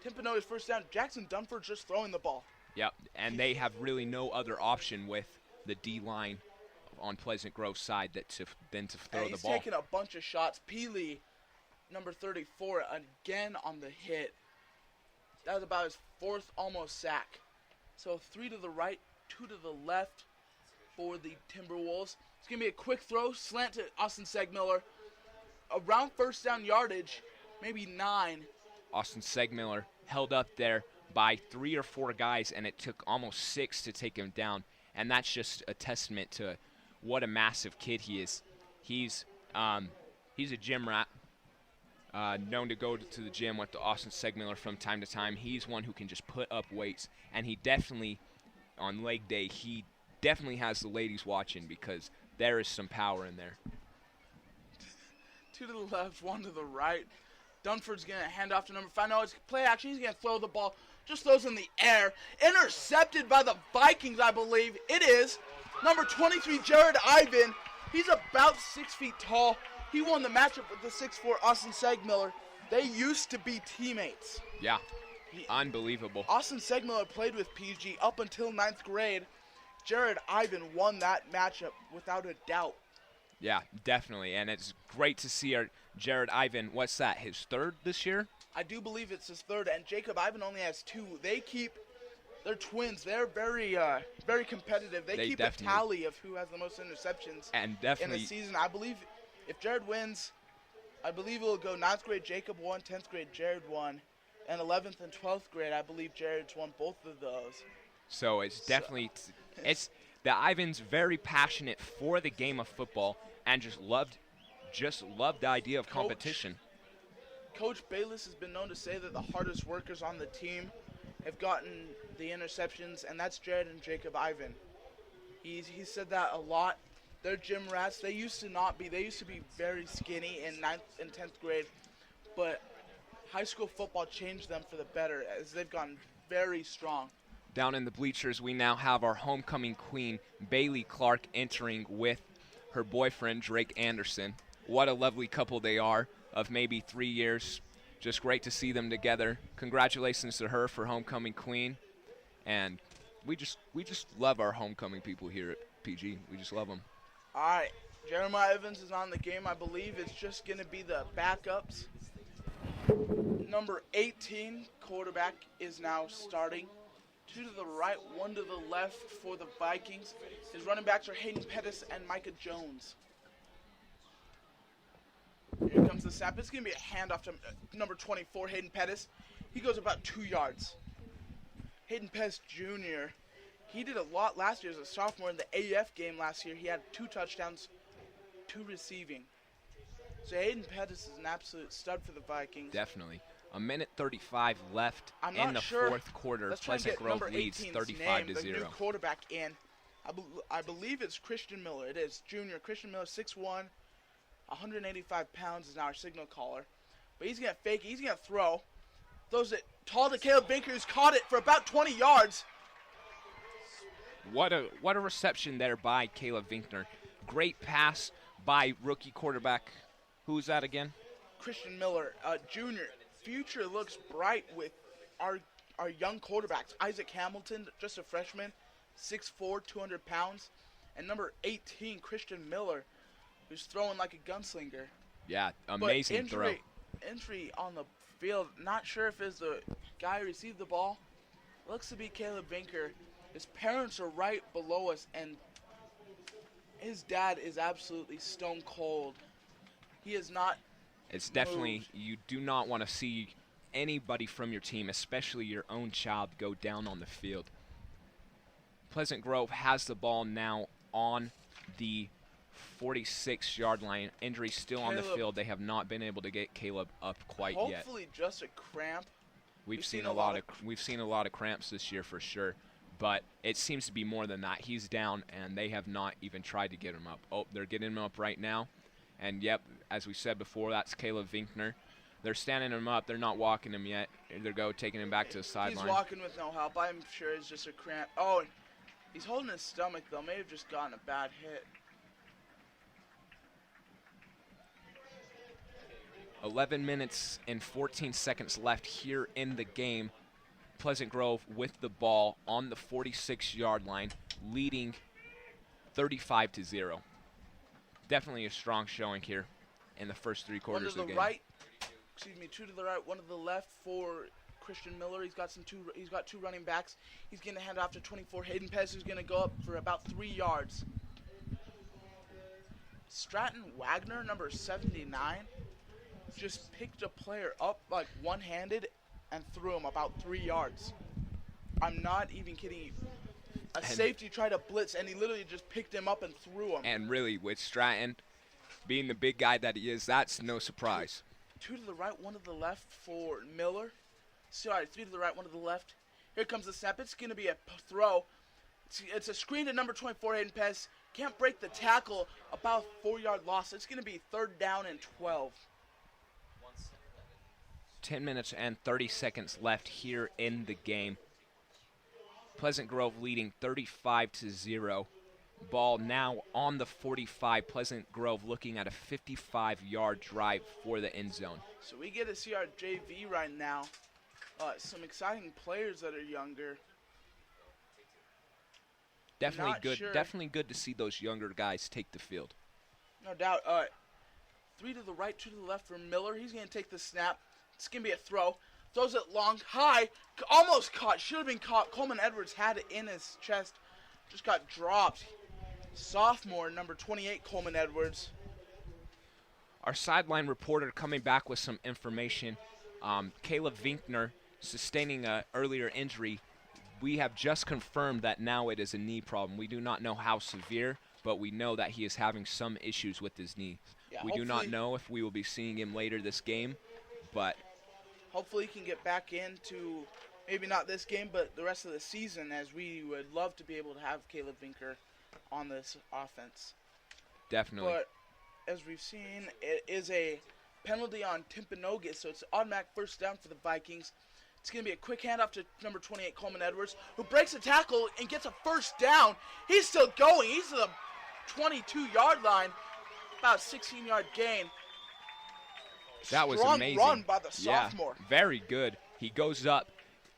Timpanogos first down. Jackson Dunford just throwing the ball. yep, and they have really no other option with the D-line on Pleasant Grove's side than to throw the He's ball. taking a bunch of shots. Peely, number 34, again on the hit. That was about his 4th almost sack. So 3 to the right, 2 to the left for the Timberwolves. It's going to be a quick throw, slant to Austin Segmiller. Around first down yardage, maybe 9. Austin Segmiller held up there by 3 or 4 guys, and it took almost 6 to take him down. And that's just a testament to what a massive kid he is. He's a gym rat, known to go to the gym with the Austin Segmiller from time to time. He's one who can just put up weights, and he definitely, on leg day, he definitely has the ladies watching because there is some power in there. 2 to the left, 1 to the right. Dunford's going to hand off to number 5. No, it's play action. He's going to throw the ball. Just throws in the air. Intercepted by the Vikings, I believe. It is. Number 23, Jared Ivan. He's about 6 feet tall. He won the matchup with the 6'4" Austin Segmiller. They used to be teammates. Yeah, unbelievable. Austin Segmiller played with PG up until 9th grade. Jared Ivan won that matchup without a doubt. Yeah, definitely, and it's great to see our Jared Ivan. What's that, his 3rd this year? I do believe it's his 3rd, and Jacob Ivan only has 2. They're twins. They're very competitive. They keep a tally of who has the most interceptions and definitely in the season. I believe if Jared wins, I believe it'll go 9th grade Jacob won, 10th grade Jared won, and 11th and 12th grade I believe Jared's won both of those. So it's definitely it's the Ivan's very passionate for the game of football and just loved the idea of competition. Coach Bayless has been known to say that the hardest workers on the team have gotten the interceptions, and that's Jared and Jacob Ivan. He said that a lot. They're gym rats. They used to not be. They used to be very skinny in 9th and 10th grade, but high school football changed them for the better as they've gotten very strong. Down in the bleachers, we now have our homecoming queen, Bailey Clark, entering with her boyfriend, Drake Anderson. What a lovely couple they are of maybe 3 years. Just great to see them together. Congratulations to her for homecoming queen. And we just love our homecoming people here at PG. We just love them. All right, Jeremiah Evans is on the game. I believe it's just going to be the backups. Number 18, quarterback, is now starting. 2 to the right, 1 to the left for the Vikings. His running backs are Hayden Pettis and Micah Jones. Here comes the snap. It's going to be a handoff to number 24, Hayden Pettis. He goes about 2 yards. Hayden Pettis Jr., he did a lot last year as a sophomore in the AF game last year. He had 2 touchdowns, 2 receiving. So Hayden Pettis is an absolute stud for the Vikings. Definitely. A minute 35 left I'm in the sure. 4th quarter. Let's try and Pleasant get Grove number leads 18's 35-0. name, the new quarterback in. I believe it's Christian Miller. It is junior. Christian Miller, 6'1", 185 pounds is now our signal caller. But he's going to fake it. He's going to throw. Throws it tall to Caleb Binker, who's caught it for about 20 yards. What a reception there by Caleb Vinkner. Great pass by rookie quarterback. Who's that again? Christian Miller, junior. Future looks bright with our young quarterbacks. Isaac Hamilton, just a freshman, 6'4", 200 pounds. And number 18, Christian Miller, who's throwing like a gunslinger. Yeah, amazing throw. Entry on the field. Not sure if it's the guy who received the ball. Looks to be Caleb Binker. His parents are right below us, and his dad is absolutely stone cold. He is not. It's definitely, moved. you do not want to see anybody from your team, especially your own child, go down on the field. Pleasant Grove has the ball now on the 46-yard line. Injury still on the Caleb. field. They have not been able to get Caleb up quite yet. Hopefully, just a cramp. We've seen a lot of cramps this year for sure, but it seems to be more than that. He's down, and they have not even tried to get him up. Oh, they're getting him up right now, and yep, as we said before, that's Caleb Vinkner. They're standing him up. They're not walking him yet. They're taking him back to the sideline. He's walking with no help. I'm sure it's just a cramp. Oh, and he's holding his stomach though. May have just gotten a bad hit. 11 minutes and 14 seconds left here in the game. Pleasant Grove with the ball on the 46-yard line, leading 35-0. Definitely a strong showing here in the first three quarters of the game. Two to the right, one to the left for Christian Miller. He's got two running backs. He's going to hand off to 24 Hayden Pez, who's going to go up for about 3 yards. Stratton Wagner, number 79, just picked a player up like one-handed and threw him about 3 yards. I'm not even kidding you. A safety tried to blitz, and he literally just picked him up and threw him. And really, with Stratton being the big guy that he is, that's no surprise. Two to the right, one to the left for Miller. Sorry, three to the right, one to the left. Here comes the snap. It's going to be a throw. It's a screen to number 24, Hayden Pez. Can't break the tackle. About 4-yard loss. It's going to be 3rd down and 12. 10 minutes and 30 seconds left here in the game. Pleasant Grove leading 35-0. Ball now on the 45. Pleasant Grove looking at a 55-yard drive for the end zone. So we get to see our JV right now. Some exciting players that are younger. Definitely Not good. sure. Definitely good to see those younger guys take the field. No doubt. 3 to the right, 2 to the left for Miller. He's going to take the snap. It's going to be a throw. Throws it long, high. Almost caught. Should have been caught. Coleman Edwards had it in his chest. Just got dropped. Sophomore, number 28, Coleman Edwards. Our sideline reporter coming back with some information. Caleb Vinkner sustaining an earlier injury. We have just confirmed that now it is a knee problem. We do not know how severe, but we know that he is having some issues with his knee. Yeah, we do not know if we will be seeing him later this game, but hopefully he can get back into maybe not this game, but the rest of the season, as we would love to be able to have Caleb Vinker on this offense. definitely. But as we've seen, it is a penalty on Timpanogos, so it's automatic 1st down for the Vikings. It's going to be a quick handoff to number 28, Coleman Edwards, who breaks a tackle and gets a 1st down. He's still going. He's to the 22-yard line, about 16-yard gain. That was Strong amazing. run by the sophomore. Yeah, very good. He goes up,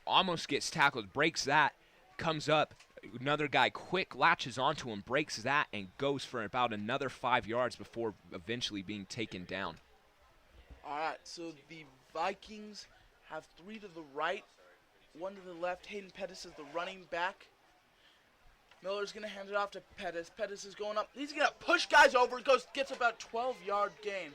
almost gets tackled, breaks that, comes up. Another guy quick latches onto him, breaks that, and goes for about another 5 yards before eventually being taken down. All right, so the Vikings have 3 to the right, 1 to the left. Hayden Pettis is the running back. Miller's going to hand it off to Pettis. Pettis is going up. He's going to push guys over. Gets about 12-yard gain.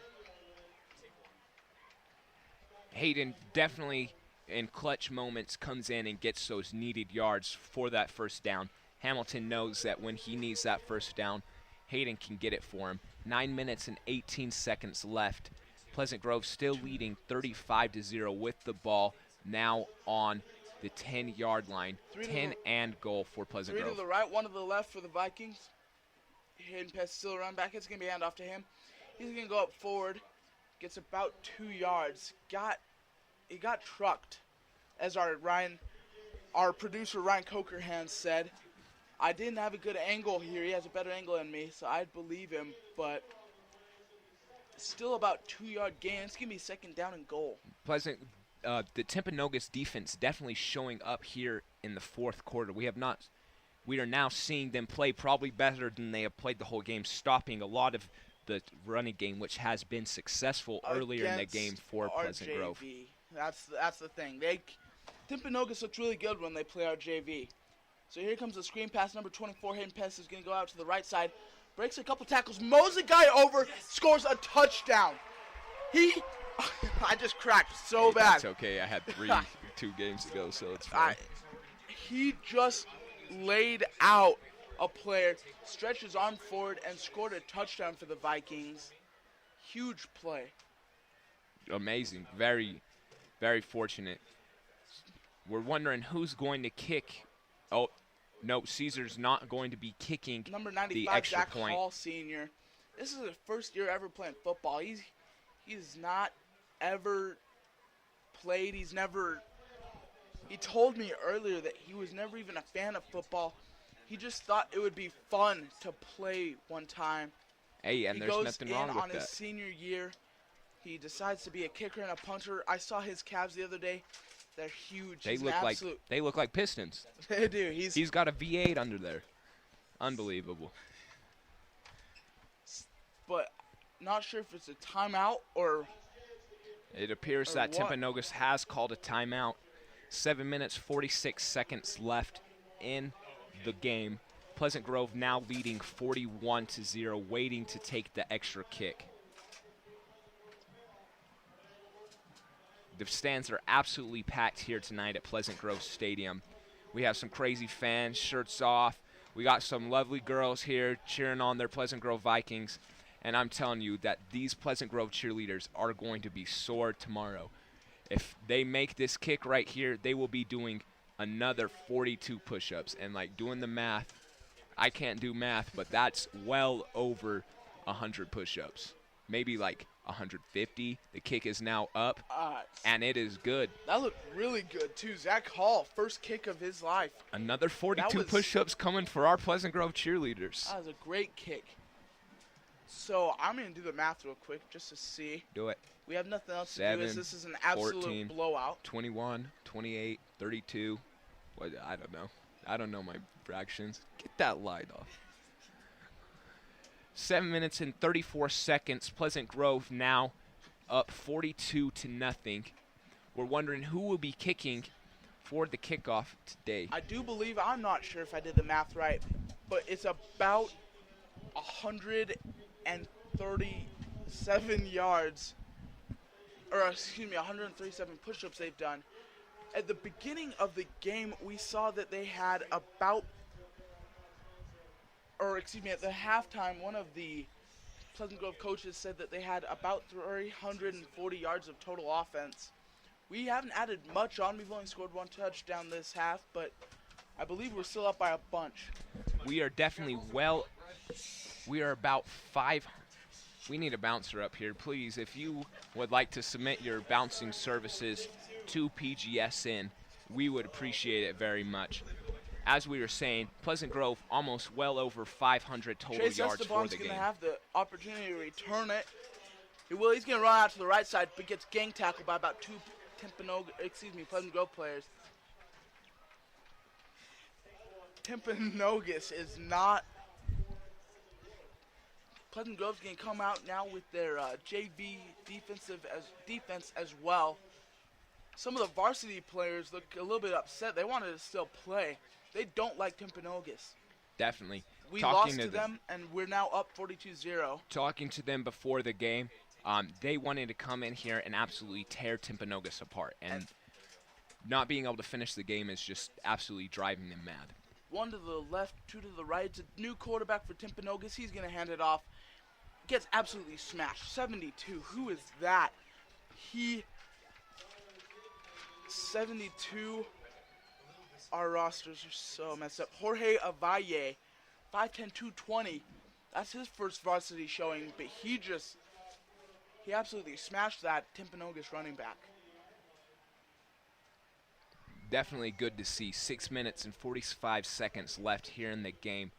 Hayden definitely in clutch moments comes in and gets those needed yards for that 1st down. Hamilton knows that when he needs that 1st down, Hayden can get it for him. 9 minutes and 18 seconds left. Pleasant Grove still leading 35-0 with the ball now on the 10-yard line. 10 and goal for Pleasant 3 Grove. to the right, 1 to the left for the Vikings. Hayden Pettis still a run back. It's going to be hand off to him. He's going to go up forward. Gets about 2 yards. He got trucked, as our producer Ryan Cokerhand said. I didn't have a good angle here. He has a better angle than me, so I'd believe him. But still about 2-yard gain. It's going to be 2nd down and goal. Pleasant, the Timpanogos defense definitely showing up here in the 4th quarter. We are now seeing them play probably better than they have played the whole game, stopping a lot of the running game, which has been successful earlier in the game for Pleasant JV. Grove. That's the thing. Timpanogos looks really good when they play our JV. So here comes the screen pass. Number 24, Hayden Pence, is going to go out to the right side. Breaks a couple tackles. Mows the guy over. Scores a touchdown. I just cracked so bad. That's okay. I had 2 games ago, so it's fine. He just laid out a player, stretched his arm forward, and scored a touchdown for the Vikings. Huge play. Amazing. Very, very fortunate. We're wondering who's going to kick. Oh, no, Caesar's not going to be kicking Number the 95, extra Zach point. Hall, senior. This is his first year ever playing football. He's not ever played. He told me earlier that he was never even a fan of football. He just thought it would be fun to play one time. Hey, and there's nothing wrong with on that. his senior year. He decides to be a kicker and a punter. I saw his calves the other day. They're huge. They look like Pistons. They do. He's got a V8 under there. Unbelievable. But not sure if it's a timeout or. It appears Or that what? Timpanogos has called a timeout. 7 minutes, 46 seconds left in the game. Pleasant Grove now leading 41-0, waiting to take the extra kick. The stands are absolutely packed here tonight at Pleasant Grove Stadium. We have some crazy fans, shirts off. We got some lovely girls here cheering on their Pleasant Grove Vikings. And I'm telling you that these Pleasant Grove cheerleaders are going to be sore tomorrow. If they make this kick right here, they will be doing another 42 push-ups. And, like, doing the math, I can't do math, but that's well over 100 push-ups. Maybe, like, 150. The kick is now up, and it is good. That looked really good, too. Zach Hall, first kick of his life. Another 42 push-ups coming for our Pleasant Grove cheerleaders. That was a great kick. So I'm going to do the math real quick just to see. Do it. We have nothing else to 7, do. This is an absolute 14, blowout. 21, 28, 32. What, I don't know. I don't know my fractions. Get that light off. 7 minutes and 34 seconds. Pleasant Grove now up 42-0. We're wondering who will be kicking for the kickoff today. I do believe, I'm not sure if I did the math right, but it's about 137 yards, or excuse me, 137 push-ups they've done. At the beginning of the game, we saw that they had about, or excuse me, at the halftime, one of the Pleasant Grove coaches said that they had about 340 yards of total offense. We haven't added much on. We've only scored 1 touchdown this half, but I believe we're still up by a bunch. We are definitely we are about 5. We need a bouncer up here. Please, if you would like to submit your bouncing services to PGSN, we would appreciate it very much. As we were saying, Pleasant Grove almost well over 500 total Chase yards for Esteban's the going game. to have the opportunity to return it. He's going to run out to the right side, but gets gang tackled by about 2 Pleasant Grove players. Timpanogos is not. Pleasant Grove's going to come out now with their JV defense as well. Some of the varsity players look a little bit upset. They wanted to still play. They don't like Timpanogos. Definitely. We lost to them, and we're now up 42-0. Talking to them before the game, they wanted to come in here and absolutely tear Timpanogos apart. And not being able to finish the game is just absolutely driving them mad. 1 to the left, 2 to the right. It's a new quarterback for Timpanogos. He's going to hand it off. Gets absolutely smashed. 72. Who is that? 72. Our rosters are so messed up. Jorge Avalle, 5'10", 220. That's his first varsity showing, but he absolutely smashed that Timpanogos running back. Definitely good to see. 6 minutes and 45 seconds left here in the game.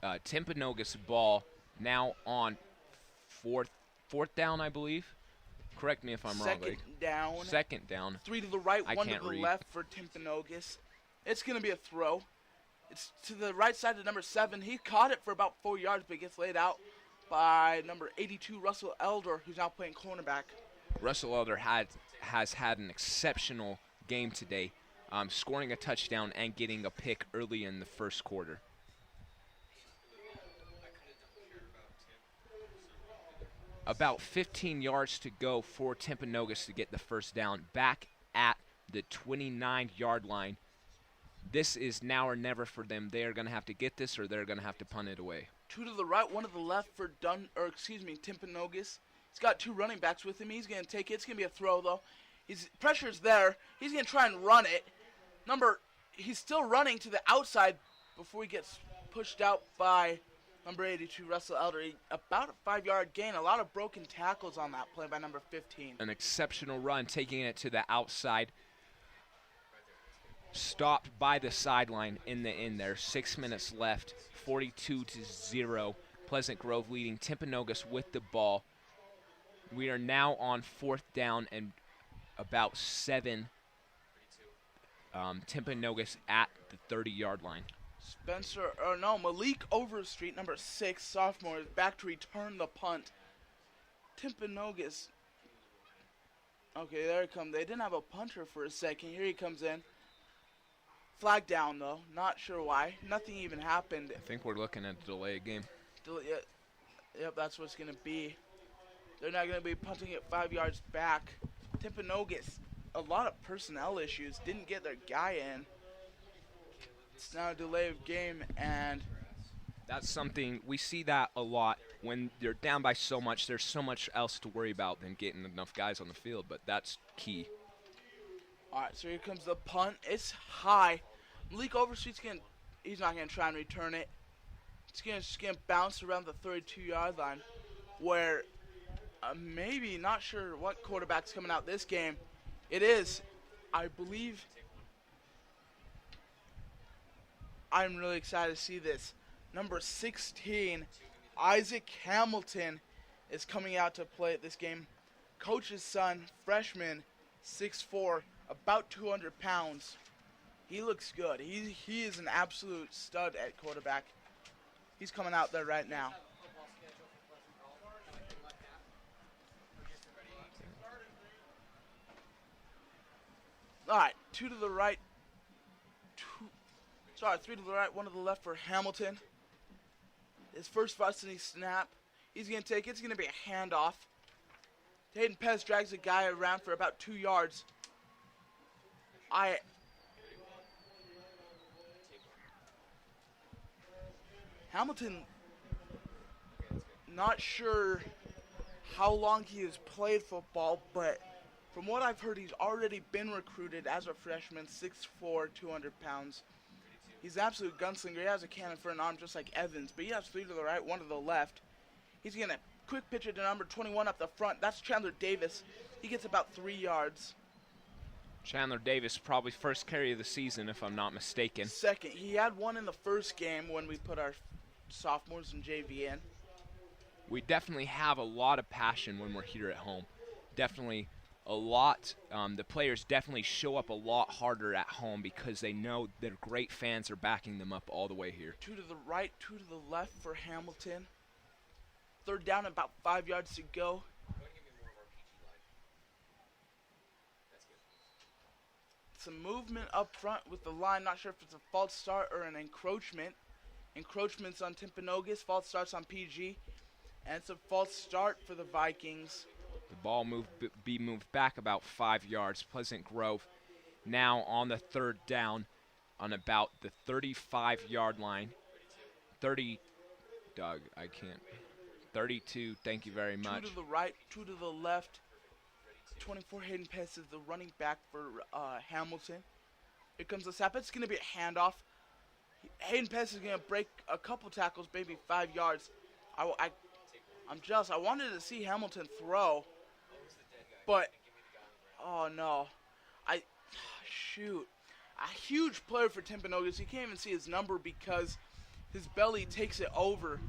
Timpanogos ball now on fourth down, I believe. Correct me if I'm wrong. Second down. 3 to the right, I 1 to can't the read. left for Timpanogos. It's going to be a throw. It's to the right side of number 7. He caught it for about 4 yards, but gets laid out by number 82, Russell Elder, who's now playing cornerback. Russell Elder has had an exceptional game today. scoring a touchdown and getting a pick early in the first quarter. About 15 yards to go for Timpanogos to get the first down, back at the 29-yard line. This is now or never for them. They are going to have to get this, or they're going to have to punt it away. 2 to the right, 1 to the left for Timpanogos. He's got 2 running backs with him. He's going to take it. It's going to be a throw, though. Pressure's there. He's going to try and run it. He's still running to the outside before he gets pushed out by number 82, Russell Elder. About a 5-yard gain. A lot of broken tackles on that play by number 15. An exceptional run, taking it to the outside. Stopped by the sideline in the end there. 6 minutes left, 42-0. Pleasant Grove leading Timpanogos with the ball. We are now on 4th down and about 7. Timpanogos at the 30-yard line. Malik Overstreet, number 6, sophomore, is back to return the punt. Timpanogos. Okay, there it comes. They didn't have a punter for a second. Here he comes in. Flag down, though. Not sure why. Nothing even happened. I think we're looking at a delay game. Yep, that's what's going to be. They're not going to be punting it 5 yards back. Timpanogos, a lot of personnel issues. Didn't get their guy in. It's now a delay of game, and that's something we see that a lot when they're down by so much. There's so much else to worry about than getting enough guys on the field, but that's key. All right, so here comes the punt. It's high. Malik Overstreet's he's not gonna try and return it. It's just gonna bounce around the 32-yard line, where maybe not sure what quarterback's coming out this game. It is, I believe. I'm really excited to see this. Number 16, Isaac Hamilton, is coming out to play at this game. Coach's son, freshman, 6'4", about 200 pounds. He looks good. He is an absolute stud at quarterback. He's coming out there right now. All right, 2 to the right. 3 to the right, 1 to the left for Hamilton. His first varsity snap. He's going to take it. It's going to be a handoff. Hayden Pez drags a guy around for about 2 yards. Hamilton, not sure how long he has played football, but from what I've heard, he's already been recruited as a freshman, 6'4", 200 pounds. He's an absolute gunslinger. He has a cannon for an arm just like Evans, but he has 3 to the right, 1 to the left. He's going to quick pitch it to number 21 up the front. That's Chandler Davis. He gets about 3 yards. Chandler Davis, probably first carry of the season, if I'm not mistaken. Second. He had one in the first game when we put our sophomores in JV in. We definitely have a lot of passion when we're here at home. Definitely a lot. The players definitely show up a lot harder at home because they know their great fans are backing them up all the way here. 2 to the right, 2 to the left for Hamilton. 3rd down, about 5 yards to go. Some movement up front with the line. Not sure if it's a false start or an encroachment. Encroachment's on Timpanogos. False start's on PG. And it's a false start for the Vikings. The ball be moved back about 5 yards. Pleasant Grove now on the 3rd down on about the 35-yard line. 30, Doug, I can't. 32, thank you very much. 2 to the right, 2 to the left. 24, Hayden Pez is the running back for Hamilton. Here comes the snap. It's going to be a handoff. Hayden Pez is going to break a couple tackles, maybe 5 yards. I'm jealous. I wanted to see Hamilton throw, but oh no. Shoot. A huge player for Timpanogos. You can't even see his number because his belly takes it over.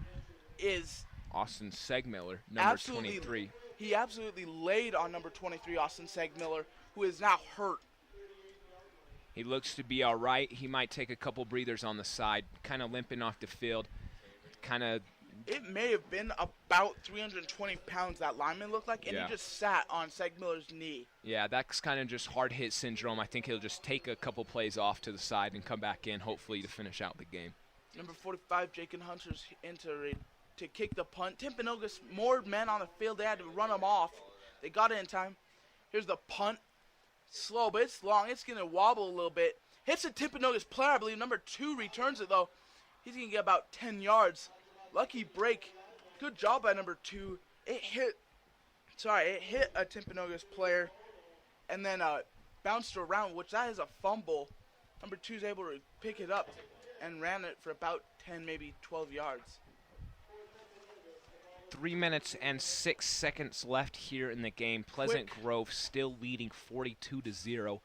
Is Austin Segmiller, number 23. He absolutely laid on number 23, Austin Segmiller, who is now hurt. He looks to be all right. He might take a couple breathers on the side, kind of limping off the field, kind of It may have been about 320 pounds, that lineman looked like, and Yeah. he just sat on Seg Miller's knee. Yeah, that's kind of just hard hit syndrome. I think he'll just take a couple plays off to the side and come back in, hopefully, to finish out the game. Number 45, Jacob Hunter's entering to kick the punt. Timpanogos, more men on the field. They had to run them off. They got it in time. Here's the punt. Slow, but it's long. It's going to wobble a little bit. Hits a Timpanogos player, I believe. Number 2 returns it, though. He's going to get about 10 yards. Lucky break. Good job by number 2. It hit a Timpanogos player and then bounced around, which that is a fumble. Number 2 is able to pick it up and ran it for about 10, maybe 12 yards. 3 minutes and 6 seconds left here in the game. Pleasant Grove still leading 42-0,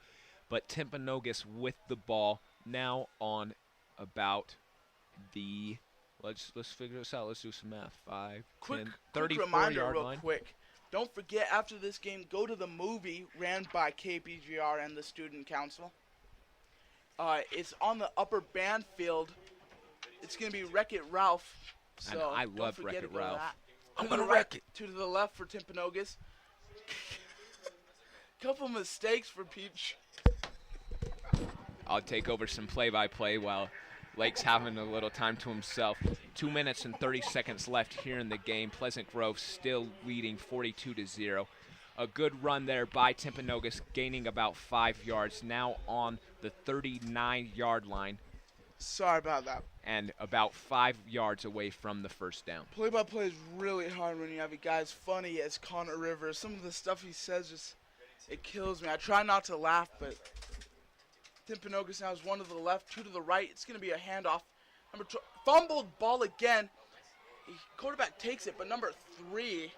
but Timpanogos with the ball now on about the, let's figure this out. Let's do some math. 5, 10, 34 reminder yard real line. quick. Don't forget, after this game, go to the movie ran by KPGR and the Student Council. It's on the upper band field. It's going to be Wreck-It Ralph. So And I don't love forget Wreck-It to go to Ralph. that. I'm To the gonna right- wreck it. To the left for Timpanogos. Couple mistakes for Peach. I'll take over some play-by-play while Lake's having a little time to himself. 2 minutes and 30 seconds left here in the game. Pleasant Grove still leading 42-0. A good run there by Timpanogos, gaining about 5 yards, now on the 39-yard line Sorry about that. and about 5 yards away from the first down. Play-by-play is really hard when you have a guy as funny as Connor Rivers. Some of the stuff he says just, it kills me. I try not to laugh, but Timpanogos now is 1 to the left, 2 to the right. It's going to be a handoff. Fumbled ball again. Quarterback takes it, but number 3,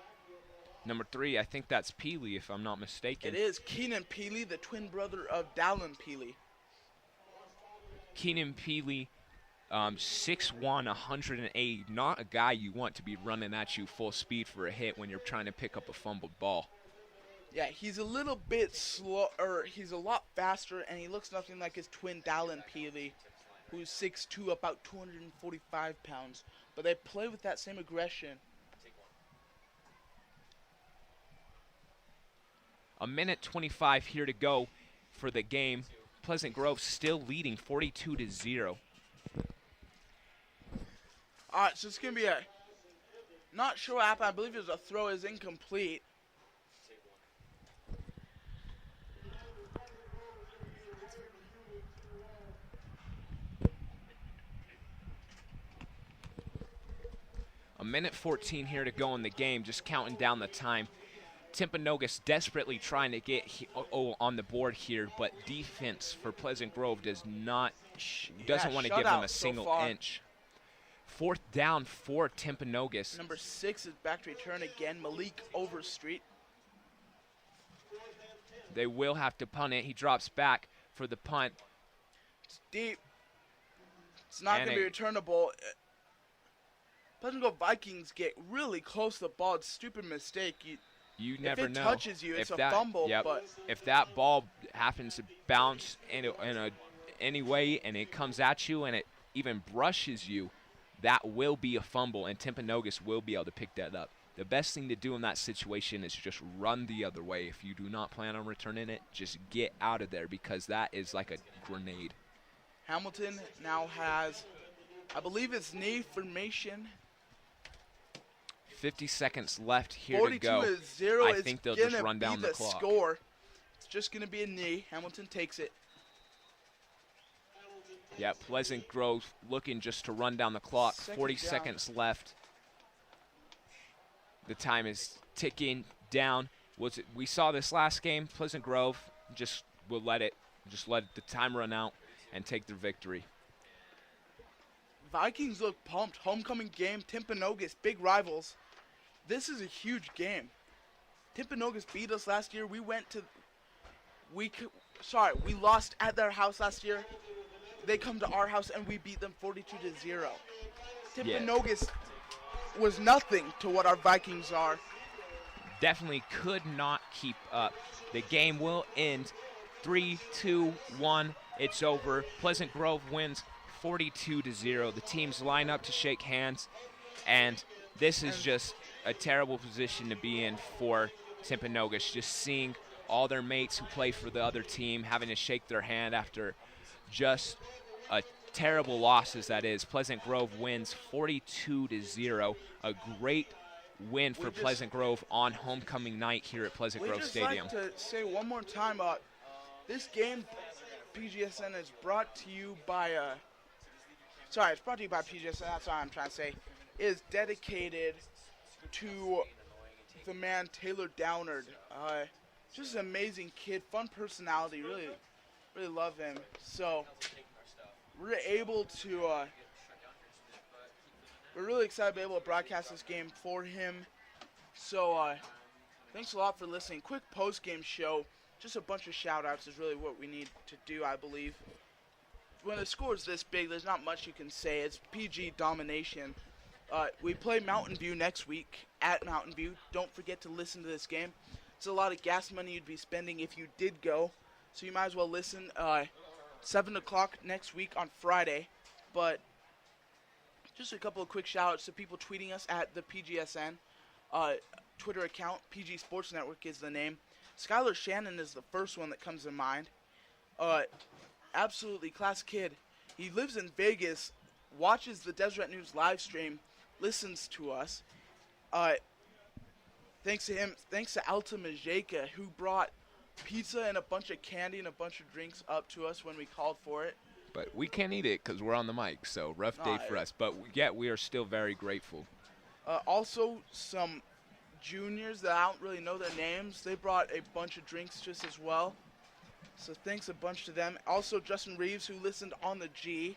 Number 3, I think that's Peely, if I'm not mistaken. it is Keenan Peely, the twin brother of Dallin Peely. Keenan Peely, 6'1", 108, not a guy you want to be running at you full speed for a hit when you're trying to pick up a fumbled ball. Yeah, he's a little bit slow, or he's a lot faster, and he looks nothing like his twin Dallin Peely, who's 6'2", about 245 pounds. But they play with that same aggression. A minute 25 here to go for the game. Pleasant Grove still leading 42-0. All right, so it's going to be a, not sure what happened. I believe it was a throw is incomplete. A minute 14 here to go in the game, just counting down the time. Timpanogos desperately trying to get on the board here, but defense for Pleasant Grove doesn't want to give them shutout a so single far. inch. 4th down for Timpanogos. Number 6 is back to return again, Malik Overstreet. They will have to punt it. He drops back for the punt. It's deep. It's not And going to be returnable. Pleasant Grove Vikings get really close to the ball. It's a stupid mistake. You never know. If it touches you, it's If a fumble. Yep. But if that ball happens to bounce any way and it comes at you and it even brushes you, that will be a fumble, and Timpanogos will be able to pick that up. The best thing to do in that situation is just run the other way. If you do not plan on returning it, just get out of there, because that is like a grenade. Hamilton now has, I believe it's knee formation. 50 seconds left here to 42 go. to 0 I is think they'll gonna just run be down the clock. score. It's just going to be a knee. Hamilton takes it. Yeah, Pleasant Grove looking just to run down the clock. Second 40 down. seconds left. The time is ticking down. We saw this last game. Pleasant Grove just will let the time run out and take their victory. Vikings look pumped. Homecoming game. Timpanogos, big rivals. This is a huge game. Timpanogos beat us last year. We lost at their house last year. They come to our house and we beat them 42 to 0. Timpanogos was nothing to what our Vikings are. Definitely could not keep up. The game will end 3-2-1. It's over. Pleasant Grove wins 42 to 0. The teams line up to shake hands. And this is just a terrible position to be in for Timpanogos, just seeing all their mates who play for the other team having to shake their hand after just a terrible loss as that is. Pleasant Grove wins 42-0, a great win for Pleasant Grove on homecoming night here at Pleasant Grove Stadium. We'd just like to say one more time, this game, PGSN, is brought to you by, it's brought to you by PGSN, that's what I'm trying to say, is dedicated to the man Taylor Downard. Just an amazing kid, fun personality, really love him. So we're able to, we're really excited to be able to broadcast this game for him. So thanks a lot for listening. Quick post-game show, just a bunch of shout-outs is really what we need to do, I believe. When the score is this big, there's not much you can say. It's PG domination. We play Mountain View next week at Mountain View. Don't forget to listen to this game. It's a lot of gas money you'd be spending if you did go, so you might as well listen. 7 o'clock next week on Friday. But just a couple of quick shout-outs to people tweeting us at the PGSN Twitter account. PG Sports Network is the name. Skylar Shannon is the first one that comes to mind. Absolutely class kid. He lives in Vegas, watches the Deseret News live stream, listens to us. Thanks to him, thanks to Alta Majeka, who brought pizza and a bunch of candy and a bunch of drinks up to us when we called for it. But we can't eat it because we're on the mic, so rough day for us. But yet we are still very grateful. Also, some juniors that I don't really know their names, they brought a bunch of drinks just as well. So thanks a bunch to them. Also, Justin Reeves, who listened on the G.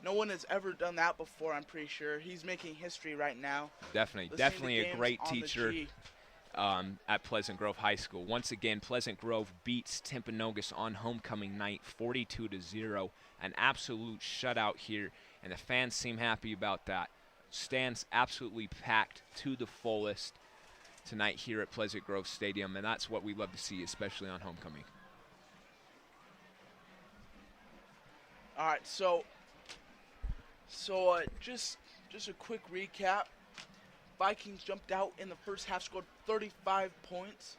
No one has ever done that before, I'm pretty sure. He's making history right now. Definitely a great teacher at Pleasant Grove High School. Once again, Pleasant Grove beats Timpanogos on homecoming night 42-0. An absolute shutout here, and the fans seem happy about that. Stands absolutely packed to the fullest tonight here at Pleasant Grove Stadium, and that's what we love to see, especially on homecoming. All right, so just a quick recap. Vikings jumped out in the first half, scored 35 points.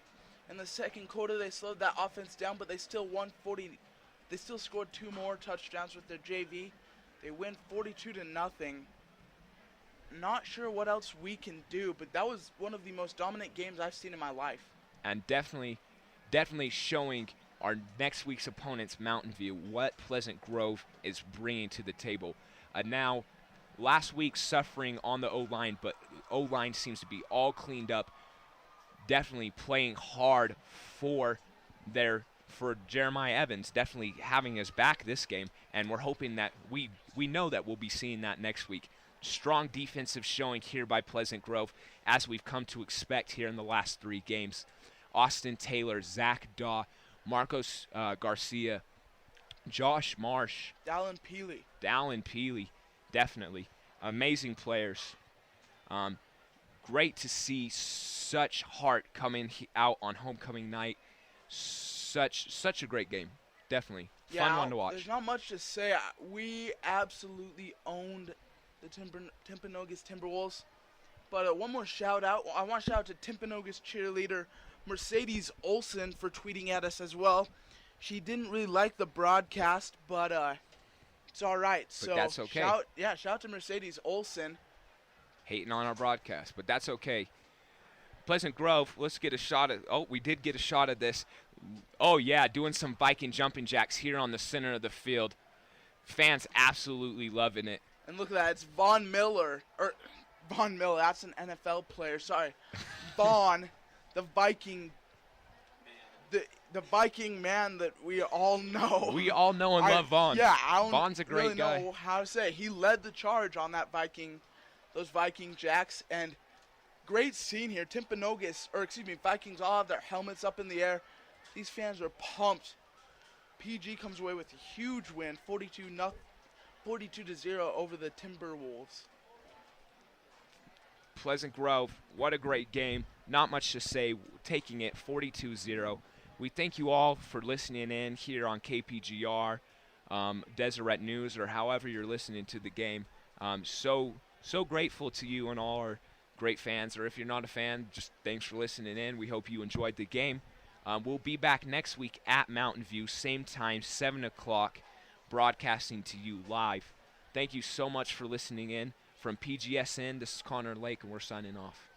In the second quarter, they slowed that offense down, but they still won 40. They still scored 2 more touchdowns with their JV. They win 42-0. Not sure what else we can do, but that was one of the most dominant games I've seen in my life. And definitely showing our next week's opponents, Mountain View, what Pleasant Grove is bringing to the table. Now, last week suffering on the O-line, but O-line seems to be all cleaned up. Definitely playing hard for Jeremiah Evans, definitely having us back this game, and we're hoping that we know that we'll be seeing that next week. Strong defensive showing here by Pleasant Grove, as we've come to expect here in the last 3 games. Austin Taylor, Zach Daw, Marcos Garcia, Josh Marsh, Dallin Peely, definitely. Amazing players. Great to see such heart coming out on homecoming night. Such a great game. Definitely. Fun one to watch. There's not much to say. We absolutely owned the Timpanogos Timberwolves. But one more shout out. I want to shout out to Timpanogos cheerleader Mercedes Olson for tweeting at us as well. She didn't really like the broadcast, but it's all right. But that's okay. Shout out to Mercedes Olson. Hating on our broadcast, but that's okay. Pleasant Grove, let's get a shot at. Oh, we did get a shot at this. Oh yeah, doing some Viking jumping jacks here on the center of the field. Fans absolutely loving it. And look at that, it's Von Miller. That's an NFL player. Sorry, Vaughn, the Viking. The Viking man that we all know. We all know and love Vaughn. Yeah, I don't Vaughn's a great really guy. know how to say it. He led the charge on that those Viking jacks, and great scene here. Vikings all have their helmets up in the air. These fans are pumped. PG comes away with a huge win, 42-0 over the Timberwolves. Pleasant Grove, what a great game. Not much to say, taking it 42-0. We thank you all for listening in here on KPGR, Deseret News, or however you're listening to the game. So so grateful to you and all our great fans. Or if you're not a fan, just thanks for listening in. We hope you enjoyed the game. We'll be back next week at Mountain View, same time, 7 o'clock, broadcasting to you live. Thank you so much for listening in. From PGSN, this is Connor Lake, and we're signing off.